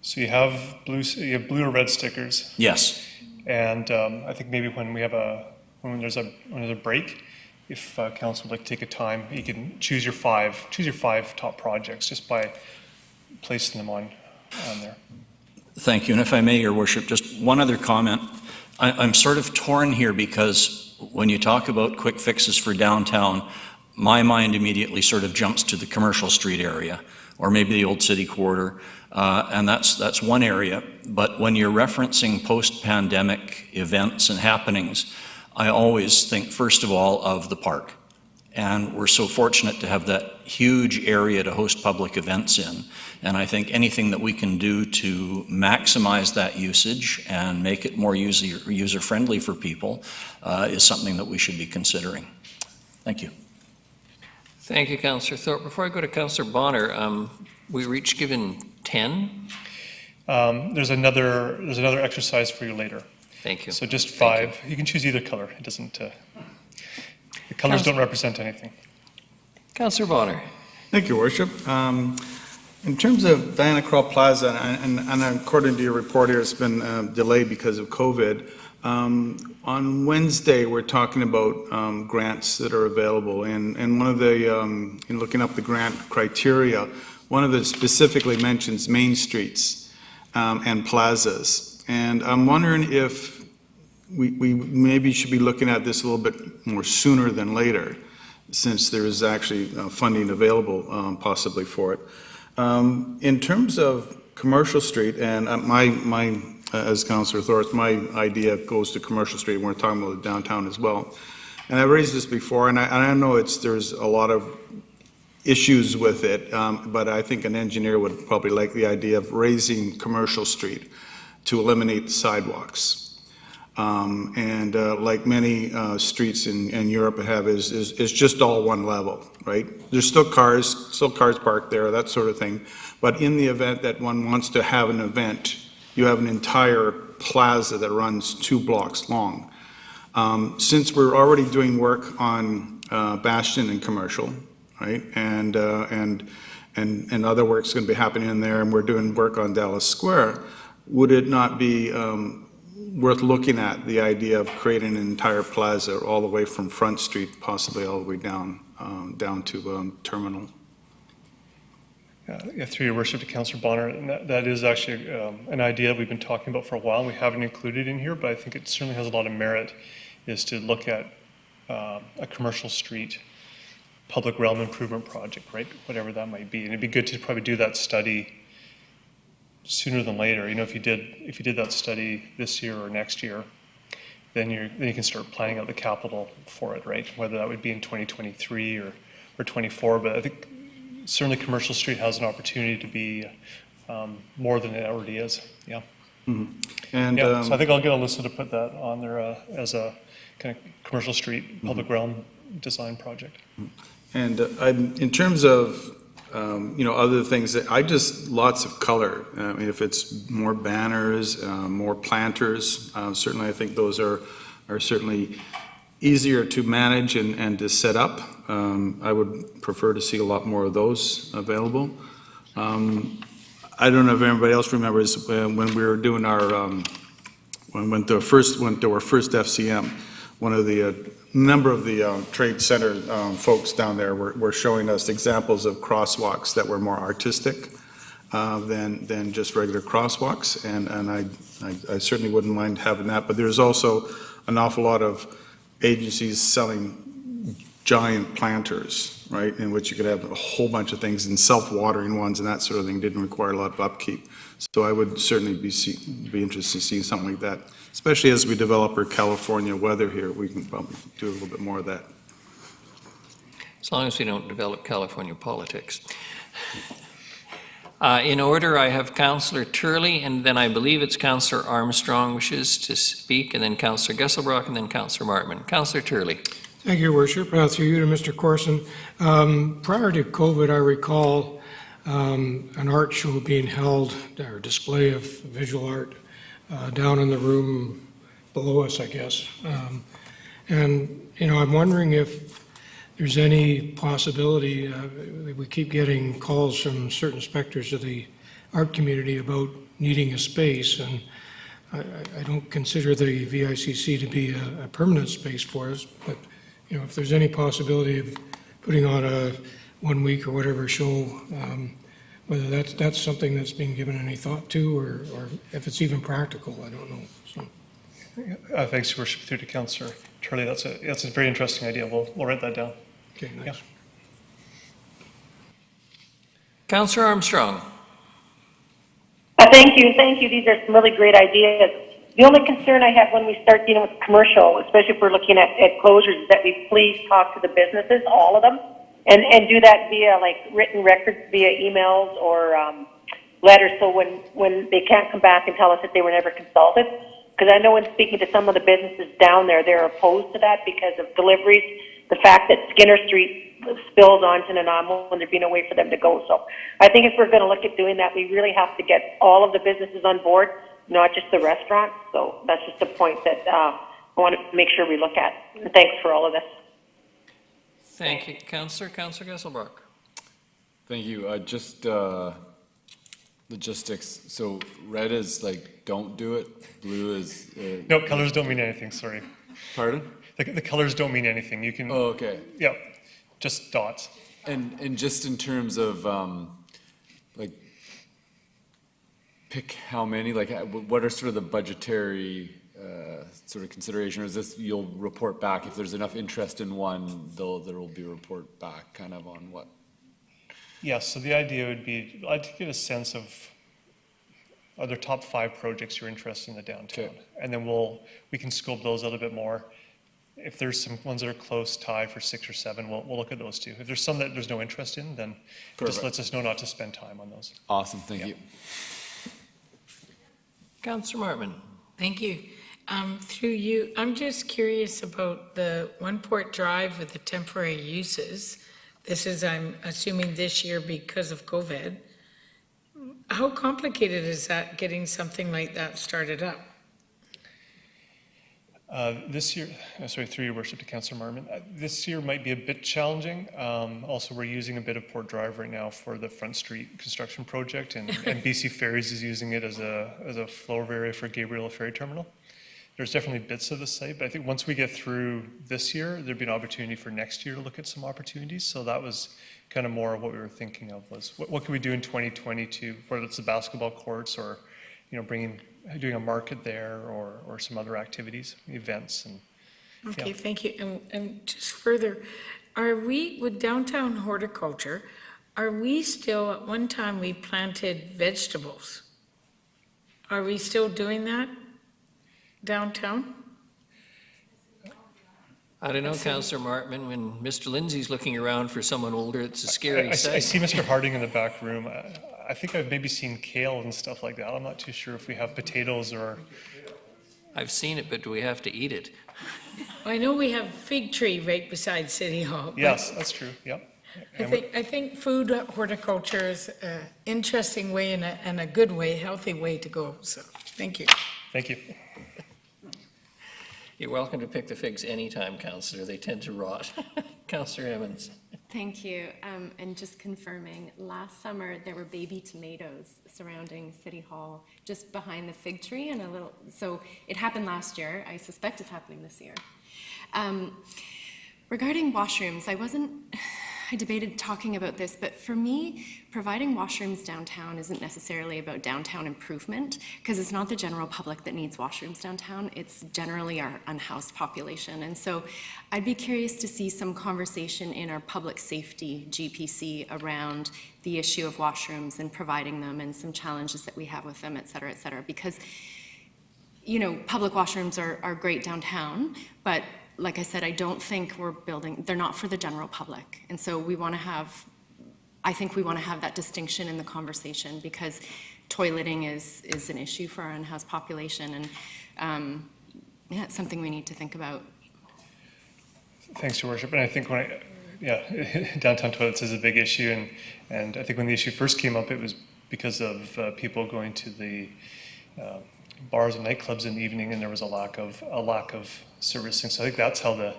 So you have blue or red stickers. yes. And I think maybe when there's a break, if council would like to take a time, you can choose your five top projects just by placing them on there. Thank you. And if I may, Your Worship, just one other comment. I'm sort of torn here because when you talk about quick fixes for downtown, my mind immediately sort of jumps to the Commercial Street area, or maybe the Old City Quarter, and that's one area. But when you're referencing post-pandemic events and happenings, I always think, first of all, of the park. And we're so fortunate to have that huge area to host public events in. And I think anything that we can do to maximize that usage and make it more user-friendly for people is something that we should be considering. Thank you. Thank you, Councillor Thorpe. Before I go to Councillor Bonner, we each given 10? There's another exercise for you later. Thank you. So just 5. You can choose either color. It doesn't. The colors don't represent anything. Councillor Bonner. Thank you, Worship. In terms of Diana Krall Plaza, and according to your report here, it's been delayed because of COVID. On Wednesday, we're talking about grants that are available, and one of the, in looking up the grant criteria, one of it specifically mentions main streets and plazas. And I'm wondering if we maybe should be looking at this a little bit more sooner than later, since there is actually funding available possibly for it. In terms of Commercial Street, and my as Councillor Thorpe, my idea goes to Commercial Street, and we're talking about the downtown as well. And I've raised this before, and I know there's a lot of issues with it, but I think an engineer would probably like the idea of raising Commercial Street to eliminate the sidewalks. Like many streets in Europe have is just all one level, right? There's still cars parked there, that sort of thing. But in the event that one wants to have an event, you have an entire plaza that runs 2 blocks long. Since we're already doing work on Bastion and Commercial, right? And other work's going to be happening in there, and we're doing work on Dallas Square, would it not be worth looking at the idea of creating an entire plaza all the way from Front Street, possibly all the way down to Terminal? Yeah, through your worship to Councillor Bonner, and that is actually an idea that we've been talking about for a while. We haven't included it in here, but I think it certainly has a lot of merit, is to look at a Commercial Street public realm improvement project, right? Whatever that might be. And it'd be good to probably do that study sooner than later. You know, if you did that study this year or next year, then you can start planning out the capital for it, right? Whether that would be in 2023 or 24. But I think certainly Commercial Street has an opportunity to be more than it already is. Yeah. Mm-hmm. And so I think I'll get Alyssa to put that on there as a kind of Commercial Street public realm design project. And in terms of other things that lots of color. I mean, if it's more banners, more planters, certainly I think those are certainly easier to manage and to set up. I would prefer to see a lot more of those available. I don't know if anybody else remembers when we were doing our when we went to our first FCM, one of the number of the trade center folks down there were showing us examples of crosswalks that were more artistic than just regular crosswalks, and I certainly wouldn't mind having that. But there's also an awful lot of agencies selling giant planters, right, in which you could have a whole bunch of things, and self-watering ones and that sort of thing didn't require a lot of upkeep. So I would certainly be interested in seeing something like that, especially as we develop our California weather here. We can probably do a little bit more of that. As long as we don't develop California politics. In order, I have Councillor Turley, and then I believe it's Councillor Armstrong wishes to speak, and then Councillor Gesselbrock, and then Councillor Martman. Councillor Turley. Thank you, Worship. Through you to Mr. Corson. Prior to COVID, I recall an art show being held, or display of visual art, down in the room below us, I guess. And, I'm wondering if there's any possibility, we keep getting calls from certain sectors of the art community about needing a space, and I don't consider the VICC to be a permanent space for us, but if there's any possibility of putting on a 1 week or whatever show whether that's something that's being given any thought to, or if it's even practical, I don't know, so. Thanks, Your Worship, through to Councillor Turley. That's a very interesting idea. We'll write that down. Okay, nice. Councillor Armstrong. Thank you. These are some really great ideas. The only concern I have when we start dealing with commercial, especially if we're looking at closures, is that we please talk to the businesses, all of them, and do that via like written records, via emails or letters, so when they can't come back and tell us that they were never consulted. Because I know when speaking to some of the businesses down there, they're opposed to that because of deliveries, the fact that Skinner Street spills onto Nanaimo when there'd be no way for them to go. So I think if we're going to look at doing that, we really have to get all of the businesses on board, not just the restaurants. So that's just a point that I want to make sure we look at. And thanks for all of this. Thank you, Councillor. Councillor Gesselbrock. Thank you. Just logistics. So red is like don't do it. Blue is No, colors don't mean anything. Sorry. Pardon? The colors don't mean anything. You can. Oh, okay. Yeah, just dots. And just in terms of like pick how many, like what are sort of the budgetary sort of consideration, or is this you'll report back if there's enough interest in one, there will be a report back kind of on what? Yes, so the idea would be, I'd to get a sense of are there top 5 projects you're interested in the downtown, okay. And then we can scope those a little bit more. If there's some ones that are close tie for 6 or 7, we'll look at those too. If there's some that there's no interest in, then it just lets us know not to spend time on those. Awesome, thank you. Councillor Martman. Thank you. Through you, I'm just curious about the One Port Drive with the temporary uses. This is, I'm assuming, this year because of COVID. How complicated is that, getting something like that started up? This year, sorry, through your worship to Councillor Marmon, this year might be a bit challenging. Also, we're using a bit of Port Drive right now for the Front Street construction project, and BC Ferries is using it as a flow area for Gabriel Ferry Terminal. There's definitely bits of the site, but I think once we get through this year, there'd be an opportunity for next year to look at some opportunities. So that was kind of more of what we were thinking of, was what can we do in 2022, whether it's the basketball courts or, you know, doing a market there or some other activities, events. And Okay, yeah. thank you. And just further, are we, with downtown horticulture, are we still, at one time we planted vegetables? Are we still doing that downtown? I don't know, Councillor Martman, when Mr. Lindsay's looking around for someone older, it's a scary I sight. see Mr. Harding in the back room. I think I've maybe seen kale and stuff like that. I'm not too sure if we have potatoes or... I've seen it, but do we have to eat it? I know we have fig tree right beside City Hall. but Yes, that's true, yep. I think food horticulture is an interesting way and a good way, healthy way to go, so, thank you. Thank you. You're welcome to pick the figs anytime, Councillor. They tend to rot. Councillor Evans. Thank you. And just confirming, last summer there were baby tomatoes surrounding City Hall, just behind the fig tree, and so it happened last year. I suspect it's happening this year. Regarding washrooms, I debated talking about this, but for me, providing washrooms downtown isn't necessarily about downtown improvement, because it's not the general public that needs washrooms downtown, it's generally our unhoused population. And so I'd be curious to see some conversation in our public safety GPC around the issue of washrooms and providing them and some challenges that we have with them, et cetera, because, you know, public washrooms are great downtown, but like I said, I don't think they're not for the general public. And so I think we want to have that distinction in the conversation, because toileting is an issue for our unhoused population, and yeah, it's something we need to think about. Thanks, Your Worship. And I think downtown toilets is a big issue, and I think when the issue first came up, it was because of people going to the bars and nightclubs in the evening, and there was a lack of servicing. So I think that's how the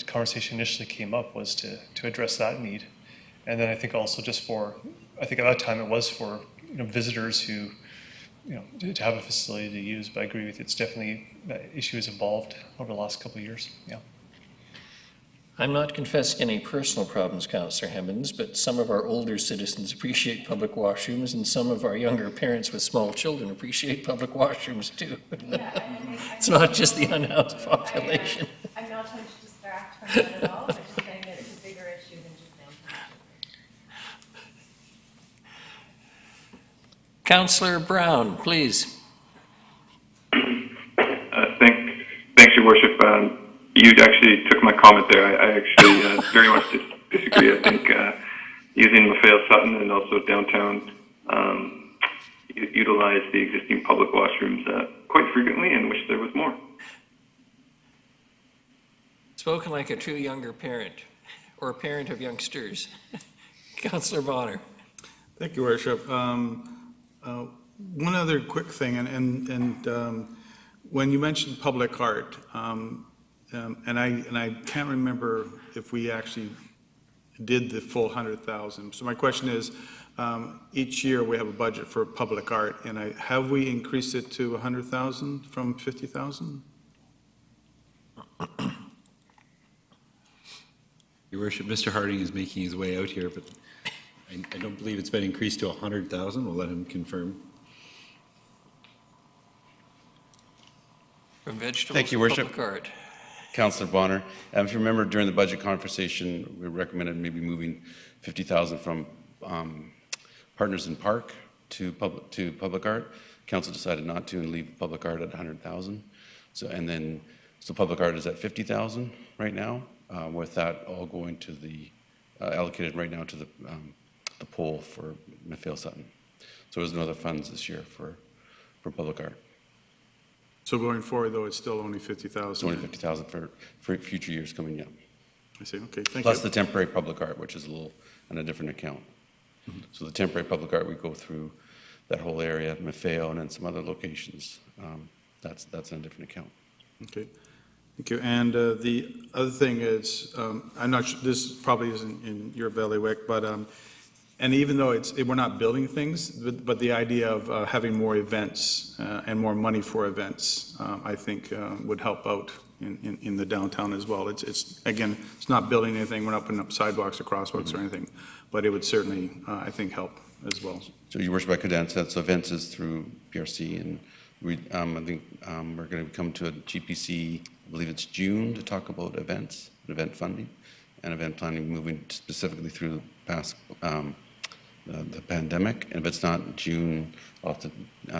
conversation initially came up, was to address that need. And then I think also I think at that time it was for, you know, visitors who, you know, to have a facility to use. But I agree with you, it's definitely, that issue has evolved over the last couple of years. Yeah. I'm not confessing any personal problems, Councillor Hemmons, but some of our older citizens appreciate public washrooms, and some of our younger parents with small children appreciate public washrooms too. It's not just the unhoused population. I'm not trying to distract from that at all, but just saying that it's a bigger issue than just downtown. Councillor Brown, please. Thanks, Your Worship. You actually took my comment there. I actually very much disagree. I think using Mafale Sutton and also downtown utilize the existing public washrooms quite frequently and wish there was more. Spoken like a true younger parent, or a parent of youngsters. Councillor Bonner. Thank you, Worship. One other quick thing, and when you mentioned public art, and I can't remember if we actually did the full 100,000. So my question is, each year we have a budget for public art, and have we increased it to 100,000 from 50,000? Your Worship, Mr. Harding is making his way out here, but I don't believe it's been increased to 100,000. We'll let him confirm. From vegetables Thank you, to Worship. public art. Councillor Bonner, if you remember during the budget conversation, we recommended maybe moving 50,000 from Partners in Park to public art. Council decided not to and leave public art at 100,000. So public art is at 50,000 right now, with that all going to the allocated right now to the poll for Mafale Sutton. So there's no other funds this year for public art. So going forward, though, it's still only 50,000? It's only 50,000 for future years coming up. I see, okay, thank you. Plus the temporary public art, which is a little on a different account. Mm-hmm. So the temporary public art, we go through that whole area, Mafale, and then some other locations. That's on a different account. Okay, thank you. And the other thing is, I'm not sure, this probably isn't in your bailiwick, but, and even though we're not building things, but the idea of having more events and more money for events, I think would help out in the downtown as well. It's again, it's not building anything, we're not putting up sidewalks or crosswalks or anything, but it would certainly, I think, help as well. So Your Worship, I could answer that. So events is through PRC, and we, I think we're going to come to a GPC, I believe it's June, to talk about events, event funding, and event planning moving specifically through past the pandemic. And if it's not June, I'll have to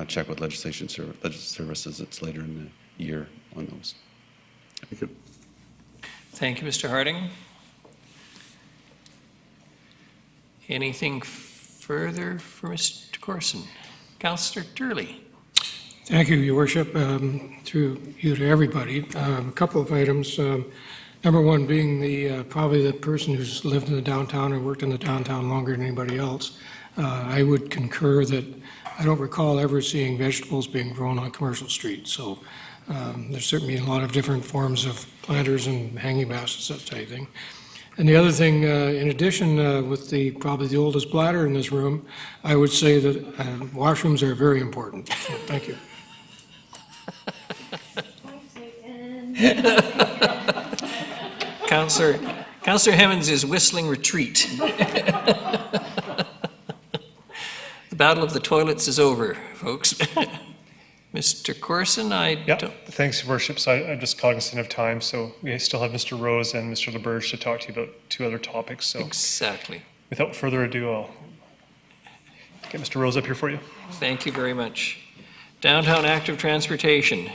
check with legislation services. It's later in the year on those. Thank you. Thank you, Mr. Harding. Anything further for Mr. Corson? Councillor Turley. Thank you, Your Worship. Through you to everybody, a couple of items. Number one being probably the person who's lived in the downtown or worked in the downtown longer than anybody else. I would concur that I don't recall ever seeing vegetables being grown on commercial streets. So there's certainly a lot of different forms of planters and hanging baskets, that type of thing. And the other thing, in addition, with probably the oldest bladder in this room, I would say that washrooms are very important. So, thank you. Councillor Hemmons is whistling retreat. The battle of the toilets is over, folks. Mr. Corson, Thanks, Your Worship. So I'm just cognizant of time, so we still have Mr. Rose and Mr. LaBerge to talk to you about two other topics. So exactly. Without further ado, I'll get Mr. Rose up here for you. Thank you very much. Downtown active transportation.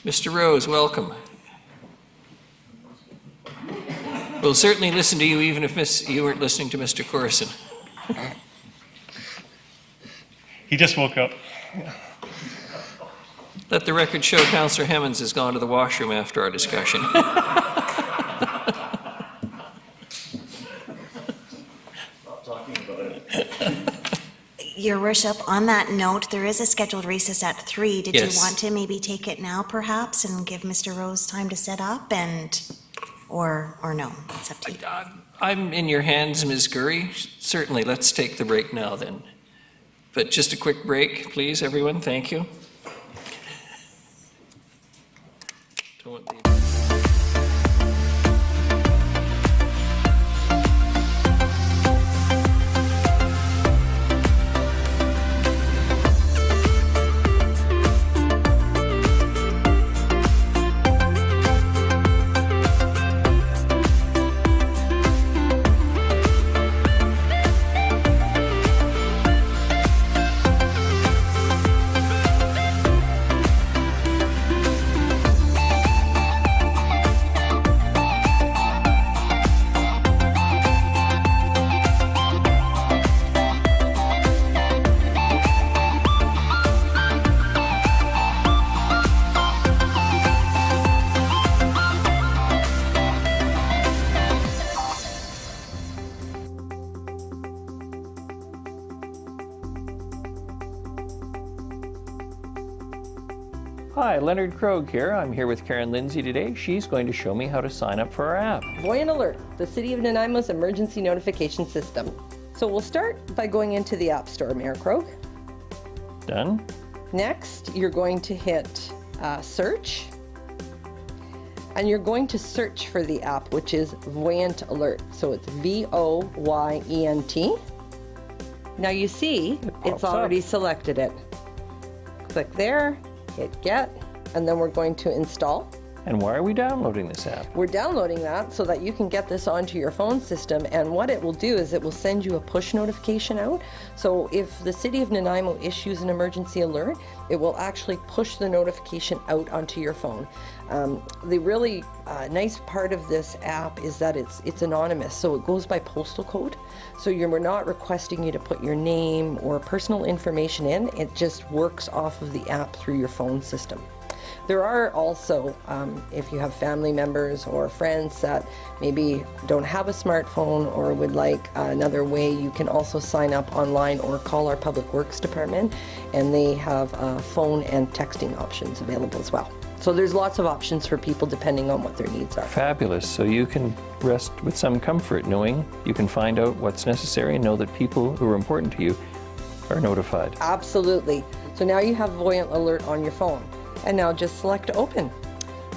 Mr. Rose, welcome. We'll certainly listen to you even if you weren't listening to Mr. Corson. He just woke up. Let the record show Councillor Hemmons has gone to the washroom after our discussion. Your Worship, on that note, there is a scheduled recess at 3. Did Yes. you want to maybe take it now, perhaps, and give Mr. Rose time to set up, or no? It's up to you. I'm in your hands, Ms. Gurry. Certainly, let's take the break now then. But just a quick break, please, everyone. Thank you. Don't want the Hi, Leonard Krogh here. I'm here with Karen Lindsay today. She's going to show me how to sign up for our app. Voyant Alert, the City of Nanaimo's emergency notification system. So we'll start by going into the App Store, Mayor Krogh. Done. Next, you're going to hit search. And you're going to search for the app, which is Voyant Alert. So it's VOYENT. Now you see, it's already selected it. Click there, hit get, and then we're going to install. And why are we downloading this app? We're downloading that so that you can get this onto your phone system, and what it will do is it will send you a push notification out. So if the City of Nanaimo issues an emergency alert, it will actually push the notification out onto your phone. The really nice part of this app is that it's anonymous, so it goes by postal code. So we're not requesting you to put your name or personal information in, it just works off of the app through your phone system. There are also, if you have family members or friends that maybe don't have a smartphone or would like another way, you can also sign up online or call our Public Works Department, and they have phone and texting options available as well. So there's lots of options for people depending on what their needs are. Fabulous. So you can rest with some comfort knowing you can find out what's necessary and know that people who are important to you are notified. Absolutely. So now you have Voyant Alert on your phone. And now just select open.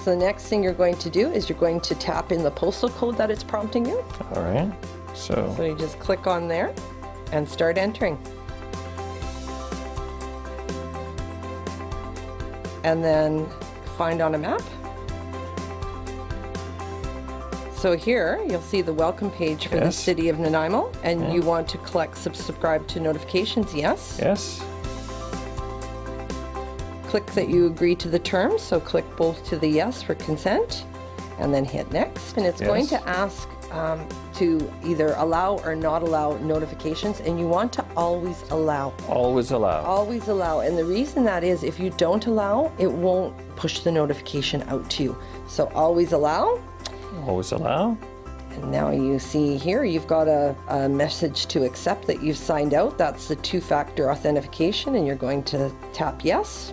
So the next thing you're going to do is you're going to tap in the postal code that it's prompting you. All right. So you just click on there and start entering. And then find on a map. So here you'll see the welcome page for the City of Nanaimo, and you want to subscribe to notifications, yes? Yes. Click that you agree to the terms, so click both to the yes for consent, and then hit next. And it's going to ask to either allow or not allow notifications, and you want to always allow. Always allow. Always allow. And the reason that is, if you don't allow, it won't push the notification out to you. So always allow. Always allow. And now you see here, you've got a message to accept that you've signed out. That's the two-factor authentication, and you're going to tap yes.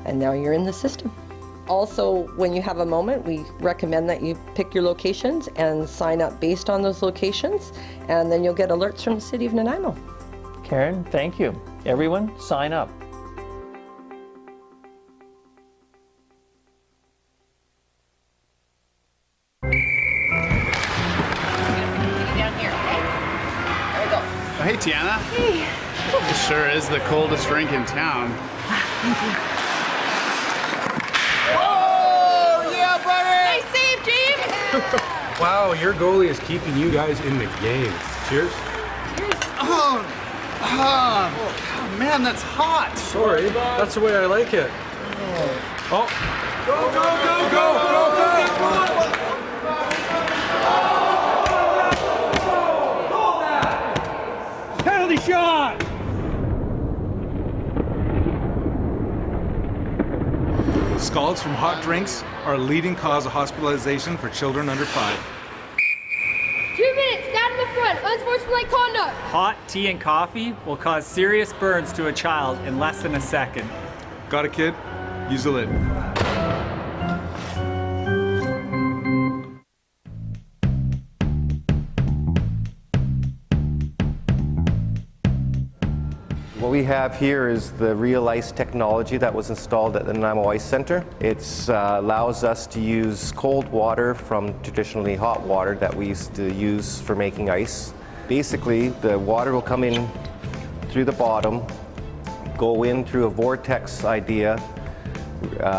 And now you're in the system. Also, when you have a moment, we recommend that you pick your locations and sign up based on those locations, and then you'll get alerts from the City of Nanaimo. Karen, thank you. Everyone, sign up. Hey, Tiana. Hey. It sure is the coldest rink in town. Thank you. Oh, yeah, buddy! Nice save, James! Wow, your goalie is keeping you guys in the game. Cheers. Oh, man, that's hot. Sorry, that's the way I like it. Oh. Go, go, go, go, go, go, go! Penalty shot! Scalds from hot drinks are a leading cause of hospitalization for children under 5. 2 minutes, down in the front, unsportsmanlike conduct. Hot tea and coffee will cause serious burns to a child in less than a second. Got it, kid? Use the lid. What we have here is the Real Ice technology that was installed at the Nanaimo Ice Center. It allows us to use cold water from traditionally hot water that we used to use for making ice. Basically, the water will come in through the bottom, go in through a vortex idea,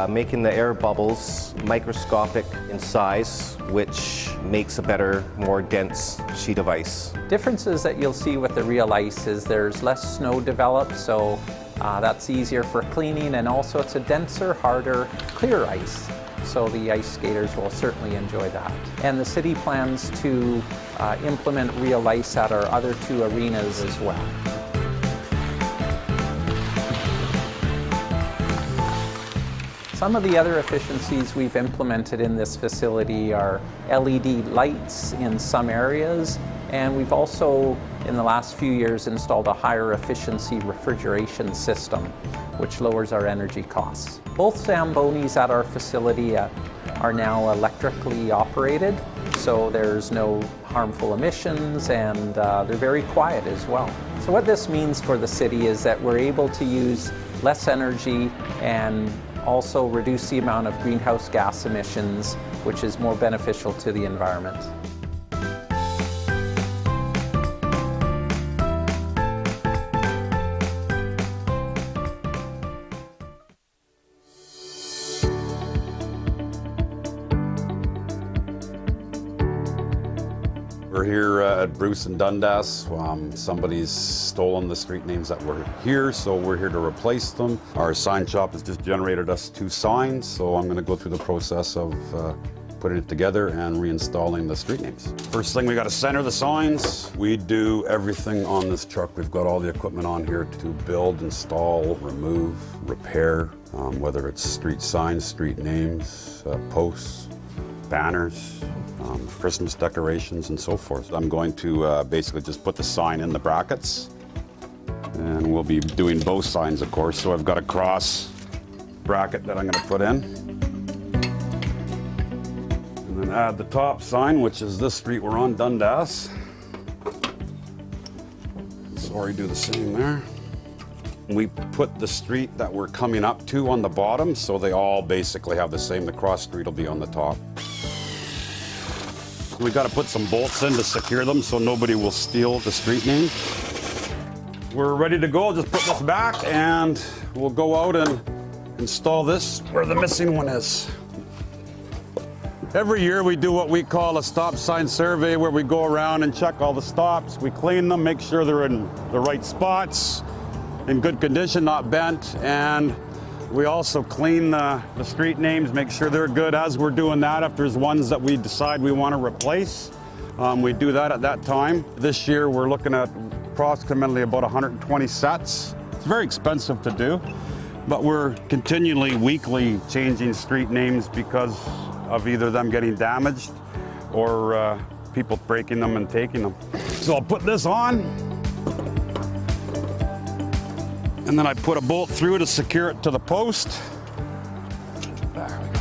making the air bubbles microscopic in size, which makes a better, more dense sheet of ice. Differences that you'll see with the Real Ice is there's less snow developed, so that's easier for cleaning, and also it's a denser, harder, clear ice. So the ice skaters will certainly enjoy that. And the city plans to implement Real Ice at our other 2 arenas as well. Some of the other efficiencies we've implemented in this facility are LED lights in some areas And we've also, in the last few years, installed a higher efficiency refrigeration system, which lowers our energy costs. Both Zambonis at our facility are now electrically operated, so there's no harmful emissions, and they're very quiet as well. So what this means for the city is that we're able to use less energy and also reduce the amount of greenhouse gas emissions, which is more beneficial to the environment. We're here at Bruce and Dundas. Somebody's stolen the street names that were here, so we're here to replace them. Our sign shop has just generated us 2 signs, so I'm going to go through the process of putting it together and reinstalling the street names. First thing, we got to center the signs. We do everything on this truck. We've got all the equipment on here to build, install, remove, repair, whether it's street signs, street names, posts, banners, Christmas decorations, and so forth. I'm going to basically just put the sign in the brackets, and we'll be doing both signs, of course. So I've got a cross bracket that I'm going to put in, and then add the top sign, which is this street we're on, Dundas. So already do the same there. We put the street that we're coming up to on the bottom, so they all basically have the same. The cross street will be on the top. We got to put some bolts in to secure them so nobody will steal the street name. We're ready to go. Just put this back and we'll go out and install this where the missing one is. Every year we do what we call a stop sign survey, where we go around and check all the stops. We clean them, make sure they're in the right spots, in good condition, not bent, and we also clean the street names, make sure they're good. As we're doing that, if there's ones that we decide we want to replace, we do that at that time. This year we're looking at approximately about 120 sets. It's very expensive to do, but we're continually, weekly changing street names because of either them getting damaged or people breaking them and taking them. So I'll put this on, and then I put a bolt through to secure it to the post. There we go.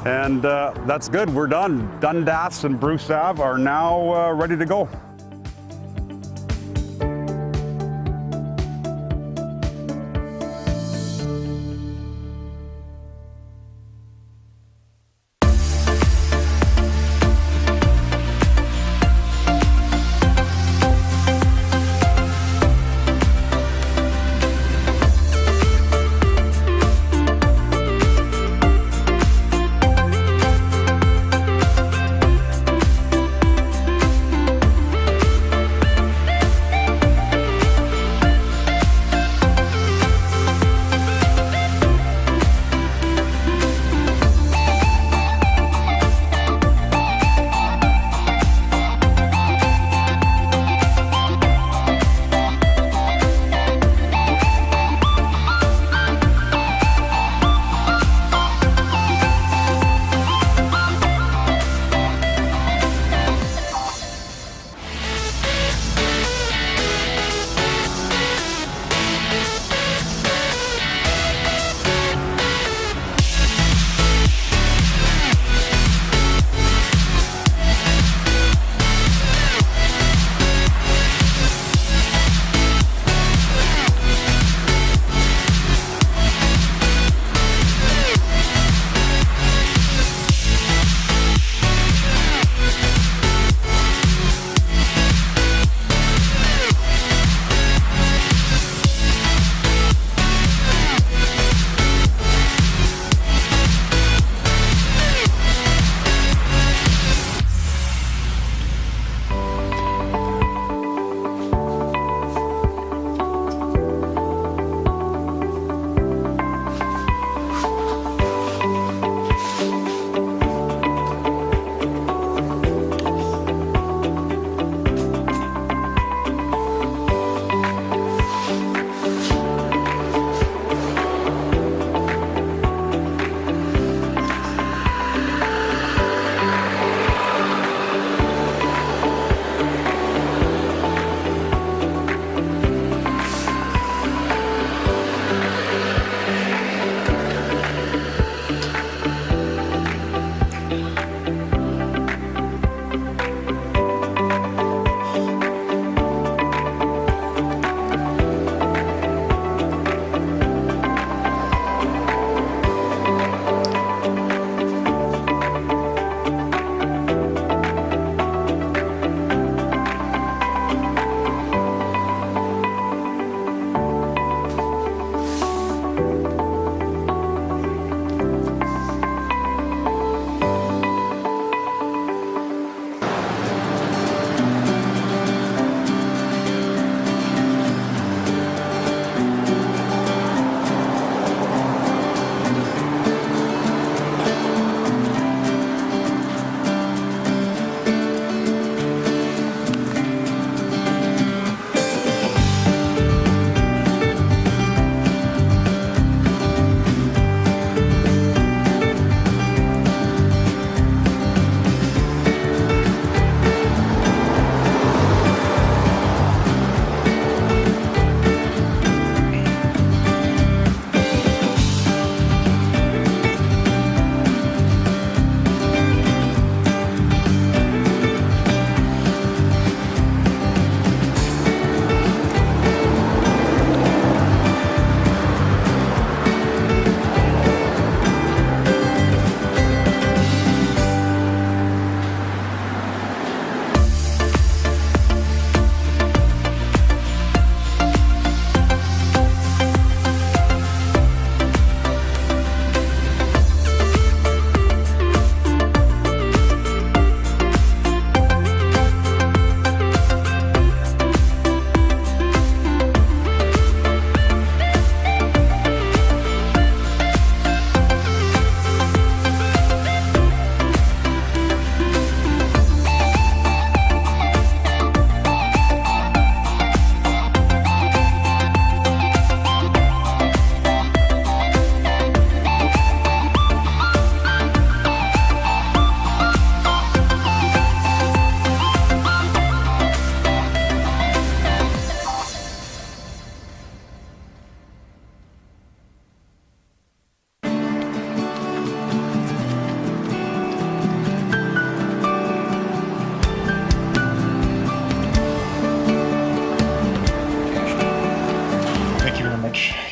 And that's good, we're done. Dundas and Bruce Ave are now ready to go.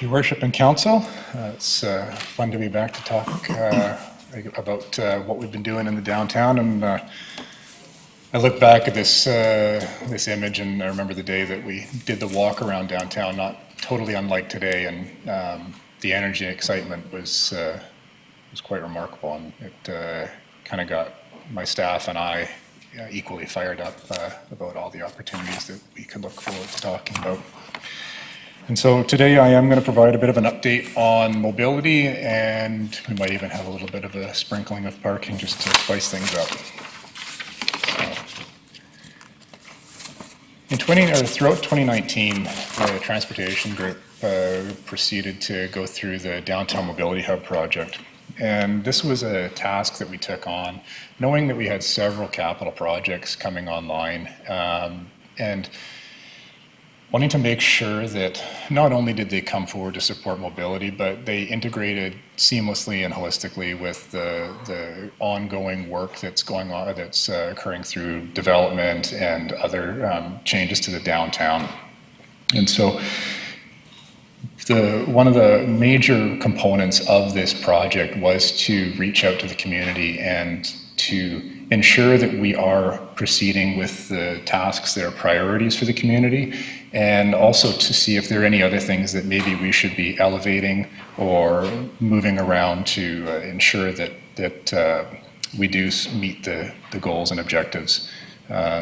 Your Worship and Council. It's fun to be back to talk about what we've been doing in the downtown. And I look back at this image, and I remember the day that we did the walk around downtown, not totally unlike today, and the energy and excitement was quite remarkable, and it kind of got my staff and I equally fired up about all the opportunities that we could look forward to talking about. And so today I am going to provide a bit of an update on mobility, and we might even have a little bit of a sprinkling of parking just to spice things up. Throughout 2019, the Transportation Group proceeded to go through the Downtown Mobility Hub project. And this was a task that we took on, knowing that we had several capital projects coming online, and wanting to make sure that not only did they come forward to support mobility, but they integrated seamlessly and holistically with the ongoing work that's going on, that's occurring through development and other changes to the downtown. And so one of the major components of this project was to reach out to the community and to ensure that we are proceeding with the tasks that are priorities for the community, and also to see if there are any other things that maybe we should be elevating or moving around to ensure that we do meet the goals and objectives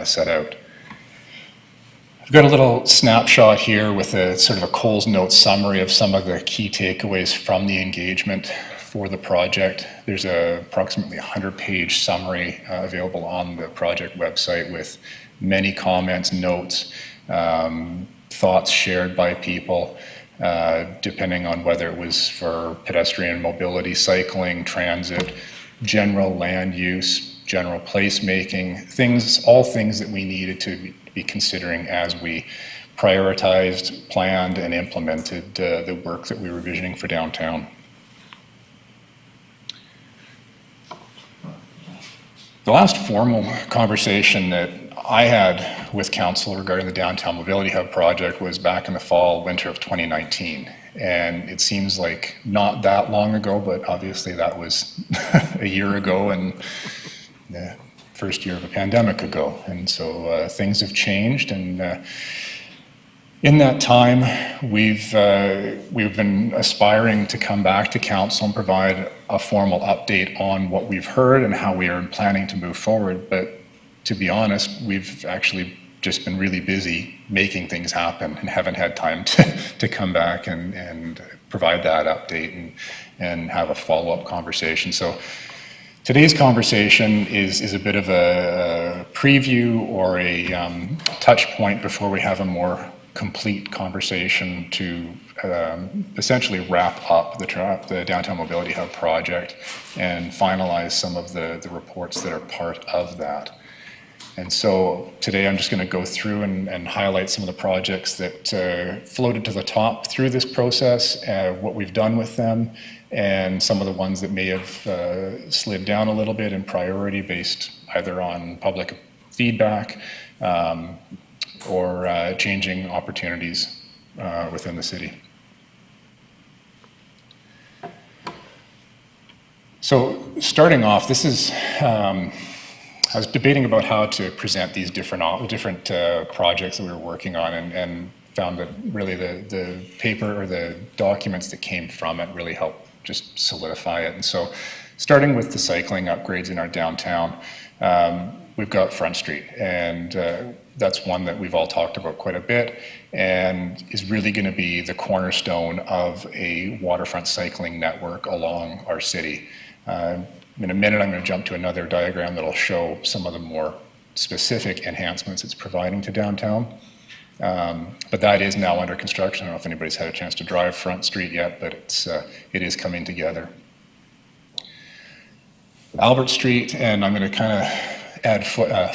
set out. I've got a little snapshot here with a sort of a Coles Notes summary of some of the key takeaways from the engagement for the project. There's approximately 100-page summary available on the project website with many comments, notes, thoughts shared by people, depending on whether it was for pedestrian mobility, cycling, transit, general land use, general placemaking, all things that we needed to be considering as we prioritized, planned, and implemented the work that we were visioning for downtown. The last formal conversation that I had with council regarding the Downtown Mobility Hub project was back in the fall, winter of 2019. And it seems like not that long ago, but obviously that was a year ago and the first year of a pandemic ago. And so things have changed, and in that time, we've been aspiring to come back to council and provide a formal update on what we've heard and how we are planning to move forward. But to be honest, we've actually just been really busy making things happen and haven't had time to come back and provide that update and have a follow-up conversation. So today's conversation is a bit of a preview or a touch point before we have a more complete conversation to essentially wrap up the Downtown Mobility Hub project and finalize some of the reports that are part of that. And so today I'm just going to go through and highlight some of the projects that floated to the top through this process, what we've done with them, and some of the ones that may have slid down a little bit in priority based either on public feedback or changing opportunities within the city. So starting off, this is, I was debating about how to present these different projects that we were working on, and found that really the paper or the documents that came from it really helped just solidify it. And so starting with the cycling upgrades in our downtown, we've got Front Street, and that's one that we've all talked about quite a bit and is really going to be the cornerstone of a waterfront cycling network along our city. In a minute, I'm going to jump to another diagram that'll show some of the more specific enhancements it's providing to downtown. But that is now under construction. I don't know if anybody's had a chance to drive Front Street yet, but it is coming together. Albert Street, and I'm going to kind of add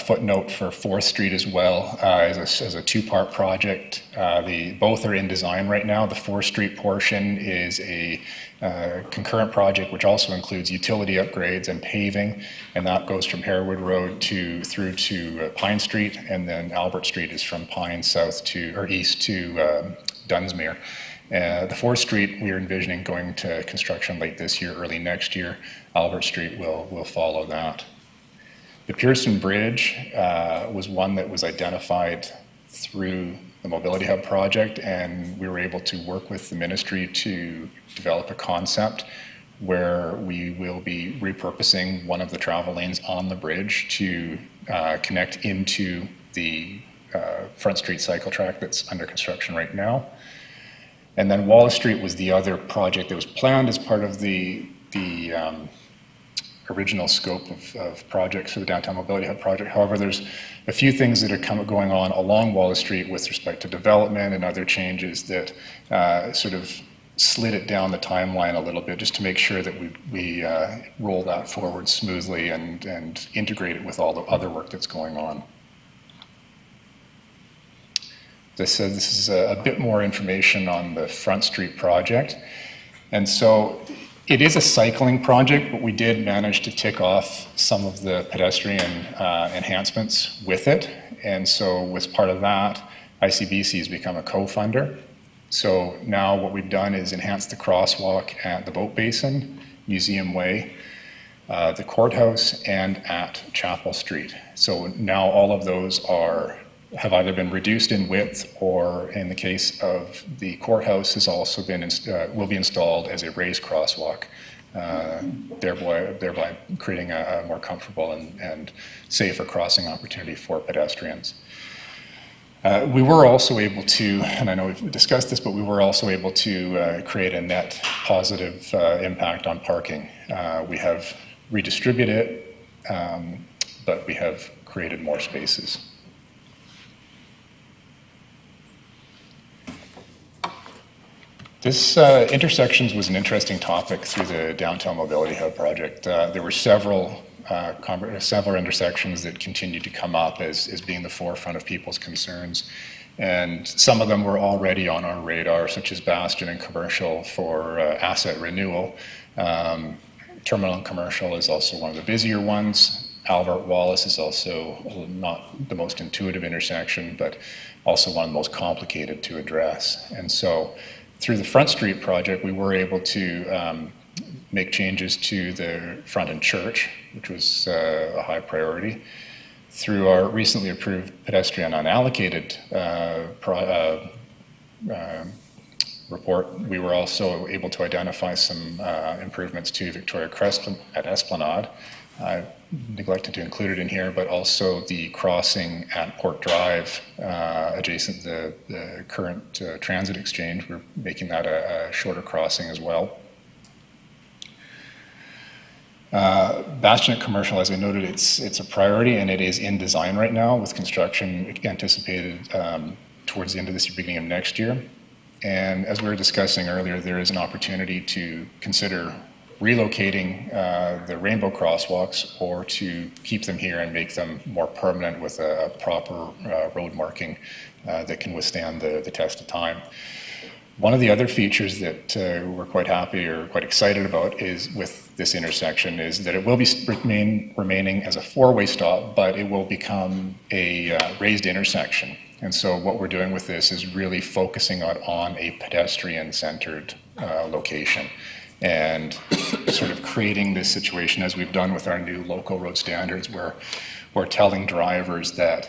footnote for 4th Street as well, as a two-part project. Both are in design right now. The 4th Street portion is a concurrent project which also includes utility upgrades and paving, and that goes from Harewood Road through to Pine Street, and then Albert Street is from Pine east to Dunsmuir. The 4th Street, we are envisioning going to construction late this year, early next year. Albert Street will follow that. The Pearson Bridge was one that was identified through the Mobility Hub project, and we were able to work with the ministry to develop a concept where we will be repurposing one of the travel lanes on the bridge to connect into the Front Street cycle track that's under construction right now. And then Wallace Street was the other project that was planned as part of the original scope of projects for the Downtown Mobility Hub project. However, there's a few things that are going on along Wallace Street with respect to development and other changes that sort of slid it down the timeline a little bit, just to make sure that we roll that forward smoothly and integrate it with all the other work that's going on. As I said, this is a bit more information on the Front Street project. And so it is a cycling project, but we did manage to tick off some of the pedestrian enhancements with it. And so as part of that, ICBC has become a co-funder. So now what we've done is enhance the crosswalk at the Boat Basin, Museum Way, the courthouse, and at Chapel Street. So now all of those have either been reduced in width, or in the case of the courthouse, has also been will be installed as a raised crosswalk, thereby creating a more comfortable and safer crossing opportunity for pedestrians. We were also able to, and I know we've discussed this, but we were also able to create a net positive impact on parking. We have redistributed it, but we have created more spaces. This intersections was an interesting topic through the Downtown Mobility Hub project. There were several intersections that continued to come up as being the forefront of people's concerns. And some of them were already on our radar, such as Bastion and Commercial for asset renewal. Terminal and Commercial is also one of the busier ones. Albert Wallace is also not the most intuitive intersection, but also one of the most complicated to address. And so through the Front Street project, we were able to make changes to the front and church, which was a high priority. Through our recently approved pedestrian unallocated report, we were also able to identify some improvements to Victoria Crest at Esplanade. I neglected to include it in here, but also the crossing at Port Drive, adjacent to the current transit exchange. We're making that a shorter crossing as well. Bastion Commercial, as I noted, it's a priority, and it is in design right now, with construction anticipated towards the end of this year, beginning of next year. And as we were discussing earlier, there is an opportunity to consider relocating the rainbow crosswalks, or to keep them here and make them more permanent with a proper road marking that can withstand the test of time. One of the other features that we're quite happy or quite excited about is with this intersection is that it will be remaining as a four-way stop, but it will become a raised intersection. And so what we're doing with this is really focusing on a pedestrian-centered location, and sort of creating this situation, as we've done with our new local road standards, where we're telling drivers that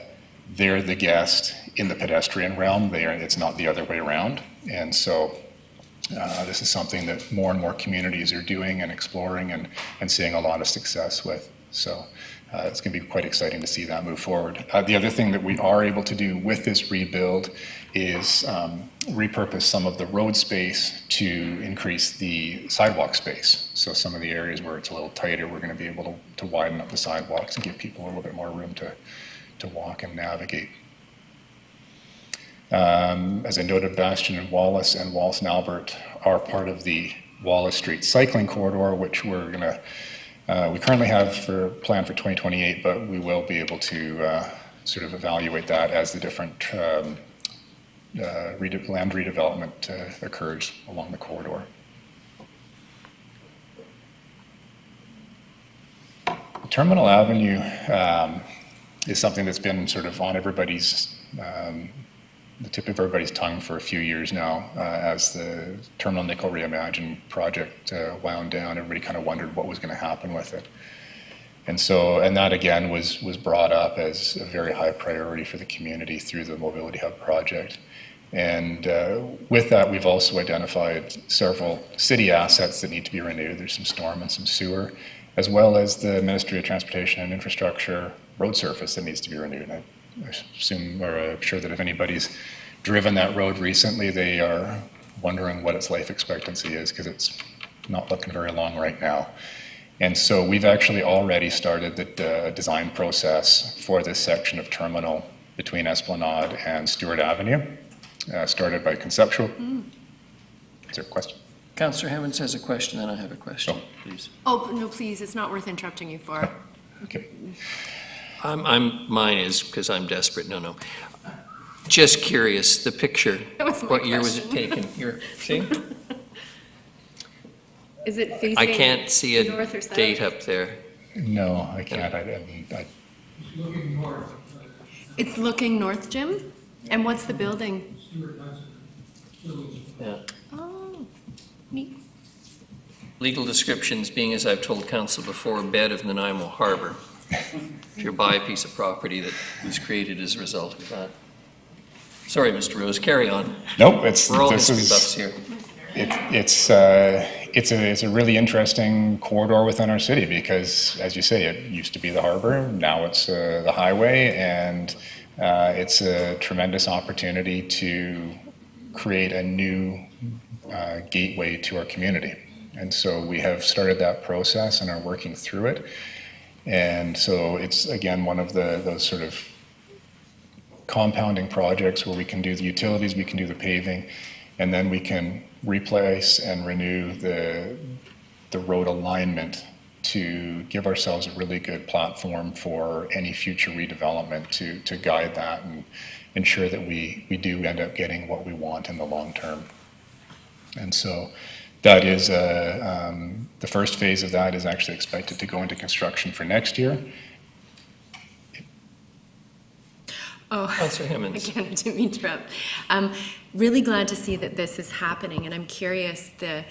they're the guest in the pedestrian realm. It's not the other way around. And so this is something that more and more communities are doing and exploring and seeing a lot of success with. So it's going to be quite exciting to see that move forward. The other thing that we are able to do with this rebuild is repurpose some of the road space to increase the sidewalk space. So some of the areas where it's a little tighter, we're going to be able to widen up the sidewalks and give people a little bit more room to walk and navigate. As I noted, Bastion and Wallace and Albert are part of the Wallace Street cycling corridor, which we're going to we currently have planned for 2028, but we will be able to sort of evaluate that as the different land redevelopment occurs along the corridor. Terminal Avenue is something that's been sort of on everybody's the tip of everybody's tongue for a few years now. As the Terminal Nickel Reimagine project wound down, everybody kind of wondered what was going to happen with it. And that again was brought up as a very high priority for the community through the Mobility Hub project. And with that, we've also identified several city assets that need to be renewed. There's some storm and some sewer, as well as the Ministry of Transportation and Infrastructure road surface that needs to be renewed. I assume, or I'm sure that if anybody's driven that road recently, they are wondering what its life expectancy is, because it's not looking very long right now. And so we've actually already started the design process for this section of terminal between Esplanade and Stewart Avenue, started by conceptual. Is there a question? Councillor Hammonds has a question, then I have a question, please. Oh, no, please, it's not worth interrupting you for. Okay. Mine is, because I'm desperate, no. Just curious, the picture, That was my what year was it question. taken? You're, see? Is it facing I can't see a north or south? date up there. No, I can't. It's looking north, Jim? And what's the building? Yeah. Oh, neat. Legal descriptions being, as I've told council before, bed of Nanaimo Harbor. If you buy a piece of property that was created as a result of that. Sorry, Mr. Rose, carry on. Nope, We're all history buffs here. It's a really interesting corridor within our city because, as you say, it used to be the harbor, now it's the highway, and it's a tremendous opportunity to create a new gateway to our community. And so we have started that process and are working through it. And so it's, again, one of those sort of compounding projects where we can do the utilities, we can do the paving, and then we can replace and renew the road alignment to give ourselves a really good platform for any future redevelopment to guide that and ensure that we do end up getting what we want in the long term. And so that is, the first phase of that is actually expected to go into construction for next year. Oh, Councillor Hammonds. again, I didn't mean to interrupt. Really glad to see that this is happening, and I'm curious, the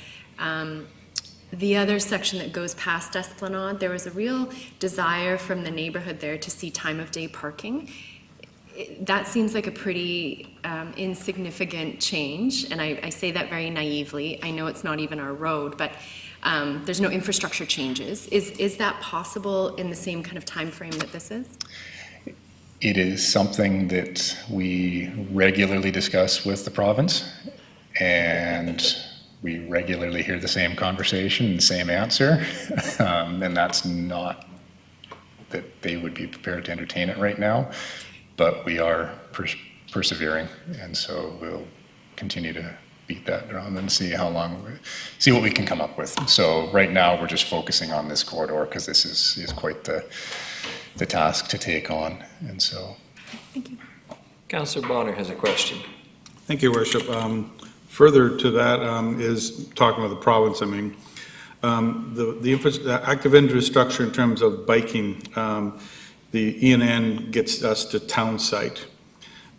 other section that goes past Esplanade, there was a real desire from the neighborhood there to see time of day parking. That seems like a pretty insignificant change, and I say that very naively. I know it's not even our road, but there's no infrastructure changes. Is that possible in the same kind of time frame that this is? It is something that we regularly discuss with the province, and we regularly hear the same conversation, the same answer, and that's not that they would be prepared to entertain it right now, but we are persevering, and so we'll continue to beat that drum and see see what we can come up with. So right now we're just focusing on this corridor because this is quite the task to take on, and so. Thank you. Councillor Bonner has a question. Thank you, Worship. Further to that is talking with the province, I mean, the active infrastructure in terms of biking, the ENN gets us to town site,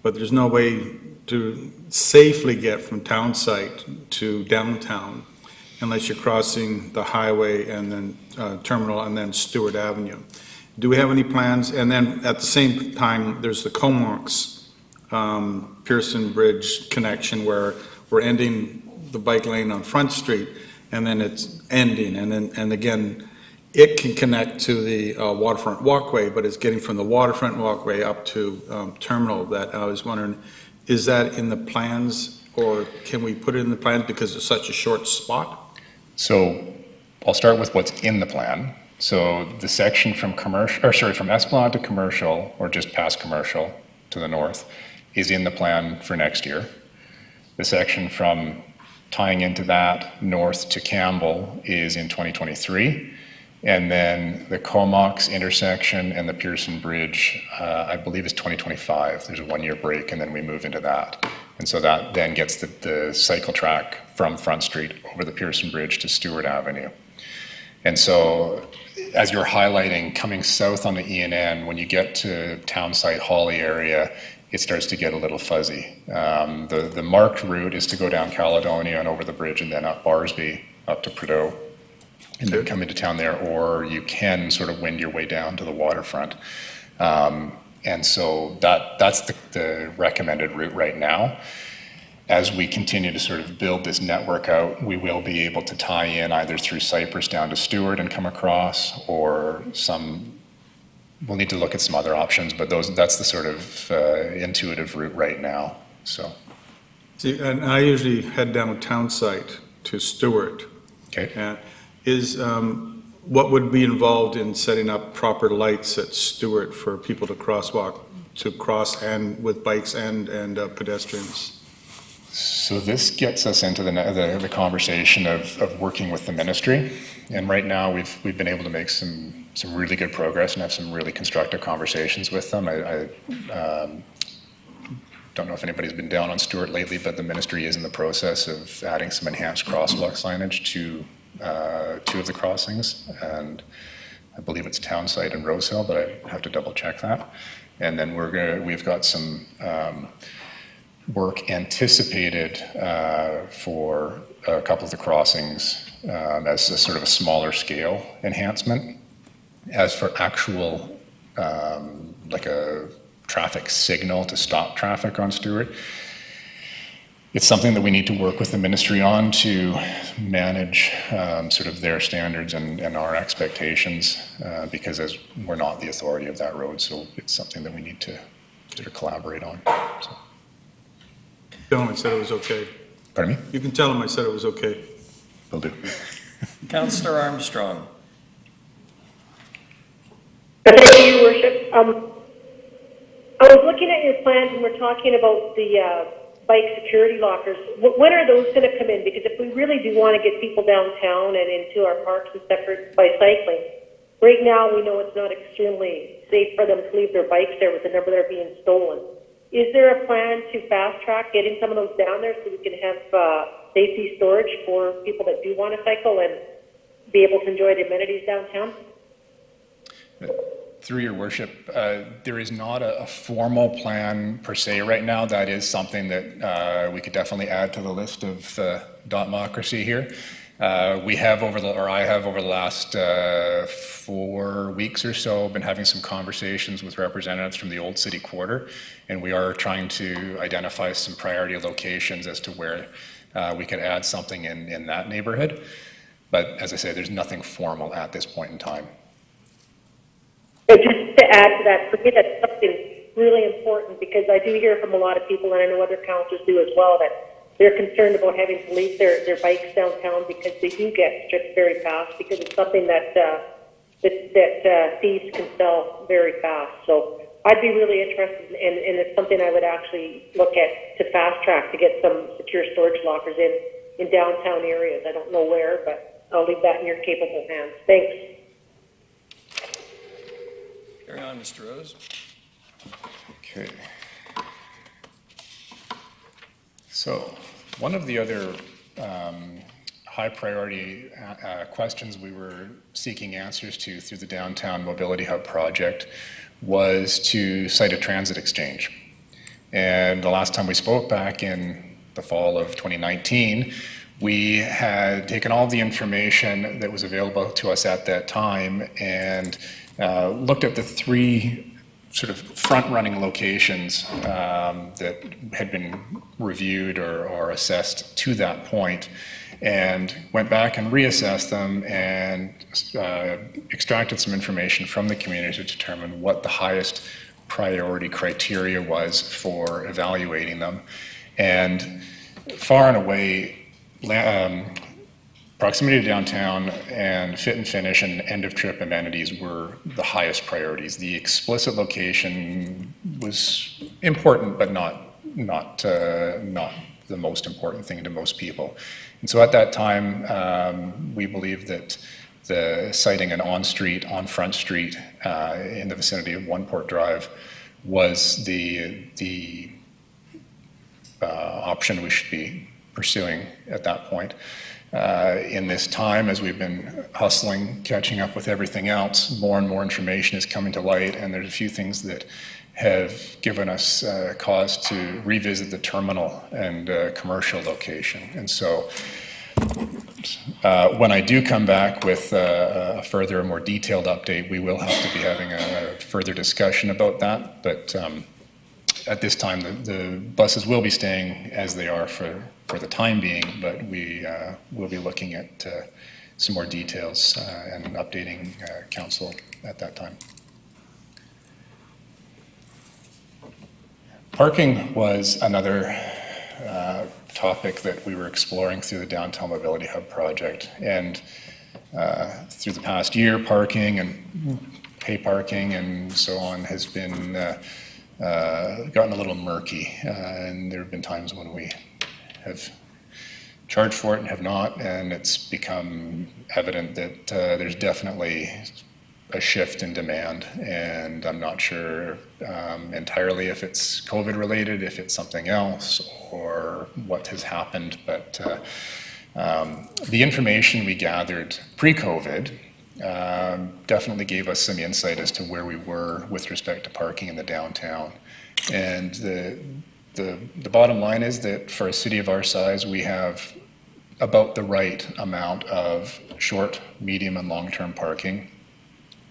but there's no way to safely get from town site to downtown unless you're crossing the highway and then terminal and then Stewart Avenue. Do we have any plans? And then at the same time, there's the Comox Pearson Bridge connection where we're ending the bike lane on Front Street, and then it's ending, and again, it can connect to the waterfront walkway, but it's getting from the waterfront walkway up to terminal. That I was wondering, is that in the plans, or can we put it in the plans because it's such a short spot? So I'll start with what's in the plan. So the section from from Esplanade to Commercial, or just past Commercial to the north, is in the plan for next year. The section from tying into that north to Campbell is in 2023. And then the Comox intersection and the Pearson Bridge, I believe is 2025. There's a 1-year break and then we move into that. And so that then gets the cycle track from Front Street over the Pearson Bridge to Stewart Avenue. And so, as you're highlighting, coming south on the ENN, when you get to Townsite Holly area, it starts to get a little fuzzy. The marked route is to go down Caledonia and over the bridge and then up Barsby, up to Prideaux, and then come into town there, or you can sort of wind your way down to the waterfront. And so that's the recommended route right now. As we continue to sort of build this network out, we will be able to tie in either through Cypress down to Stewart and come across, or we'll need to look at some other options, but that's the sort of intuitive route right now, so. See, and I usually head down town site to Stewart. Okay. What would be involved in setting up proper lights at Stewart for people to cross and with bikes and pedestrians? So this gets us into the conversation of working with the ministry, and right now we've been able to make some really good progress and have some really constructive conversations with them. I don't know if anybody's been down on Stewart lately, but the ministry is in the process of adding some enhanced crosswalk signage to two of the crossings, and I believe it's Townsite and Rosehill, but I have to double check that. And then we've got some work anticipated for a couple of the crossings as a sort of a smaller scale enhancement. As for actual, like a traffic signal to stop traffic on Stewart, it's something that we need to work with the ministry on to manage sort of their standards and our expectations, because as we're not the authority of that road, so it's something that we need to sort of collaborate on. So. Tell him I said it was okay. Pardon me? You can tell him I said it was okay. Will do. Councillor Armstrong. Thank you, Your Worship. I was looking at your plans and we're talking about the bike security lockers. When are those going to come in? Because if we really do want to get people downtown and into our parks and stuff by cycling, right now we know it's not extremely safe for them to leave their bikes there with the number that are being stolen. Is there a plan to fast track getting some of those down there so we can have safety storage for people that do want to cycle and be able to enjoy the amenities downtown? Through your worship, there is not a formal plan per se right now. That is something that we could definitely add to the list of democracy here. I have over the last 4 weeks or so been having some conversations with representatives from the Old City Quarter, and we are trying to identify some priority locations as to where we could add something in that neighborhood. But as I say, there's nothing formal at this point in time. And just to add to that, for me, that's something really important, because I do hear from a lot of people, and I know other councillors do as well, that they're concerned about having to leave their bikes downtown because they do get stripped very fast, because it's something that thieves can sell very fast. So I'd be really interested, and it's something I would actually look at to fast track to get some secure storage lockers in downtown areas. I don't know where, but I'll leave that in your capable hands. Thanks. Carry on, Mr. Rose. Okay. So one of the other high priority questions we were seeking answers to through the Downtown Mobility Hub project was to site a transit exchange. And the last time we spoke, back in the fall of 2019, we had taken all the information that was available to us at that time and looked at the 3 sort of front-running locations that had been reviewed or assessed to that point, and went back and reassessed them and extracted some information from the community to determine what the highest priority criteria was for evaluating them. And far and away, proximity to downtown and fit and finish and end of trip amenities were the highest priorities. The explicit location was important, but not the most important thing to most people. And so at that time, we believed that the siting an on Front Street in the vicinity of One Port Drive was the option we should be pursuing at that point. In this time, as we've been hustling, catching up with everything else, more and more information is coming to light, and there's a few things that have given us cause to revisit the terminal and commercial location. And so when I do come back with a further, more detailed update, we will have to be having a further discussion about that. But at this time, the buses will be staying as they are for the time being, but we will be looking at some more details and updating council at that time. Parking was another topic that we were exploring through the Downtown Mobility Hub project. And through the past year, parking and pay parking and so on has been gotten a little murky. And there have been times when we have charged for it and have not, and it's become evident that there's definitely a shift in demand, and I'm not sure entirely if it's COVID related, if it's something else, or what has happened, but the information we gathered pre-COVID definitely gave us some insight as to where we were with respect to parking in the downtown. And the bottom line is that for a city of our size, we have about the right amount of short, medium, and long-term parking.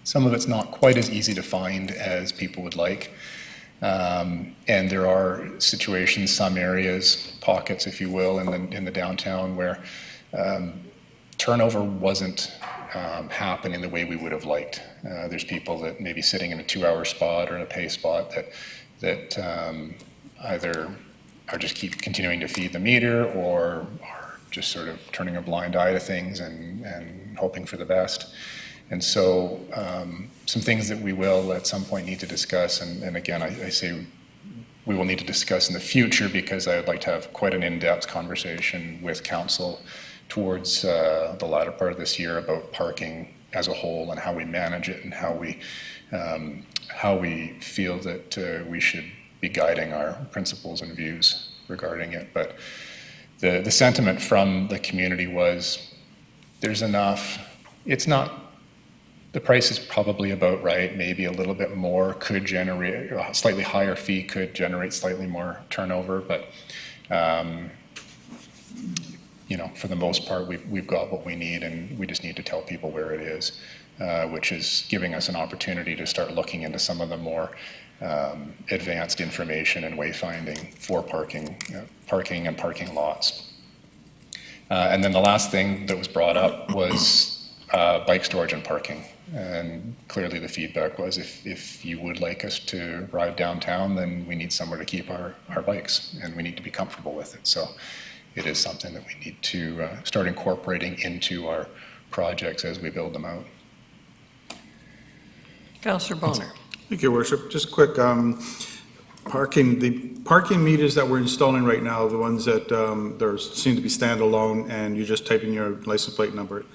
Some of it's not quite as easy to find as people would like. And there are situations, some areas, pockets, if you will, in the downtown where turnover wasn't happening the way we would have liked. There's people that may be sitting in a 2-hour spot or in a pay spot that either are just keep continuing to feed the meter or are just sort of turning a blind eye to things and hoping for the best. And so some things that we will at some point need to discuss, and again, I say we will need to discuss in the future because I would like to have quite an in-depth conversation with council towards the latter part of this year about parking as a whole and how we manage it and how we feel that we should be guiding our principles and views regarding it. But the sentiment from the community was there's enough. It's not, the price is probably about right, maybe a little bit more could generate, a slightly higher fee could generate slightly more turnover, but you know, for the most part, we've got what we need, and we just need to tell people where it is, which is giving us an opportunity to start looking into some of the more advanced information and wayfinding for parking and parking lots. And then the last thing that was brought up was bike storage and parking. And clearly the feedback was if you would like us to ride downtown, then we need somewhere to keep our bikes, and we need to be comfortable with it. So it is something that we need to start incorporating into our projects as we build them out. Councillor Bonner. Thank you, Worship. Just quick, parking, the parking meters that we're installing right now, the ones that there seem to be standalone and you just type in your license plate number,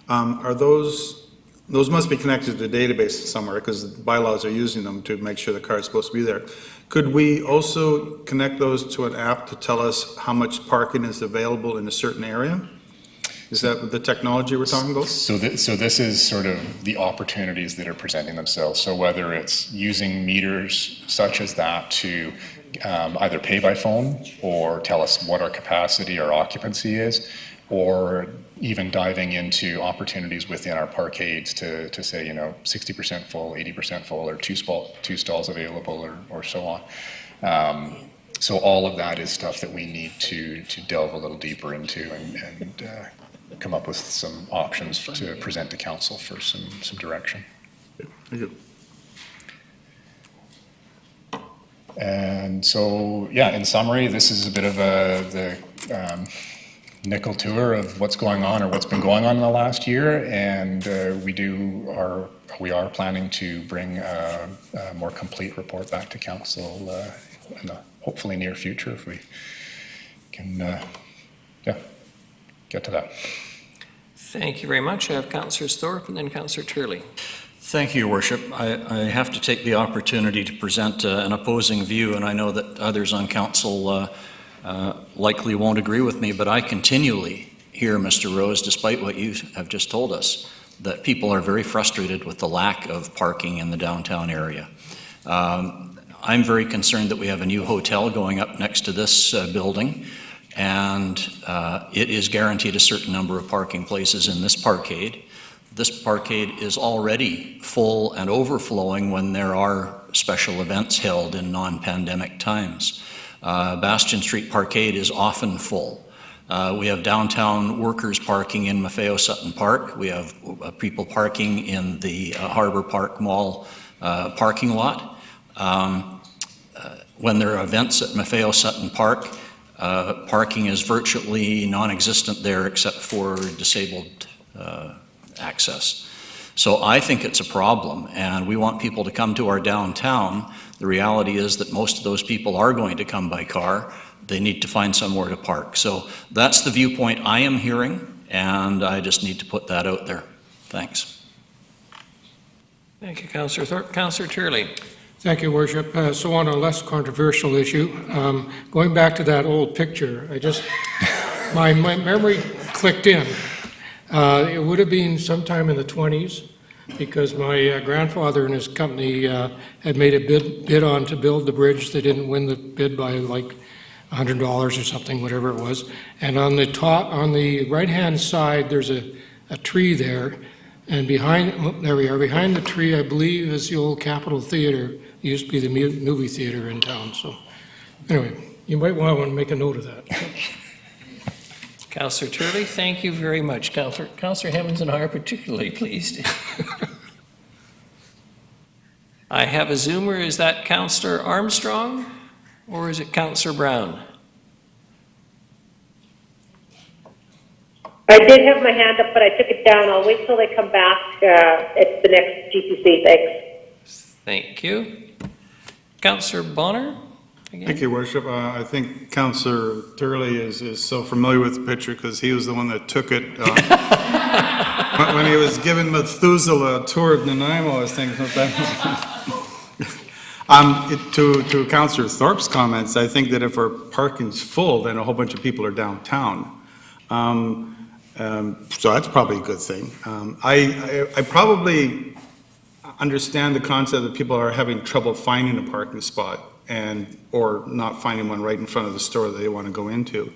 are those must be connected to the database somewhere because the bylaws are using them to make sure the car is supposed to be there. Could we also connect those to an app to tell us how much parking is available in a certain area? Is that the technology we're talking about? So this is sort of the opportunities that are presenting themselves. So whether it's using meters such as that to either pay by phone or tell us what our capacity or occupancy is, or even diving into opportunities within our parkades to say, you know, 60% full, 80% full, or two stalls available, or so on. So all of that is stuff that we need to delve a little deeper into and come up with some options to present to council for some direction. Thank you. And so, yeah, in summary, this is a bit of the nickel tour of what's going on or what's been going on in the last year, and we are planning to bring a more complete report back to council in the hopefully near future if we can get to that. Thank you very much. I have Councillor Thorpe and then Councillor Turley. Thank you, Your Worship. I have to take the opportunity to present an opposing view, and I know that others on council likely won't agree with me, but I continually hear, Mr. Rose, despite what you have just told us, that people are very frustrated with the lack of parking in the downtown area. I'm very concerned that we have a new hotel going up next to this building, and it is guaranteed a certain number of parking places in this parkade. This parkade is already full and overflowing when there are special events held in non-pandemic times. Bastion Street Parkade is often full. We have downtown workers parking in Maffeo Sutton Park. We have people parking in the Harbor Park Mall parking lot. When there are events at Maffeo Sutton Park, parking is virtually non-existent there except for disabled access. So I think it's a problem, and we want people to come to our downtown. The reality is that most of those people are going to come by car. They need to find somewhere to park. So that's the viewpoint I am hearing, and I just need to put that out there. Thanks. Thank you, Councillor Thorpe. Councillor Turley. Thank you, Worship. So on a less controversial issue, going back to that old picture, my memory clicked in. It would have been sometime in the 20s, because my grandfather and his company had made a bid on to build the bridge. They didn't win the bid by like $100 or something, whatever it was. And on the right-hand side, there's a tree there. And there we are. Behind the tree, I believe, is the old Capitol Theater. It used to be the movie theater in town. So anyway, you might want to make a note of that. Councillor Turley, thank you very much. Councillor Hemmons and I are particularly pleased. I have a Zoomer. Is that Councillor Armstrong or is it Councillor Brown? I did have my hand up, but I took it down. I'll wait till they come back at the next GPC. Thanks. Thank you. Councillor Bonner? Again. Thank you, Worship. I think Councillor Turley is so familiar with the picture because he was the one that took it. When he was giving Methuselah a tour of Nanaimo, I was thinking to Councillor Thorpe's comments, I think that if our parking's full, then a whole bunch of people are downtown. So that's probably a good thing. I probably understand the concept that people are having trouble finding a parking spot or not finding one right in front of the store that they want to go into.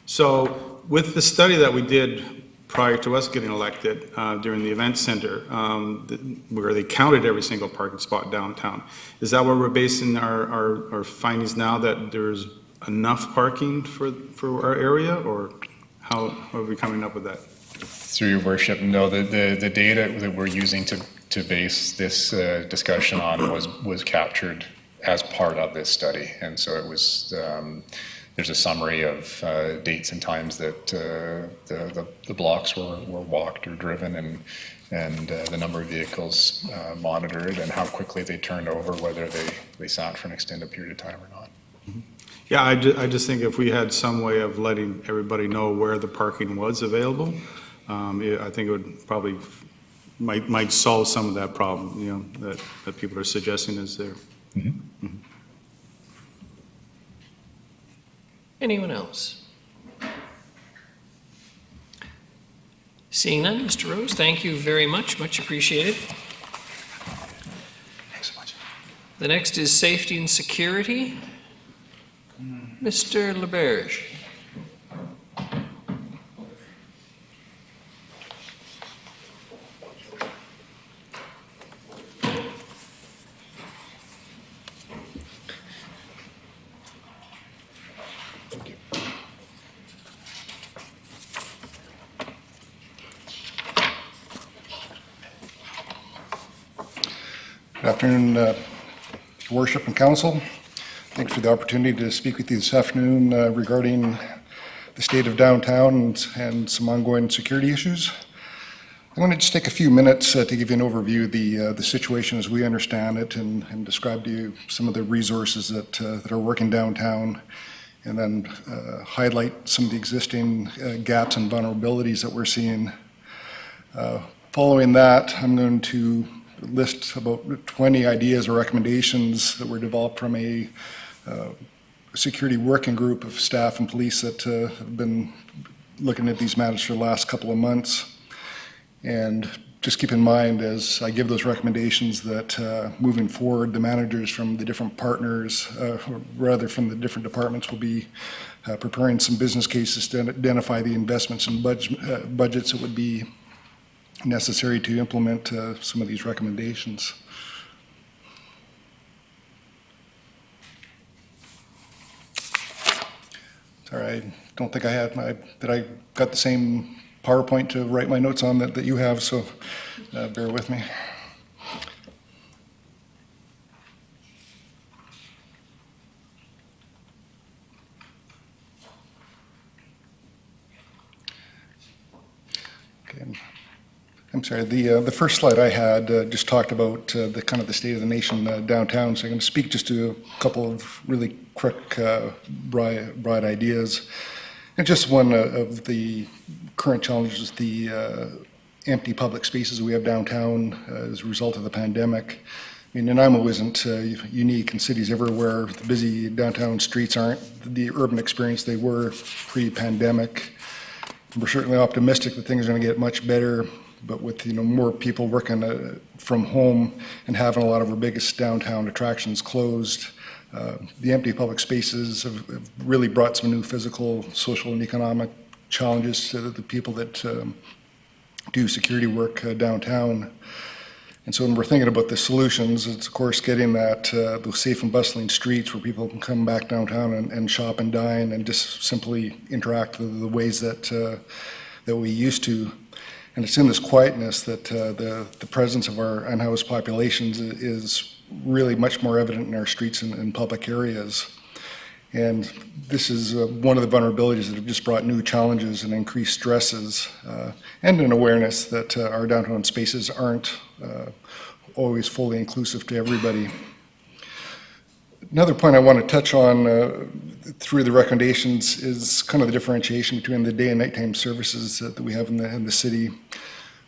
So with the study that we did prior to us getting elected during the event center, where they counted every single parking spot downtown, is that where we're basing our findings now, that there's enough parking for our area, or how are we coming up with that? Through your worship, no, the data that we're using to base this discussion on was captured as part of this study, and so it was. There's a summary of dates and times that the blocks were walked or driven, and the number of vehicles monitored, and how quickly they turned over, whether they sat for an extended period of time or not. Mm-hmm. Yeah, I just think if we had some way of letting everybody know where the parking was available, I think it would probably might solve some of that problem, that people are suggesting is there. Mm-hmm. Mm-hmm. Anyone else? Seeing none, Mr. Rose, thank you very much. Much appreciated. Thanks so much. The next is safety and security. Mr. LeBerge. Good afternoon, Your Worship and Council. Thanks for the opportunity to speak with you this afternoon regarding the state of downtown and some ongoing security issues. I'm going to just take a few minutes to give you an overview of the situation as we understand it, and describe to you some of the resources that are working downtown, and then highlight some of the existing gaps and vulnerabilities that we're seeing. Following that, I'm going to list about 20 ideas or recommendations that were developed from a security working group of staff and police that have been looking at these matters for the last couple of months. And just keep in mind as I give those recommendations that moving forward, the managers from the different partners, rather from the different departments, will be preparing some business cases to identify the investments and budgets that would be necessary to implement some of these recommendations. Sorry, I don't think I had that I got the same PowerPoint to write my notes on that you have, so bear with me. Okay. I'm sorry, the first slide I had just talked about the kind of the state of the nation downtown, so I'm going to speak just to a couple of really quick, broad ideas. And just one of the current challenges is the empty public spaces we have downtown as a result of the pandemic. I mean, Nanaimo isn't unique, and cities everywhere, the busy downtown streets aren't the urban experience they were pre-pandemic. We're certainly optimistic that things are going to get much better, but with more people working from home and having a lot of our biggest downtown attractions closed, the empty public spaces have really brought some new physical, social, and economic challenges to the people that do security work downtown. And so when we're thinking about the solutions, it's of course getting those safe and bustling streets where people can come back downtown and shop and dine and just simply interact with the ways that we used to. And it's in this quietness that the presence of our unhoused populations is really much more evident in our streets and public areas. And this is one of the vulnerabilities that have just brought new challenges and increased stresses, and an awareness that our downtown spaces aren't always fully inclusive to everybody. Another point I want to touch on through the recommendations is kind of the differentiation between the day and nighttime services that we have in the city.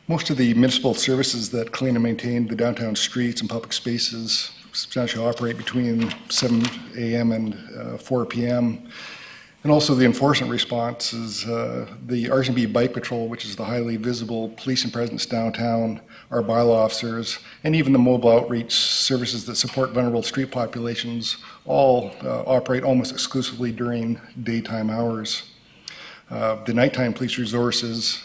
Most of the municipal services that clean and maintain the downtown streets and public spaces substantially operate between 7 a.m. and 4 p.m. And also the enforcement response is the RCMP Bike Patrol, which is the highly visible policing presence downtown, our bylaw officers, and even the mobile outreach services that support vulnerable street populations all operate almost exclusively during daytime hours. The nighttime police resources,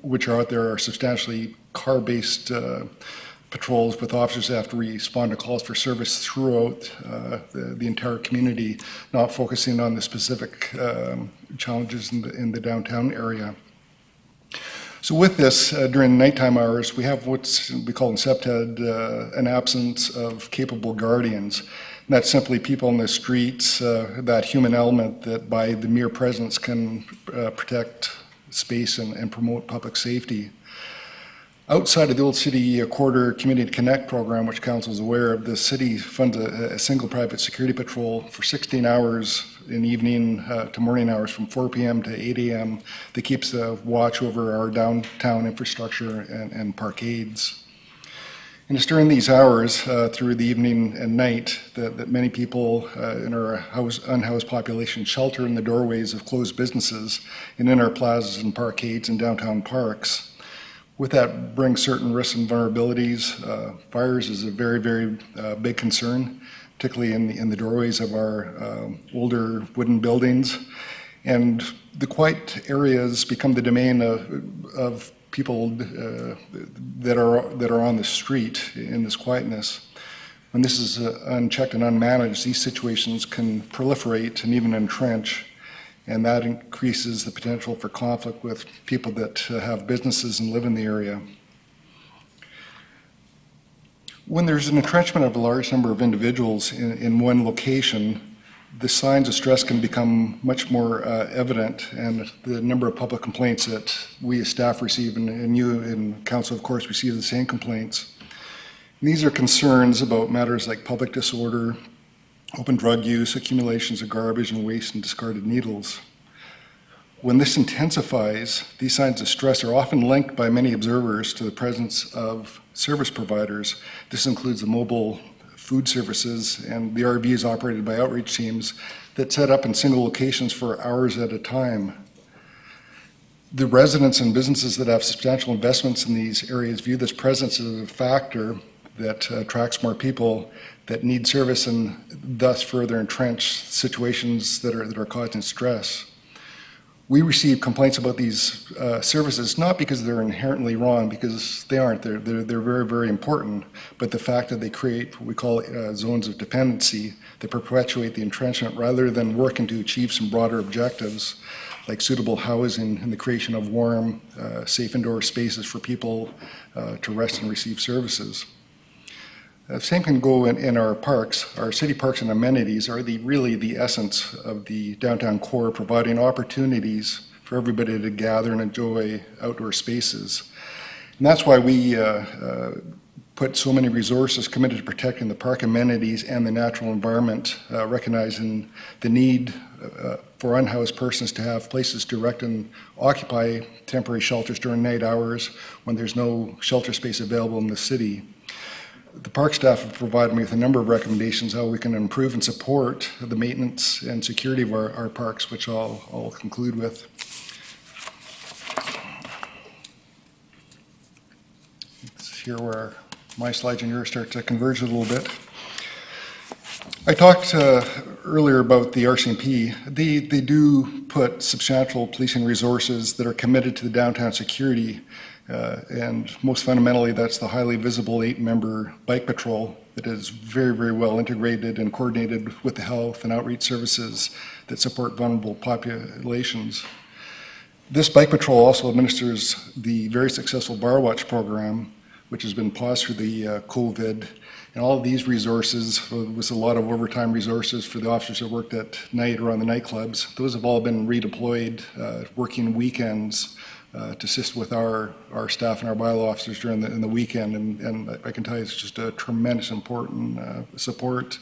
which are out there, are substantially car-based patrols with officers that have to respond to calls for service throughout the entire community, not focusing on the specific challenges in the downtown area. So with this, during nighttime hours, we have what we call in CPTED an absence of capable guardians. And that's simply people in the streets, that human element that by the mere presence can protect space and promote public safety. Outside of the Old City Corridor Community Connect program, which Council is aware of, the city funds a single private security patrol for 16 hours in evening to morning hours from 4 p.m. to 8 a.m. that keeps a watch over our downtown infrastructure and parkades. And it's during these hours, through the evening and night, that many people in our unhoused population shelter in the doorways of closed businesses and in our plazas and parkades and downtown parks. With that brings certain risks and vulnerabilities. Fires is a very, very big concern, particularly in the doorways of our older wooden buildings. And the quiet areas become the domain of people that are on the street in this quietness. When this is unchecked and unmanaged, these situations can proliferate and even entrench. And that increases the potential for conflict with people that have businesses and live in the area. When there's an entrenchment of a large number of individuals in one location, the signs of stress can become much more evident, and the number of public complaints that we as staff receive, and you in Council, of course, receive the same complaints. And these are concerns about matters like public disorder, open drug use, accumulations of garbage and waste, and discarded needles. When this intensifies, these signs of stress are often linked by many observers to the presence of service providers. This includes the mobile food services and the RVs operated by outreach teams that set up in single locations for hours at a time. The residents and businesses that have substantial investments in these areas view this presence as a factor that attracts more people that need service and thus further entrench situations that are causing stress. We receive complaints about these services not because they're inherently wrong, because they aren't. They're very, very important, but the fact that they create what we call zones of dependency that perpetuate the entrenchment rather than working to achieve some broader objectives like suitable housing and the creation of warm, safe indoor spaces for people to rest and receive services. The same can go in our parks. Our city parks and amenities are really the essence of the downtown core, providing opportunities for everybody to gather and enjoy outdoor spaces. And that's why we put so many resources committed to protecting the park amenities and the natural environment, recognizing the need for unhoused persons to have places to erect and occupy temporary shelters during night hours when there's no shelter space available in the city. The park staff have provided me with a number of recommendations how we can improve and support the maintenance and security of our parks, which I'll conclude with. This is here where my slides and yours start to converge a little bit. I talked earlier about the RCMP. They do put substantial policing resources that are committed to the downtown security, and most fundamentally, that's the highly visible 8-member bike patrol that is very, very well integrated and coordinated with the health and outreach services that support vulnerable populations. This bike patrol also administers the very successful Bar Watch program, which has been paused through the COVID. And all of these resources, with a lot of overtime resources for the officers that worked at night around the nightclubs, those have all been redeployed, working weekends to assist with our staff and our bylaw officers during the weekend. And I can tell you it's just a tremendous important support.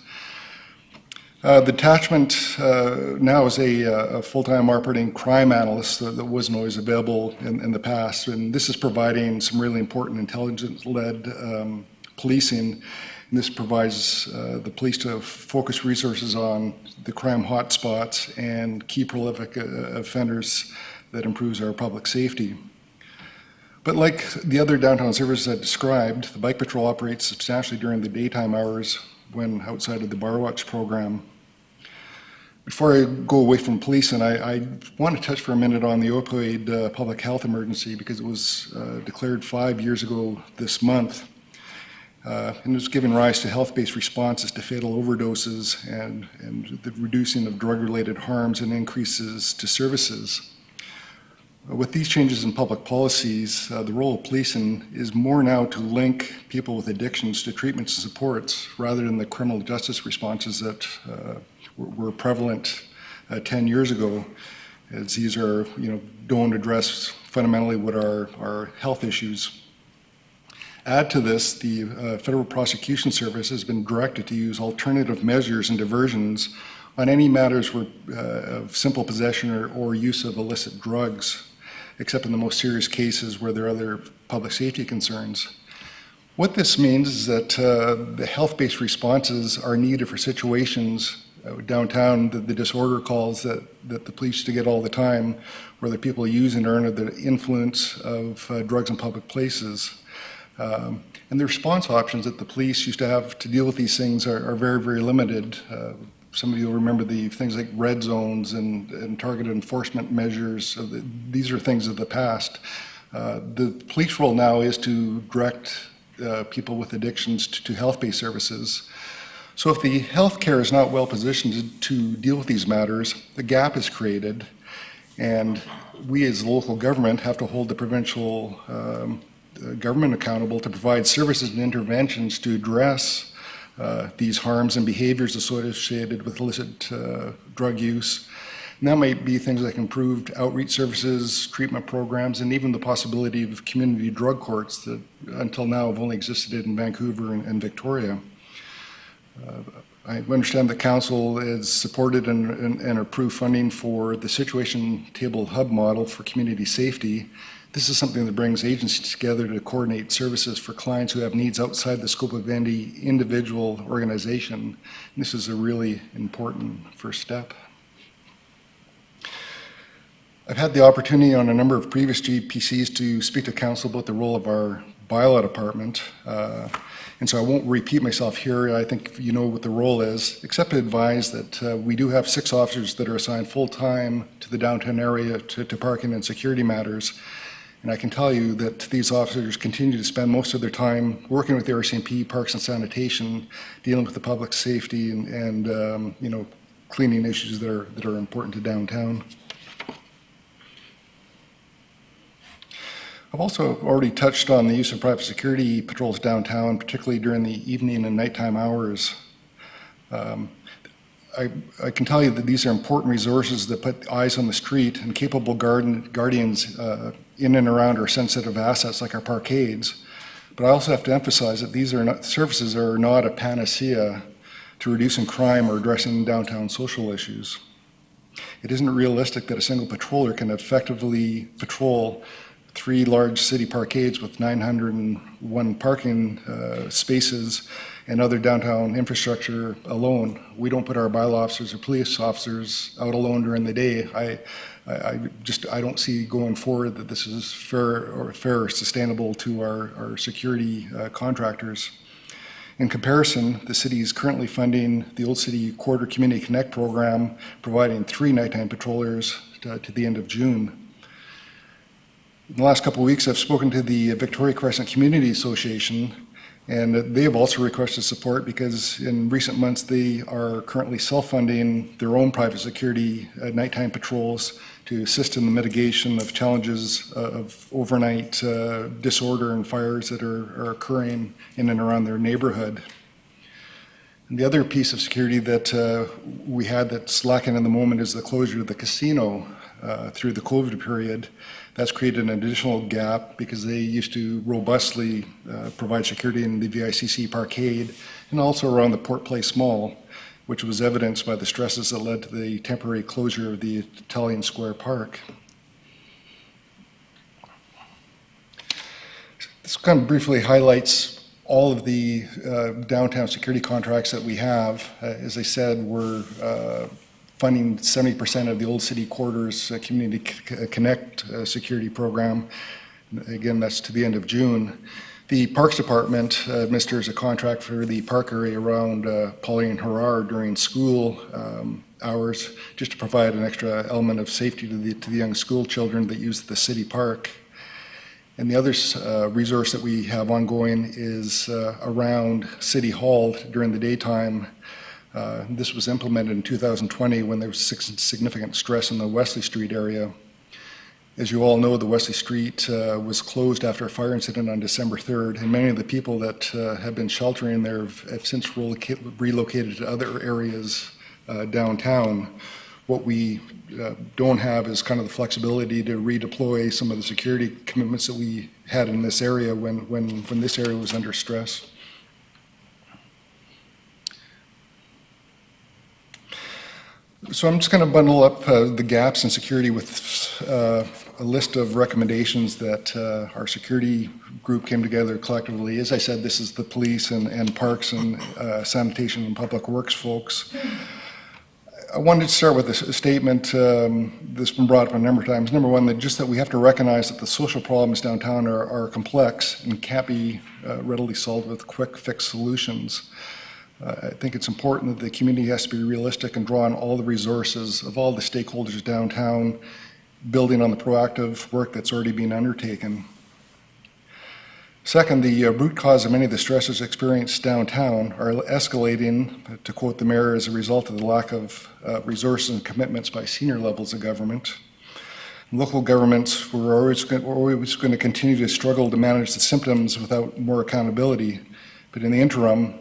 The detachment now is a full-time operating crime analyst that wasn't always available in the past. And this is providing some really important intelligence-led policing. And this provides the police to focus resources on the crime hotspots and key prolific offenders that improves our public safety. But like the other downtown services I described, the bike patrol operates substantially during the daytime hours when outside of the Bar Watch program. Before I go away from policing, I want to touch for a minute on the opioid public health emergency because it was declared 5 years ago this month. And it's given rise to health-based responses to fatal overdoses and the reducing of drug-related harms and increases to services. With these changes in public policies, the role of policing is more now to link people with addictions to treatments and supports rather than the criminal justice responses that were prevalent 10 years ago, as these are, don't address fundamentally what are our health issues. Add to this, the Federal Prosecution Service has been directed to use alternative measures and diversions on any matters of simple possession or use of illicit drugs, except in the most serious cases where there are other public safety concerns. What this means is that the health-based responses are needed for situations downtown, the disorder calls that the police used to get all the time, where the people using are under the influence of drugs in public places. And the response options that the police used to have to deal with these things are very, very limited. Some of you will remember the things like red zones and targeted enforcement measures. These are things of the past. The police role now is to direct people with addictions to health-based services. So if the healthcare is not well positioned to deal with these matters, the gap is created, and we as local government have to hold the provincial government accountable to provide services and interventions to address these harms and behaviors associated with illicit drug use. And that might be things like improved outreach services, treatment programs, and even the possibility of community drug courts that until now have only existed in Vancouver and Victoria. I understand that Council has supported and approved funding for the Situation Table Hub model for community safety. This is something that brings agencies together to coordinate services for clients who have needs outside the scope of any individual organization. And this is a really important first step. I've had the opportunity on a number of previous GPCs to speak to council about the role of our bylaw department. And so I won't repeat myself here. I think you know what the role is, except to advise that we do have 6 officers that are assigned full-time to the downtown area to parking and security matters. And I can tell you that these officers continue to spend most of their time working with the RCMP, Parks and Sanitation, dealing with the public safety and you know, cleaning issues that are important to downtown. I've also already touched on the use of private security patrols downtown, particularly during the evening and nighttime hours. I can tell you that these are important resources that put eyes on the street and capable guardians in and around our sensitive assets like our parkades. But I also have to emphasize that these services are not a panacea to reducing crime or addressing downtown social issues. It isn't realistic that a single patroller can effectively patrol 3 large city parkades with 901 parking spaces and other downtown infrastructure alone. We don't put our bylaw officers or police officers out alone during the day. I don't see going forward that this is fair or sustainable to our security contractors. In comparison, the city is currently funding the Old City Corridor Community Connect program, providing 3 nighttime patrollers to the end of June. In the last couple of weeks, I've spoken to the Victoria Crescent Community Association, and they have also requested support because in recent months they are currently self-funding their own private security nighttime patrols to assist in the mitigation of challenges of overnight disorder and fires that are occurring in and around their neighborhood. And the other piece of security that we had that's lacking in the moment is the closure of the casino through the COVID period. That's created an additional gap because they used to robustly provide security in the VICC Parkade and also around the Port Place Mall, which was evidenced by the stresses that led to the temporary closure of the Italian Square Park. This kind of briefly highlights all of the downtown security contracts that we have. As I said, we're funding 70% of the Old City Corridor's Community Connect security program. Again, that's to the end of June. The Parks Department administers a contract for the park area around Pauline Herrard during school hours, just to provide an extra element of safety to the young school children that use the city park. And the other resource that we have ongoing is around City Hall during the daytime. This was implemented in 2020 when there was significant stress in the Wesley Street area. As you all know, the Wesley Street was closed after a fire incident on December 3rd, and many of the people that have been sheltering there have since relocated to other areas downtown. What we don't have is kind of the flexibility to redeploy some of the security commitments that we had in this area when this area was under stress. So I'm just going to bundle up the gaps in security with a list of recommendations that our security group came together collectively. As I said, this is the police and parks and sanitation and public works folks. I wanted to start with a statement that's been brought up a number of times. Number one, that we have to recognize that the social problems downtown are complex and can't be readily solved with quick fix solutions. I think it's important that the community has to be realistic and draw on all the resources of all the stakeholders downtown, building on the proactive work that's already been undertaken. Second, the root cause of many of the stresses experienced downtown are escalating, to quote the mayor, as a result of the lack of resources and commitments by senior levels of government. Local governments were always going to continue to struggle to manage the symptoms without more accountability. But in the interim,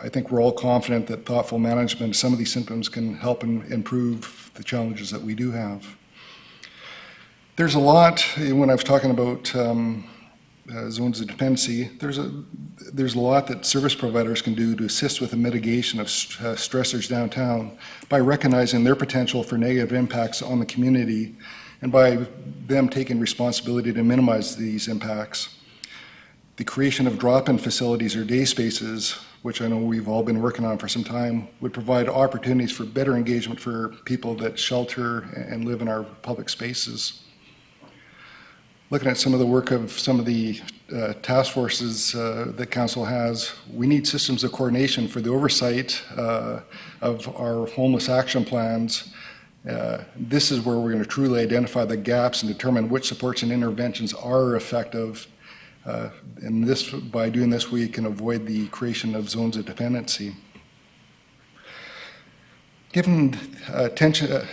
I think we're all confident that thoughtful management of some of these symptoms can help improve the challenges that we do have. There's a lot, when I was talking about zones of dependency, there's a lot that service providers can do to assist with the mitigation of stressors downtown by recognizing their potential for negative impacts on the community and by them taking responsibility to minimize these impacts. The creation of drop-in facilities or day spaces which I know we've all been working on for some time, would provide opportunities for better engagement for people that shelter and live in our public spaces. Looking at some of the work of some of the task forces that council has, we need systems of coordination for the oversight of our homeless action plans. This is where we're going to truly identify the gaps and determine which supports and interventions are effective. And this, by doing this, we can avoid the creation of zones of dependency. Given attention,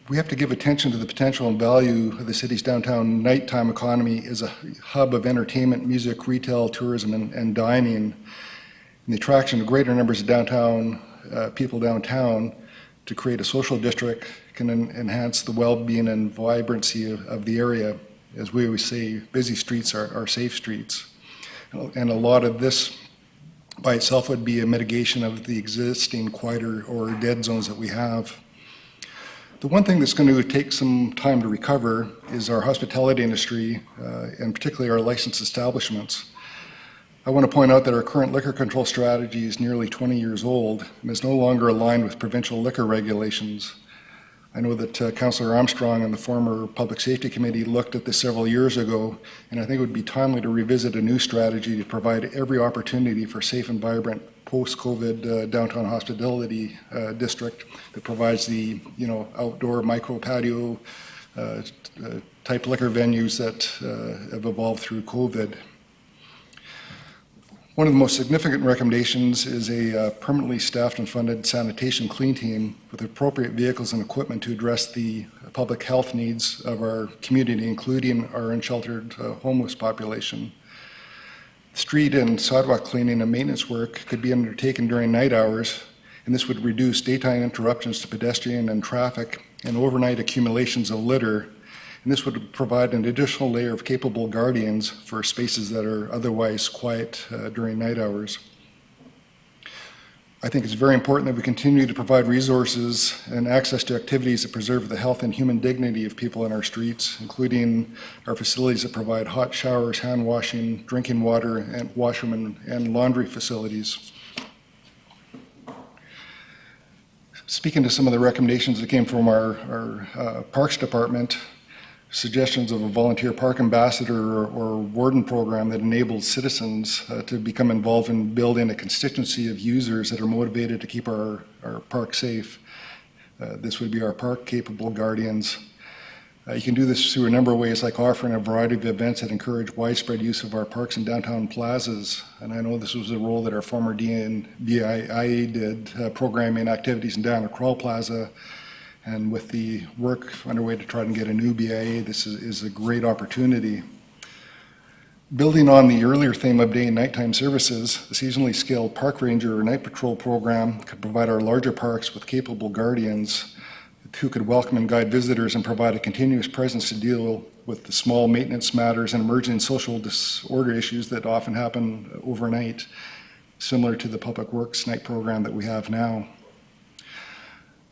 we have to give attention to the potential and value of the city's downtown nighttime economy as a hub of entertainment, music, retail, tourism, and dining. And the attraction of greater numbers of downtown people downtown to create a social district can enhance the well-being and vibrancy of the area. As we always say, busy streets are safe streets. And a lot of this by itself would be a mitigation of the existing quieter or dead zones that we have. The one thing that's going to take some time to recover is our hospitality industry, and particularly our licensed establishments. I want to point out that our current liquor control strategy is nearly 20 years old and is no longer aligned with provincial liquor regulations. I know that Councillor Armstrong and the former Public Safety Committee looked at this several years ago, and I think it would be timely to revisit a new strategy to provide every opportunity for safe and vibrant post-COVID downtown hospitality district that provides the outdoor micro patio type liquor venues that have evolved through COVID. One of the most significant recommendations is a permanently staffed and funded sanitation clean team with appropriate vehicles and equipment to address the public health needs of our community, including our unsheltered homeless population. Street and sidewalk cleaning and maintenance work could be undertaken during night hours, and this would reduce daytime interruptions to pedestrian and traffic and overnight accumulations of litter. And this would provide an additional layer of capable guardians for spaces that are otherwise quiet during night hours. I think it's very important that we continue to provide resources and access to activities that preserve the health and human dignity of people in our streets, including our facilities that provide hot showers, hand washing, drinking water, and washroom and laundry facilities. Speaking to some of the recommendations that came from our Parks Department, suggestions of a volunteer park ambassador or warden program that enables citizens to become involved in building a constituency of users that are motivated to keep our park safe. This would be our park capable guardians. You can do this through a number of ways, like offering a variety of events that encourage widespread use of our parks and downtown plazas. And I know this was a role that our former DIA did, programming activities in down at Crawl Plaza. And with the work underway to try and get a new BIA, this is a great opportunity. Building on the earlier theme of day and nighttime services, the seasonally scaled park ranger or night patrol program could provide our larger parks with capable guardians who could welcome and guide visitors and provide a continuous presence to deal with the small maintenance matters and emerging social disorder issues that often happen overnight, similar to the Public Works night program that we have now.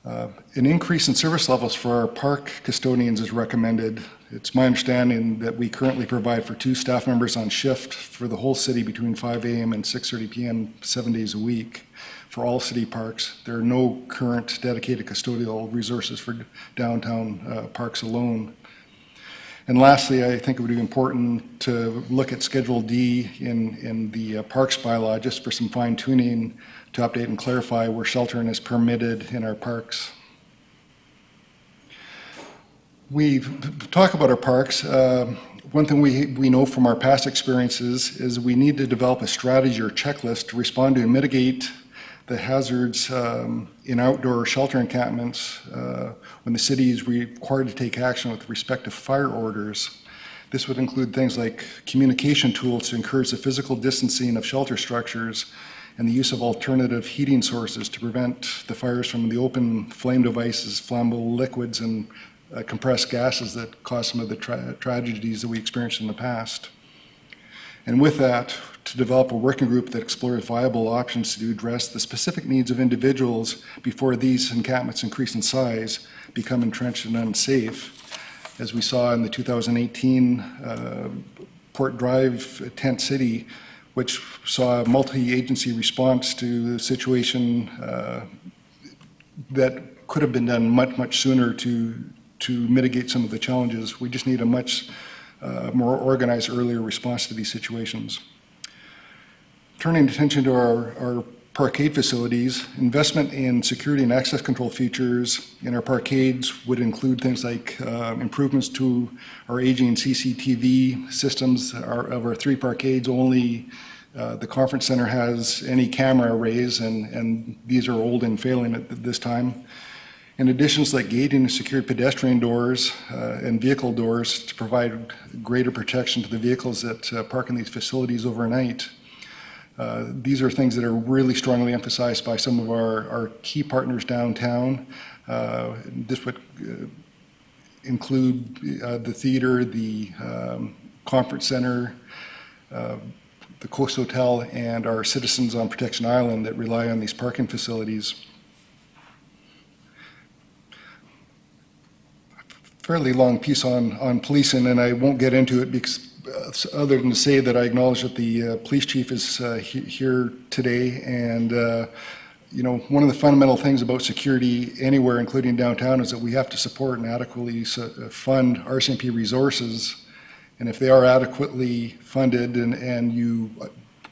An increase in service levels for our park custodians is recommended. It's my understanding that we currently provide for 2 staff members on shift for the whole city between 5 a.m. and 6:30 p.m. 7 days a week for all city parks. There are no current dedicated custodial resources for downtown parks alone. And lastly, I think it would be important to look at Schedule D in the Parks bylaw just for some fine tuning to update and clarify where sheltering is permitted in our parks. We talk about our parks. One thing we know from our past experiences is we need to develop a strategy or checklist to respond to and mitigate the hazards in outdoor shelter encampments when the city is required to take action with respect to fire orders. This would include things like communication tools to encourage the physical distancing of shelter structures and the use of alternative heating sources to prevent the fires from the open flame devices, flammable liquids, and compressed gases that cause some of the tragedies that we experienced in the past. And with that, to develop a working group that explores viable options to address the specific needs of individuals before these encampments increase in size, become entrenched and unsafe. As we saw in the 2018 Port Drive tent city, which saw a multi-agency response to the situation that could have been done much sooner to mitigate some of the challenges. We just need a much more organized, earlier response to these situations. Turning attention to our parkade facilities, investment in security and access control features in our parkades would include things like improvements to our aging CCTV systems. Of our 3 parkades, only the conference center has any camera arrays, and these are old and failing at this time. In additions like gating and secured pedestrian doors and vehicle doors to provide greater protection to the vehicles that park in these facilities overnight. These are things that are really strongly emphasized by some of our key partners downtown. This would include the theater, the conference center, the Coast Hotel, and our citizens on Protection Island that rely on these parking facilities. Fairly long piece on policing, and I won't get into it because other than to say that I acknowledge that the police chief is here today, and you know, one of the fundamental things about security anywhere, including downtown, is that we have to support and adequately fund RCMP resources, and if they are adequately funded and you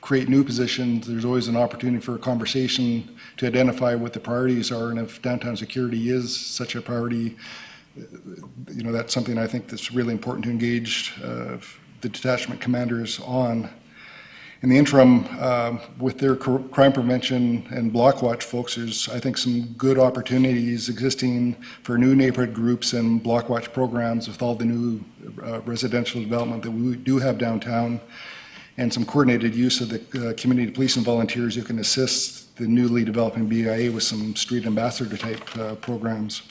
create new positions, there's always an opportunity for a conversation to identify what the priorities are, and if downtown security is such a priority, you know, that's something I think that's really important to engage the detachment commanders on. In the interim, with their crime prevention and block watch folks, there's, I think, some good opportunities existing for new neighborhood groups and block watch programs with all the new residential development that we do have downtown, and some coordinated use of the community police and volunteers who can assist the newly developing BIA with some street ambassador type programs.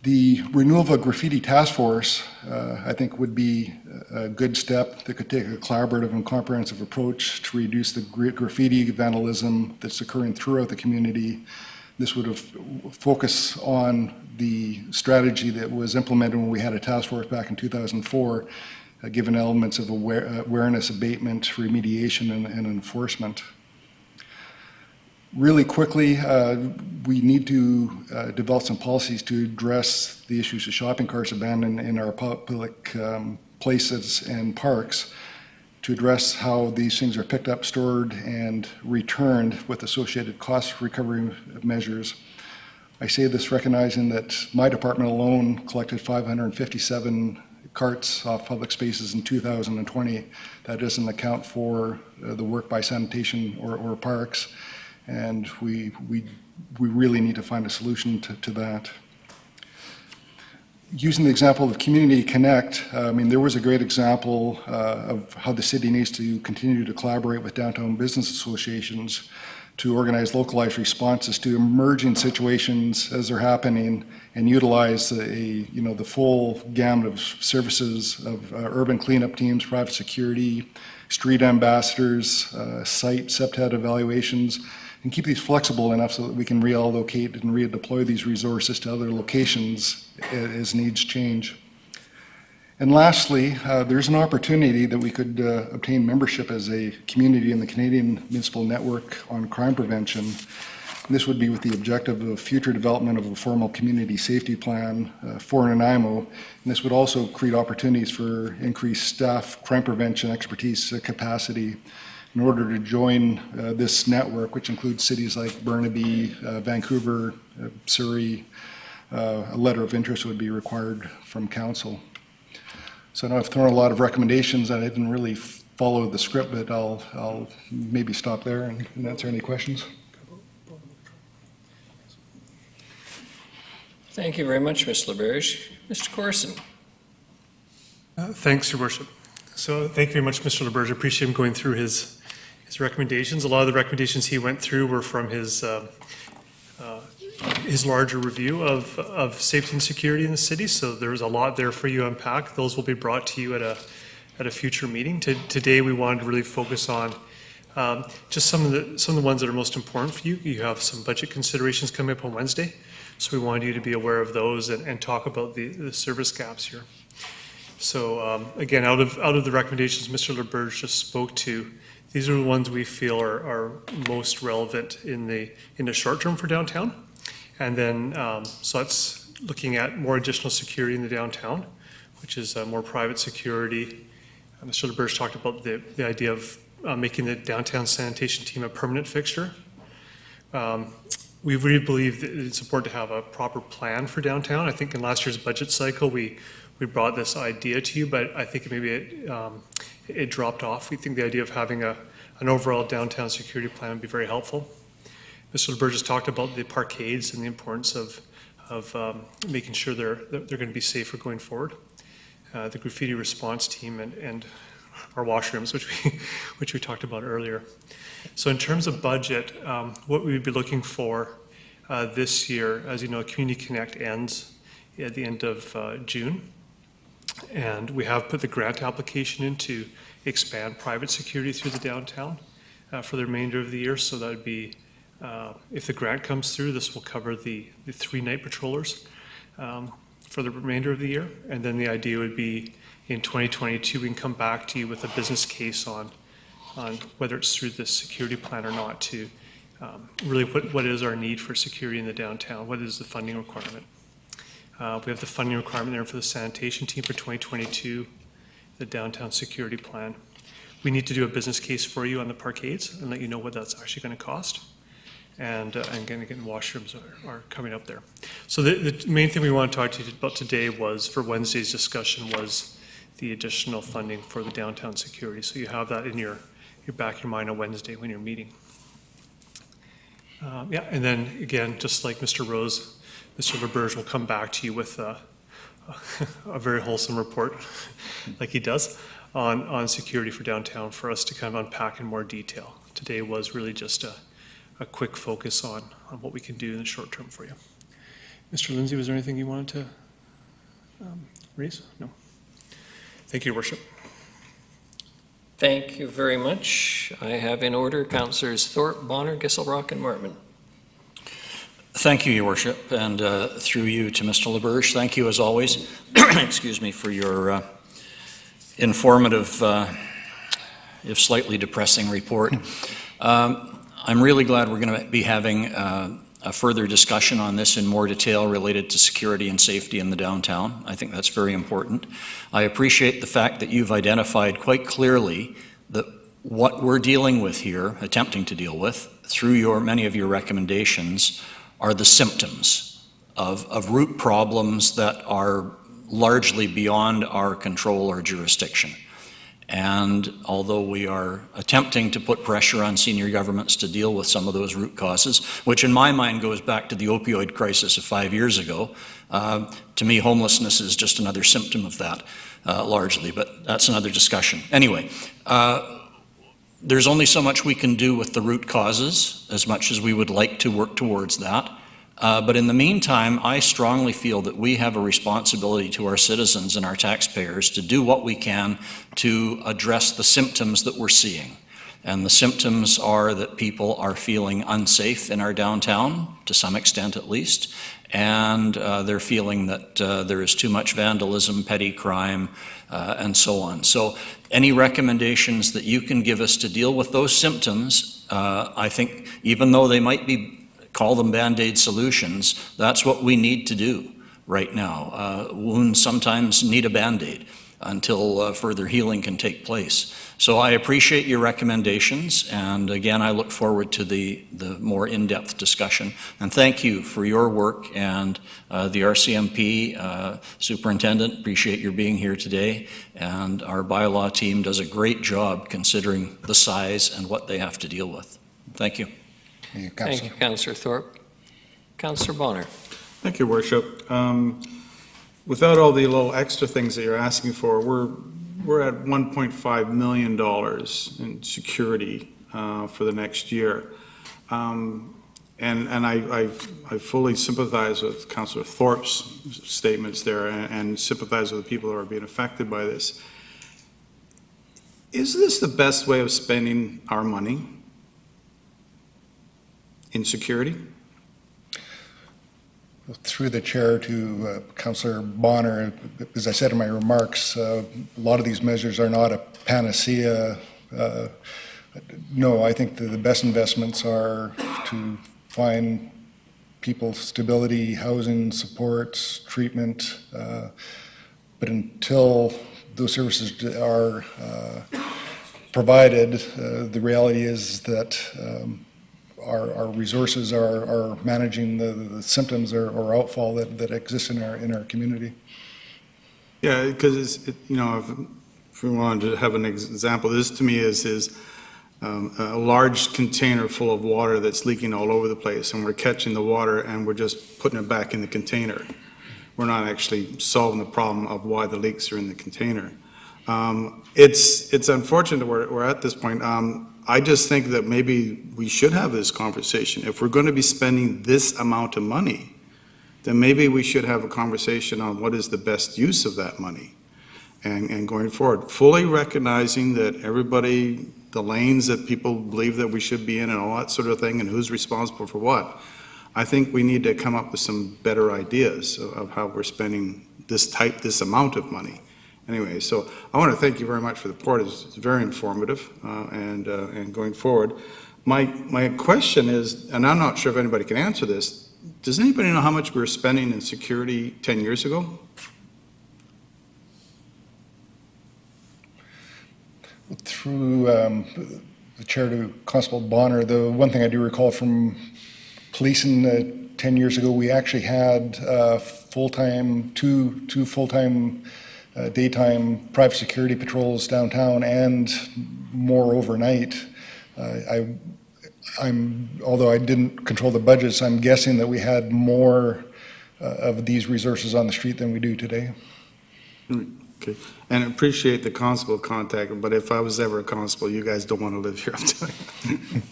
The renewal of a graffiti task force, I think, would be a good step that could take a collaborative and comprehensive approach to reduce the graffiti vandalism that's occurring throughout the community. This would have focus on the strategy that was implemented when we had a task force back in 2004, given elements of awareness, abatement, remediation, and enforcement. Really quickly, we need to develop some policies to address the issues of shopping carts abandoned in our public places and parks, to address how these things are picked up, stored, and returned with associated cost recovery measures. I say this recognizing that my department alone collected 557 carts off public spaces in 2020. That doesn't account for the work by sanitation or parks. And we really need to find a solution to that. Using the example of Community Connect, I mean, there was a great example of how the city needs to continue to collaborate with downtown business associations to organize localized responses to emerging situations as they're happening, and utilize the full gamut of services of urban cleanup teams, private security, street ambassadors, site septet evaluations, and keep these flexible enough so that we can reallocate and redeploy these resources to other locations as needs change. And lastly, there's an opportunity that we could obtain membership as a community in the Canadian Municipal Network on Crime Prevention. This would be with the objective of future development of a formal community safety plan for Nanaimo. And this would also create opportunities for increased staff crime prevention expertise capacity in order to join this network, which includes cities like Burnaby, Vancouver, Surrey. A letter of interest would be required from council. So I know I've thrown a lot of recommendations and I didn't really follow the script, but I'll maybe stop there and answer any questions. Thank you very much, Ms. LaBerge. Mr. Corson. Thanks, Your Worship. So thank you very much, Mr. LaBerge. I appreciate him going through his recommendations. A lot of the recommendations he went through were from his larger review of safety and security in the city. So there's a lot there for you to unpack. Those will be brought to you at a future meeting. Today we wanted to really focus on just some of the ones that are most important for you. You have some budget considerations coming up on Wednesday, so we wanted you to be aware of those and talk about the service gaps here. So again, out of the recommendations Mr. LaBerge just spoke to, these are the ones we feel are most relevant in the short term for downtown. And then, so that's looking at more additional security in the downtown, which is more private security. Mr. LaBerge talked about the idea of making the downtown sanitation team a permanent fixture. We really believe that it's important to have a proper plan for downtown. I think in last year's budget cycle, we brought this idea to you, but I think maybe it dropped off. We think the idea of having an overall downtown security plan would be very helpful. Mr. LaBerge has talked about the parkades and the importance of making sure they're going to be safer going forward. The graffiti response team and our washrooms, which we talked about earlier. So in terms of budget, what we would be looking for this year, as you know, Community Connect ends at the end of June. And we have put the grant application in to expand private security through the downtown for the remainder of the year. So that would be, if the grant comes through, this will cover the 3 night patrollers for the remainder of the year. And then the idea would be in 2022, we can come back to you with a business case on whether it's through this security plan or not to really what is our need for security in the downtown? What is the funding requirement? We have the funding requirement there for the sanitation team for 2022, the downtown security plan. We need to do a business case for you on the parkades and let you know what that's actually going to cost. And again, washrooms are coming up there. So the main thing we want to talk to you about today was, for Wednesday's discussion, was the additional funding for the downtown security. So you have that in your back of your mind on Wednesday when you're meeting. Yeah, and then again, just like Mr. Rose, Mr. LaBerge will come back to you with a very wholesome report, like he does, on security for downtown for us to kind of unpack in more detail. Today was really just a quick focus on what we can do in the short term for you. Mr. Lindsay, was there anything you wanted to raise? No. Thank you, Your Worship. Thank you very much. I have in order Councillors Thorpe, Bonner, Gisselrock, and Martman. Thank you, Your Worship, and through you to Mr. LaBerge, thank you as always, excuse me, for your informative, if slightly depressing report. I'm really glad we're going to be having a further discussion on this in more detail related to security and safety in the downtown. I think that's very important. I appreciate the fact that you've identified quite clearly that what we're dealing with here, attempting to deal with, through many of your recommendations, are the symptoms of root problems that are largely beyond our control or jurisdiction. And although we are attempting to put pressure on senior governments to deal with some of those root causes, which in my mind goes back to the opioid crisis of 5 years ago, to me homelessness is just another symptom of that, largely, but that's another discussion. Anyway, there's only so much we can do with the root causes, as much as we would like to work towards that. But in the meantime, I strongly feel that we have a responsibility to our citizens and our taxpayers to do what we can to address the symptoms that we're seeing. And the symptoms are that people are feeling unsafe in our downtown, to some extent at least, and they're feeling that there is too much vandalism, petty crime, and so on. So any recommendations that you can give us to deal with those symptoms, I think, even though they might call them Band-Aid solutions, that's what we need to do right now. Wounds sometimes need a Band-Aid until further healing can take place. So I appreciate your recommendations, and again, I look forward to the more in-depth discussion. And thank you for your work, and the RCMP Superintendent, appreciate your being here today, and our bylaw team does a great job considering the size and what they have to deal with. Thank you. Thank you, Councillor Thorpe. Councillor Bonner. Thank you, Worship. Without all the little extra things that you're asking for, we're at $1.5 million in security for the next year. And I fully sympathize with Councillor Thorpe's statements there and sympathize with the people who are being affected by this. Is this the best way of spending our money in security? through the chair to Councillor Bonner, as I said in my remarks, a lot of these measures are not a panacea. No, I think the best investments are to find people stability, housing, supports, treatment. But until those services are provided, the reality is that our resources are managing the symptoms or outfall that exists in our community. Yeah, because if we wanted to have an example, this to me is a large container full of water that's leaking all over the place, and we're catching the water and we're just putting it back in the container. We're not actually solving the problem of why the leaks are in the container. It's unfortunate we're at this point. I just think that maybe we should have this conversation. If we're going to be spending this amount of money, then maybe we should have a conversation on what is the best use of that money and going forward, fully recognizing that everybody, the lanes that people believe that we should be in and all that sort of thing, and who's responsible for what. I think we need to come up with some better ideas of how we're spending this amount of money. Anyway, so I want to thank you very much for the report. It's very informative and going forward. My question is, and I'm not sure if anybody can answer this, does anybody know how much we were spending in security 10 years ago? Through the chair to Constable Bonner, the one thing I do recall from policing 10 years ago, we actually had two full-time daytime private security patrols downtown and more overnight. Although I didn't control the budgets, I'm guessing that we had more of these resources on the street than we do today. Okay, and I appreciate the constable contact, but if I was ever a constable, you guys don't want to live here, I'm telling you.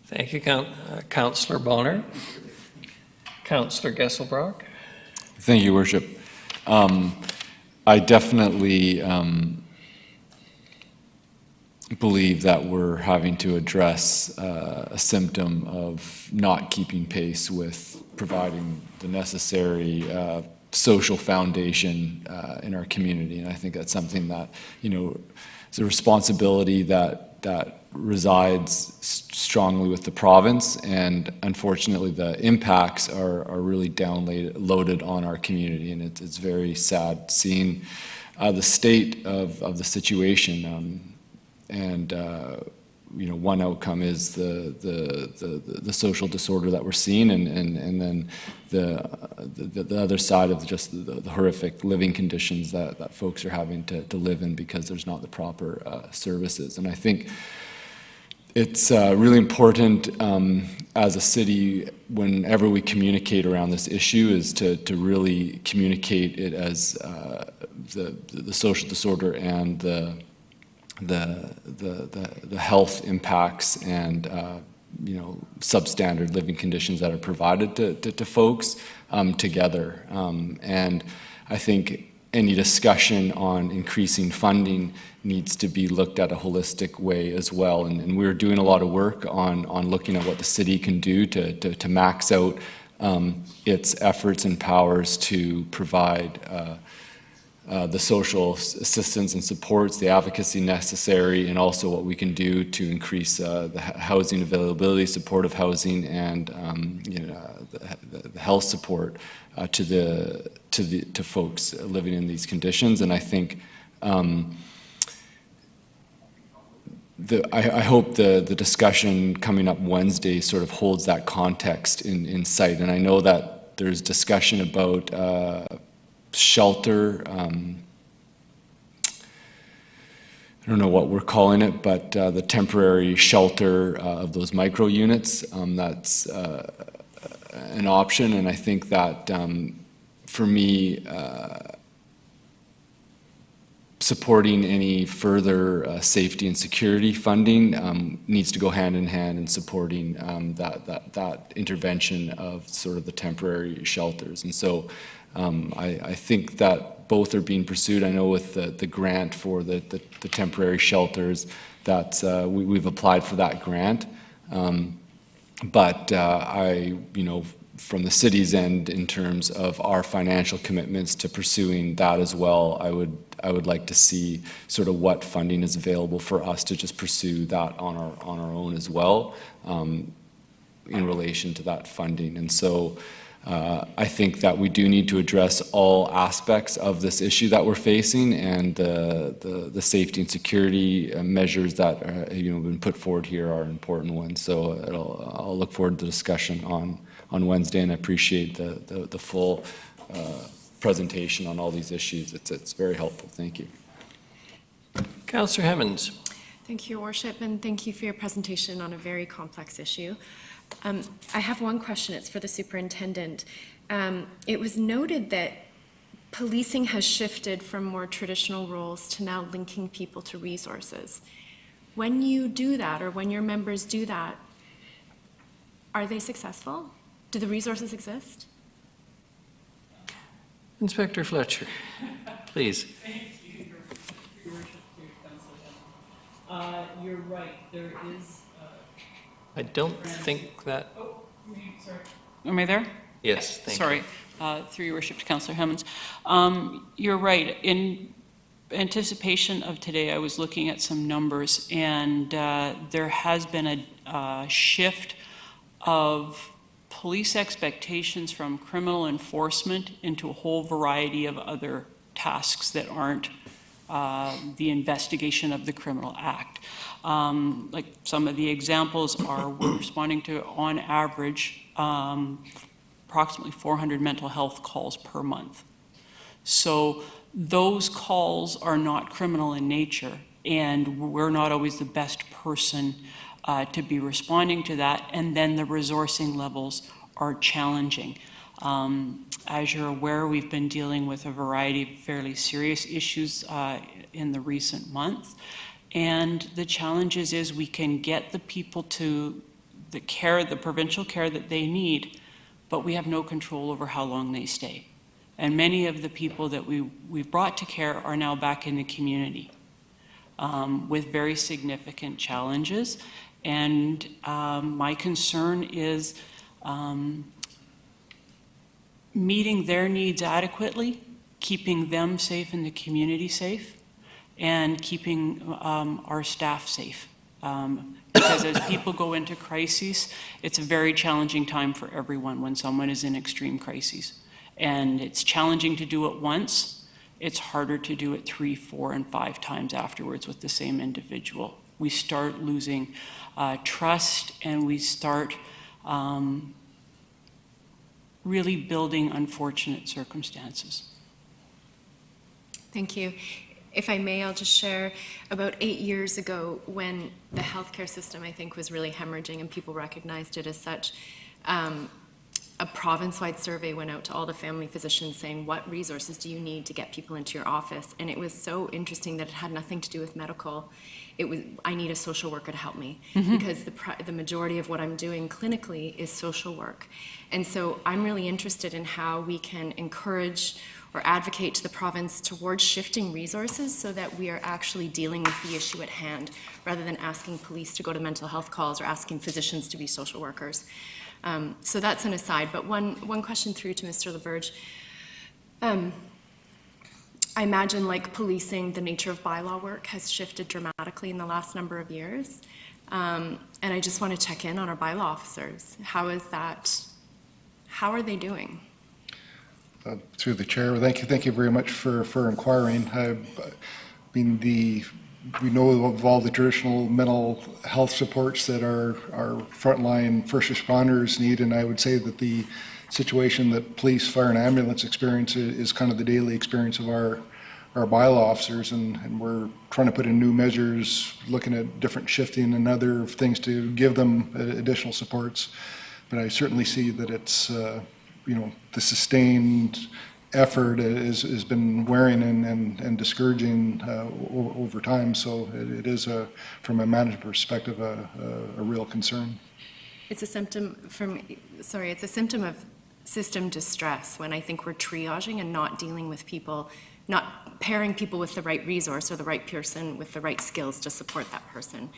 Thank you, Councillor Bonner. Councillor Gesselbrock. Thank you, Worship. I definitely believe that we're having to address a symptom of not keeping pace with providing the necessary social foundation in our community. And I think that's something that, is a responsibility that resides strongly with the province, and unfortunately the impacts are really downloaded on our community, and it's very sad seeing the state of the situation. One outcome is the social disorder that we're seeing, and then the other side of just the horrific living conditions that folks are having to live in because there's not the proper services. And I think it's really important as a city, whenever we communicate around this issue, is to really communicate it as the social disorder and the health impacts and substandard living conditions that are provided to folks together. And I think any discussion on increasing funding needs to be looked at a holistic way as well. And we're doing a lot of work on looking at what the city can do to max out its efforts and powers to provide the social assistance and supports, the advocacy necessary, and also what we can do to increase the housing availability, supportive housing, and the health support to folks living in these conditions. And I think I hope the discussion coming up Wednesday sort of holds that context in sight. And I know that there's discussion about shelter. I don't know what we're calling it, but the temporary shelter of those micro units, that's an option. And I think that for me, supporting any further safety and security funding needs to go hand in hand in supporting that intervention of sort of the temporary shelters. And so I think that both are being pursued. I know with the grant for the temporary shelters that we've applied for that grant. But I from the city's end in terms of our financial commitments to pursuing that as well. I would like to see sort of what funding is available for us to just pursue that on our own as well, in relation to that funding. And so I think that we do need to address all aspects of this issue that we're facing, and the safety and security measures that have been put forward here are important ones. So I'll look forward to the discussion on Wednesday, and I appreciate the full presentation on all these issues. It's very helpful. Thank you. Councillor Hemmons. Thank you, Your Worship, and thank you for your presentation on a very complex issue. I have one question. It's for the superintendent. It was noted that policing has shifted from more traditional roles to now linking people to resources. When you do that, or when your members do that, are they successful? Do the resources exist? Inspector Fletcher, please. Thank you, Your Worship, Councillor. You're right, there is... I don't think that... Oh, sorry. Am I there? Yes, thank you. Sorry, through Your Worship to Councillor Hemmons. You're right. In anticipation of today, I was looking at some numbers, and there has been a shift of police expectations from criminal enforcement into a whole variety of other tasks that aren't the investigation of the criminal act. Like some of the examples are, we're responding to, on average, approximately 400 mental health calls per month. So those calls are not criminal in nature, and we're not always the best person to be responding to that, and then the resourcing levels are challenging. As you're aware, we've been dealing with a variety of fairly serious issues in the recent months. And the challenge is we can get the people to the care, the provincial care that they need, but we have no control over how long they stay. And many of the people that we've brought to care are now back in the community with very significant challenges. And my concern is meeting their needs adequately, keeping them safe and the community safe, and keeping our staff safe. Because as people go into crises, it's a very challenging time for everyone when someone is in extreme crises. And it's challenging to do it once. It's harder to do it 3, 4, and 5 times afterwards with the same individual. We start losing trust, and we start really building unfortunate circumstances. Thank you. If I may, I'll just share, about 8 years ago, when the healthcare system, I think, was really hemorrhaging and people recognized it as such, a province-wide survey went out to all the family physicians saying, what resources do you need to get people into your office? And it was so interesting that it had nothing to do with medical. It was, I need a social worker to help me, because the majority of what I'm doing clinically is social work. And so I'm really interested in how we can encourage or advocate to the province towards shifting resources so that we are actually dealing with the issue at hand, rather than asking police to go to mental health calls or asking physicians to be social workers. So that's an aside, but one question through to Mr. LaBerge. I imagine, like policing, the nature of bylaw work has shifted dramatically in the last number of years. And I just want to check in on our bylaw officers. How is that? How are they doing? Through the chair, thank you very much for inquiring. We know of all the traditional mental health supports that our frontline first responders need, and I would say that the situation that police, fire, and ambulance experience is kind of the daily experience of our bylaw officers, and we're trying to put in new measures, looking at different shifting and other things to give them additional supports. But I certainly see that it's the sustained effort has been wearing and discouraging over time. So it is, from a management perspective, a real concern. It's a symptom it's a symptom of system distress when I think we're triaging and not dealing with people, not pairing people with the right resource or the right person with the right skills to support that person.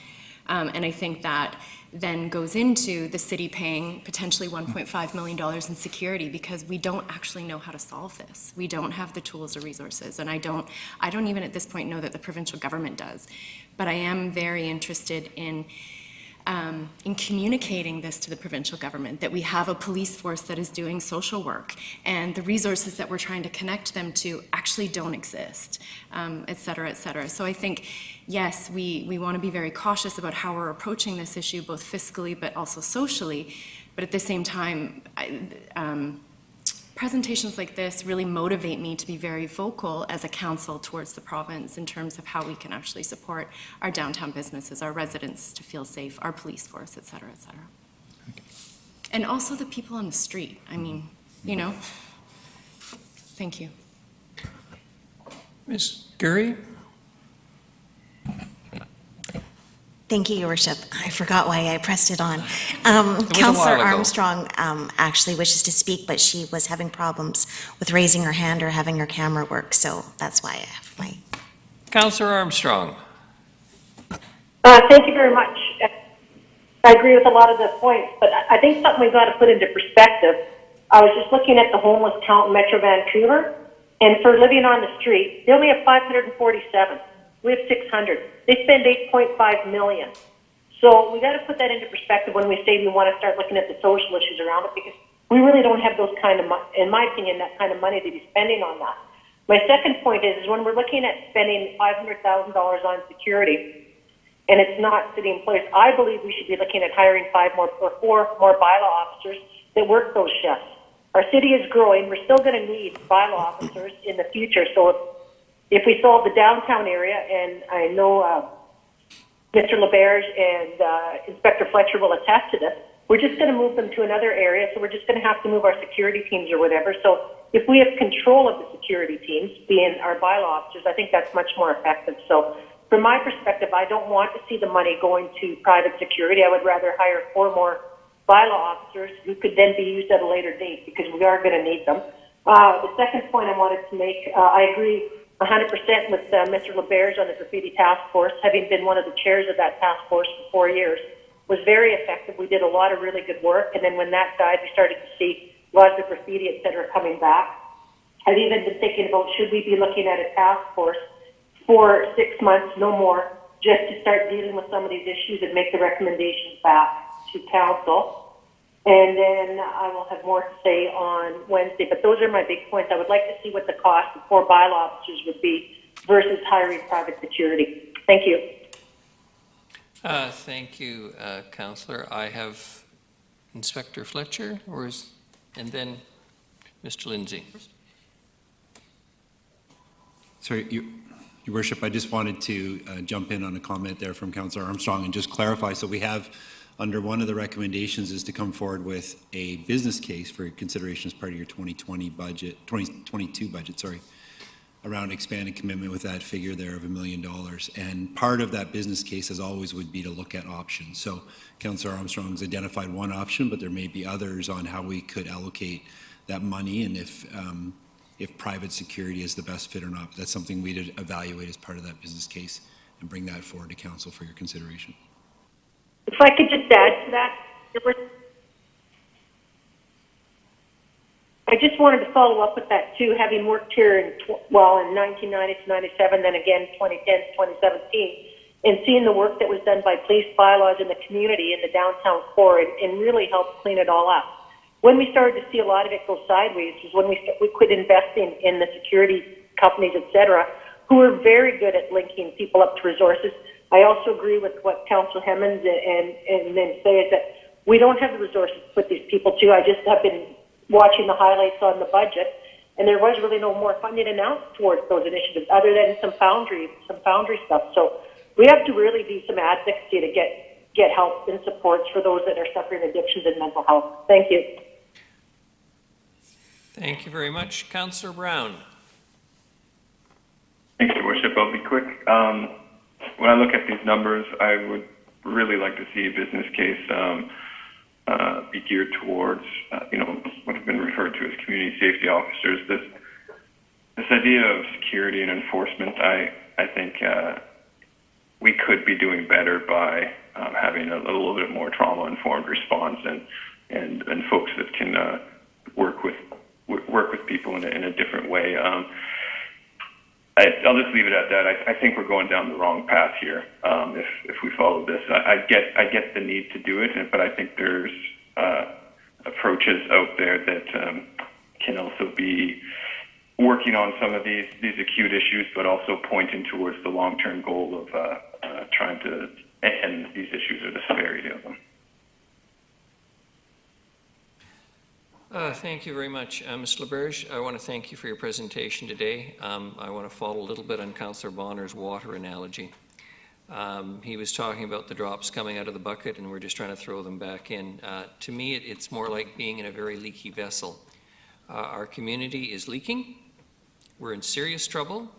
And I think that then goes into the city paying potentially $1.5 million in security because we don't actually know how to solve this. We don't have the tools or resources, and I don't even at this point know that the provincial government does. But I am very interested in communicating this to the provincial government, that we have a police force that is doing social work, and the resources that we're trying to connect them to actually don't exist, et cetera, et cetera. So I think, yes, we want to be very cautious about how we're approaching this issue, both fiscally but also socially, but at the same time, presentations like this really motivate me to be very vocal as a council towards the province in terms of how we can actually support our downtown businesses, our residents to feel safe, our police force, et cetera, et cetera. And also the people on the street. I mean, you know, thank you. Ms. Gurry? Thank you, Your Worship. I forgot why I pressed it on. was a Councillor while ago. Armstrong actually wishes to speak, but she was having problems with raising her hand or having her camera work, so that's why I have my... Councillor Armstrong. Thank you very much. I agree with a lot of the points, but I think something we've got to put into perspective. I was just looking at the homeless count in Metro Vancouver, and for living on the street, they only have 547. We have 600. They spend $8.5 million. So we got to put that into perspective when we say we want to start looking at the social issues around it, because we really don't have those kind of, in my opinion, that kind of money to be spending on that. My second point is when we're looking at spending $500,000 on security, and it's not city employees, I believe we should be looking at hiring 4 more bylaw officers that work those shifts. Our city is growing. We're still going to need bylaw officers in the future. So if we solve the downtown area, and I know Mr. LeBerge and Inspector Fletcher will attest to this, we're just going to move them to another area, so we're just going to have to move our security teams or whatever. So if we have control of the security teams, being our bylaw officers, I think that's much more effective. So from my perspective, I don't want to see the money going to private security. I would rather hire 4 more bylaw officers who could then be used at a later date, because we are going to need them. The second point I wanted to make, I agree 100% with Mr. LeBerge on the graffiti task force. Having been one of the chairs of that task force for 4 years, was very effective. We did a lot of really good work, and then when that died, we started to see lots of graffiti, et cetera, coming back. I've even been thinking about, should we be looking at a task force for 6 months, no more, just to start dealing with some of these issues and make the recommendations back to council. And then I will have more to say on Wednesday. But those are my big points. I would like to see what the cost of 4 bylaw officers would be versus hiring private security. Thank you. Thank you, Councillor. I have Inspector Fletcher, and then Mr. Lindsay. Sorry, Your Worship, I just wanted to jump in on a comment there from Councillor Armstrong and just clarify. So we have, under one of the recommendations, is to come forward with a business case for consideration as part of your 2022 budget, around expanded commitment with that figure there of $1 million. And part of that business case, as always, would be to look at options. So Councillor Armstrong's identified one option, but there may be others on how we could allocate that money, and if private security is the best fit or not. That's something we'd evaluate as part of that business case and bring that forward to council for your consideration. If I could just add to that, I just wanted to follow up with that too, having worked here in 1990 to 97, then again 2010 to 2017, and seeing the work that was done by police bylaws in the community in the downtown core, and really helped clean it all up. When we started to see a lot of it go sideways was when we quit investing in the security companies, et cetera, who were very good at linking people up to resources. I also agree with what Councillor Hemmons and then say is that we don't have the resources to put these people to. I just have been watching the highlights on the budget, and there was really no more funding announced towards those initiatives other than some foundry stuff. So we have to really do some advocacy to get help and supports for those that are suffering addictions and mental health. Thank you. Thank you very much. Councillor Brown. Thank you, Worship. I'll be quick. When I look at these numbers, I would really like to see a business case be geared towards, what have been referred to as community safety officers. This idea of security and enforcement, I think we could be doing better by having a little bit more trauma-informed response and folks that can work with people in a different way. I'll just leave it at that. I think we're going down the wrong path here if we follow this. I get the need to do it, but I think there's approaches out there that can also be working on some of these acute issues, but also pointing towards the long-term goal of trying to end these issues or the severity of them. Thank you very much. Mr. LaBerge, I want to thank you for your presentation today. I want to follow a little bit on Councillor Bonner's water analogy. He was talking about the drops coming out of the bucket and we're just trying to throw them back in. To me, it's more like being in a very leaky vessel. Our community is leaking. We're in serious trouble.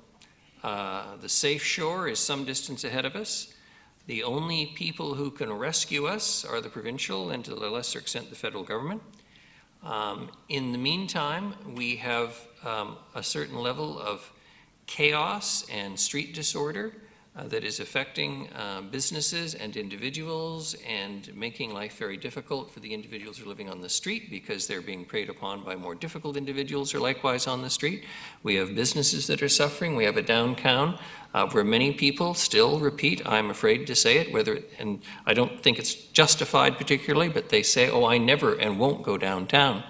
The safe shore is some distance ahead of us. The only people who can rescue us are the provincial and to a lesser extent the federal government. In the meantime, we have a certain level of chaos and street disorder that is affecting businesses and individuals and making life very difficult for the individuals who are living on the street because they're being preyed upon by more difficult individuals who are likewise on the street. We have businesses that are suffering. We have a downtown where many people still repeat, I'm afraid to say it, and I don't think it's justified particularly, but they say, oh, I never and won't go downtown.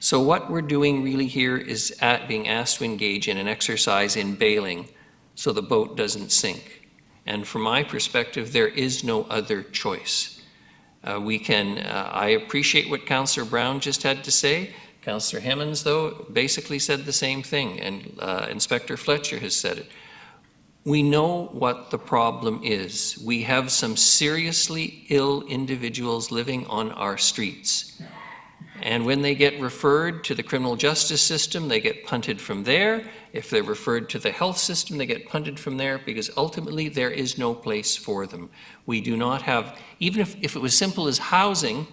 So what we're doing really here is being asked to engage in an exercise in bailing so the boat doesn't sink. And from my perspective, there is no other choice. I appreciate what Councillor Brown just had to say. Councillor Hemmons, though, basically said the same thing, and Inspector Fletcher has said it. We know what the problem is. We have some seriously ill individuals living on our streets. And when they get referred to the criminal justice system, they get punted from there. If they're referred to the health system, they get punted from there because ultimately there is no place for them. We do not have, even if it was simple as housing,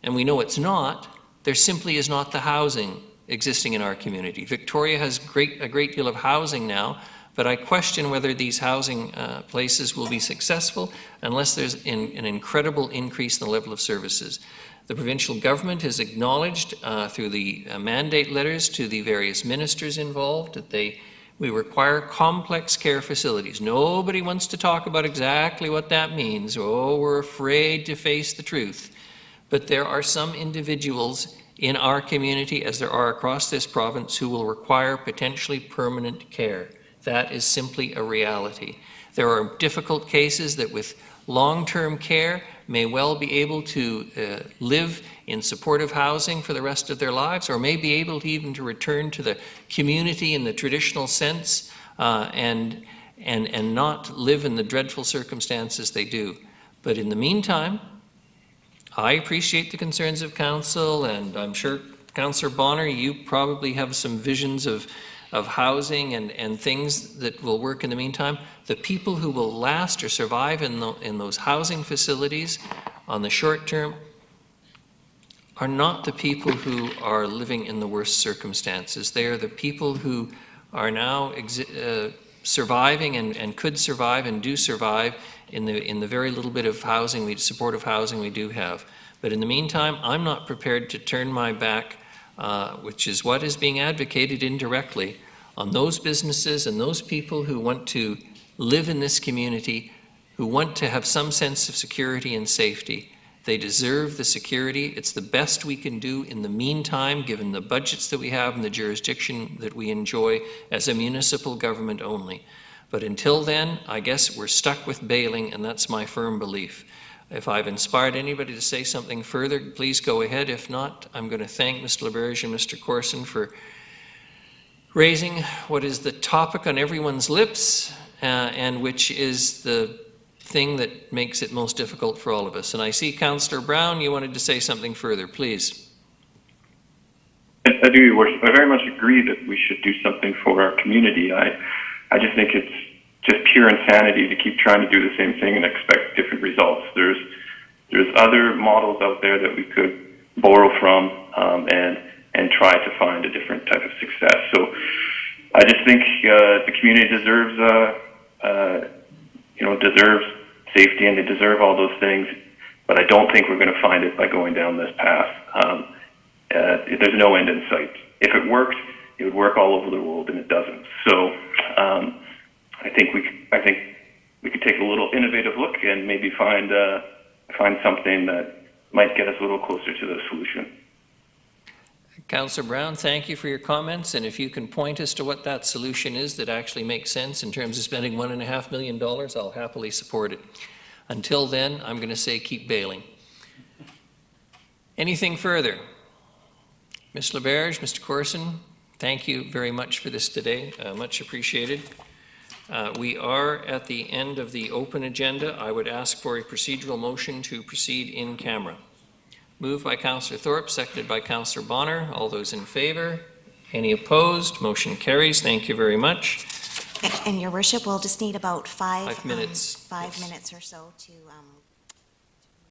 and we know it's not, there simply is not the housing existing in our community. Victoria has a great deal of housing now, but I question whether these housing places will be successful unless there's an incredible increase in the level of services. The provincial government has acknowledged through the mandate letters to the various ministers involved that we require complex care facilities. Nobody wants to talk about exactly what that means. Oh, we're afraid to face the truth. But there are some individuals in our community, as there are across this province, who will require potentially permanent care. That is simply a reality. There are difficult cases that with long-term care may well be able to live in supportive housing for the rest of their lives, or may be able to even to return to the community in the traditional sense and not live in the dreadful circumstances they do. But in the meantime, I appreciate the concerns of council, and I'm sure, Councillor Bonner, you probably have some visions of housing and things that will work in the meantime. The people who will last or survive in those housing facilities on the short term are not the people who are living in the worst circumstances. They are the people who are now surviving and could survive and do survive in the very little bit of housing, supportive housing we do have. But in the meantime, I'm not prepared to turn my back, which is what is being advocated indirectly, on those businesses and those people who want to live in this community, who want to have some sense of security and safety. They deserve the security. It's the best we can do in the meantime, given the budgets that we have and the jurisdiction that we enjoy as a municipal government only. But until then, I guess we're stuck with bailing, and that's my firm belief. If I've inspired anybody to say something further, please go ahead. If not, I'm going to thank Mr. LaBerge and Mr. Corson for raising what is the topic on everyone's lips, and which is the thing that makes it most difficult for all of us. And I see Councillor Brown, you wanted to say something further, please. I do, Your Worship. I very much agree that we should do something for our community. I just think it's just pure insanity to keep trying to do the same thing and expect different results. There's other models out there that we could borrow from and try to find a different type of success. So I just think the community deserves safety, and they deserve all those things. But I don't think we're going to find it by going down this path. There's no end in sight. If it worked, it would work all over the world, and it doesn't. So I think we could take a little innovative look and maybe find something that might get us a little closer to the solution. Councillor Brown, thank you for your comments, and if you can point us to what that solution is that actually makes sense in terms of spending $1.5 million, I'll happily support it. Until then, I'm going to say keep bailing. Anything further? Ms. LaBerge, Mr. Corson, thank you very much for this today. Much appreciated. We are at the end of the open agenda. I would ask for a procedural motion to proceed in camera. Moved by Councillor Thorpe, seconded by Councillor Bonner. All those in favor? Any opposed? Motion carries. Thank you very much. And Your Worship, we'll just need about 5 5 minutes. 5 minutes or so to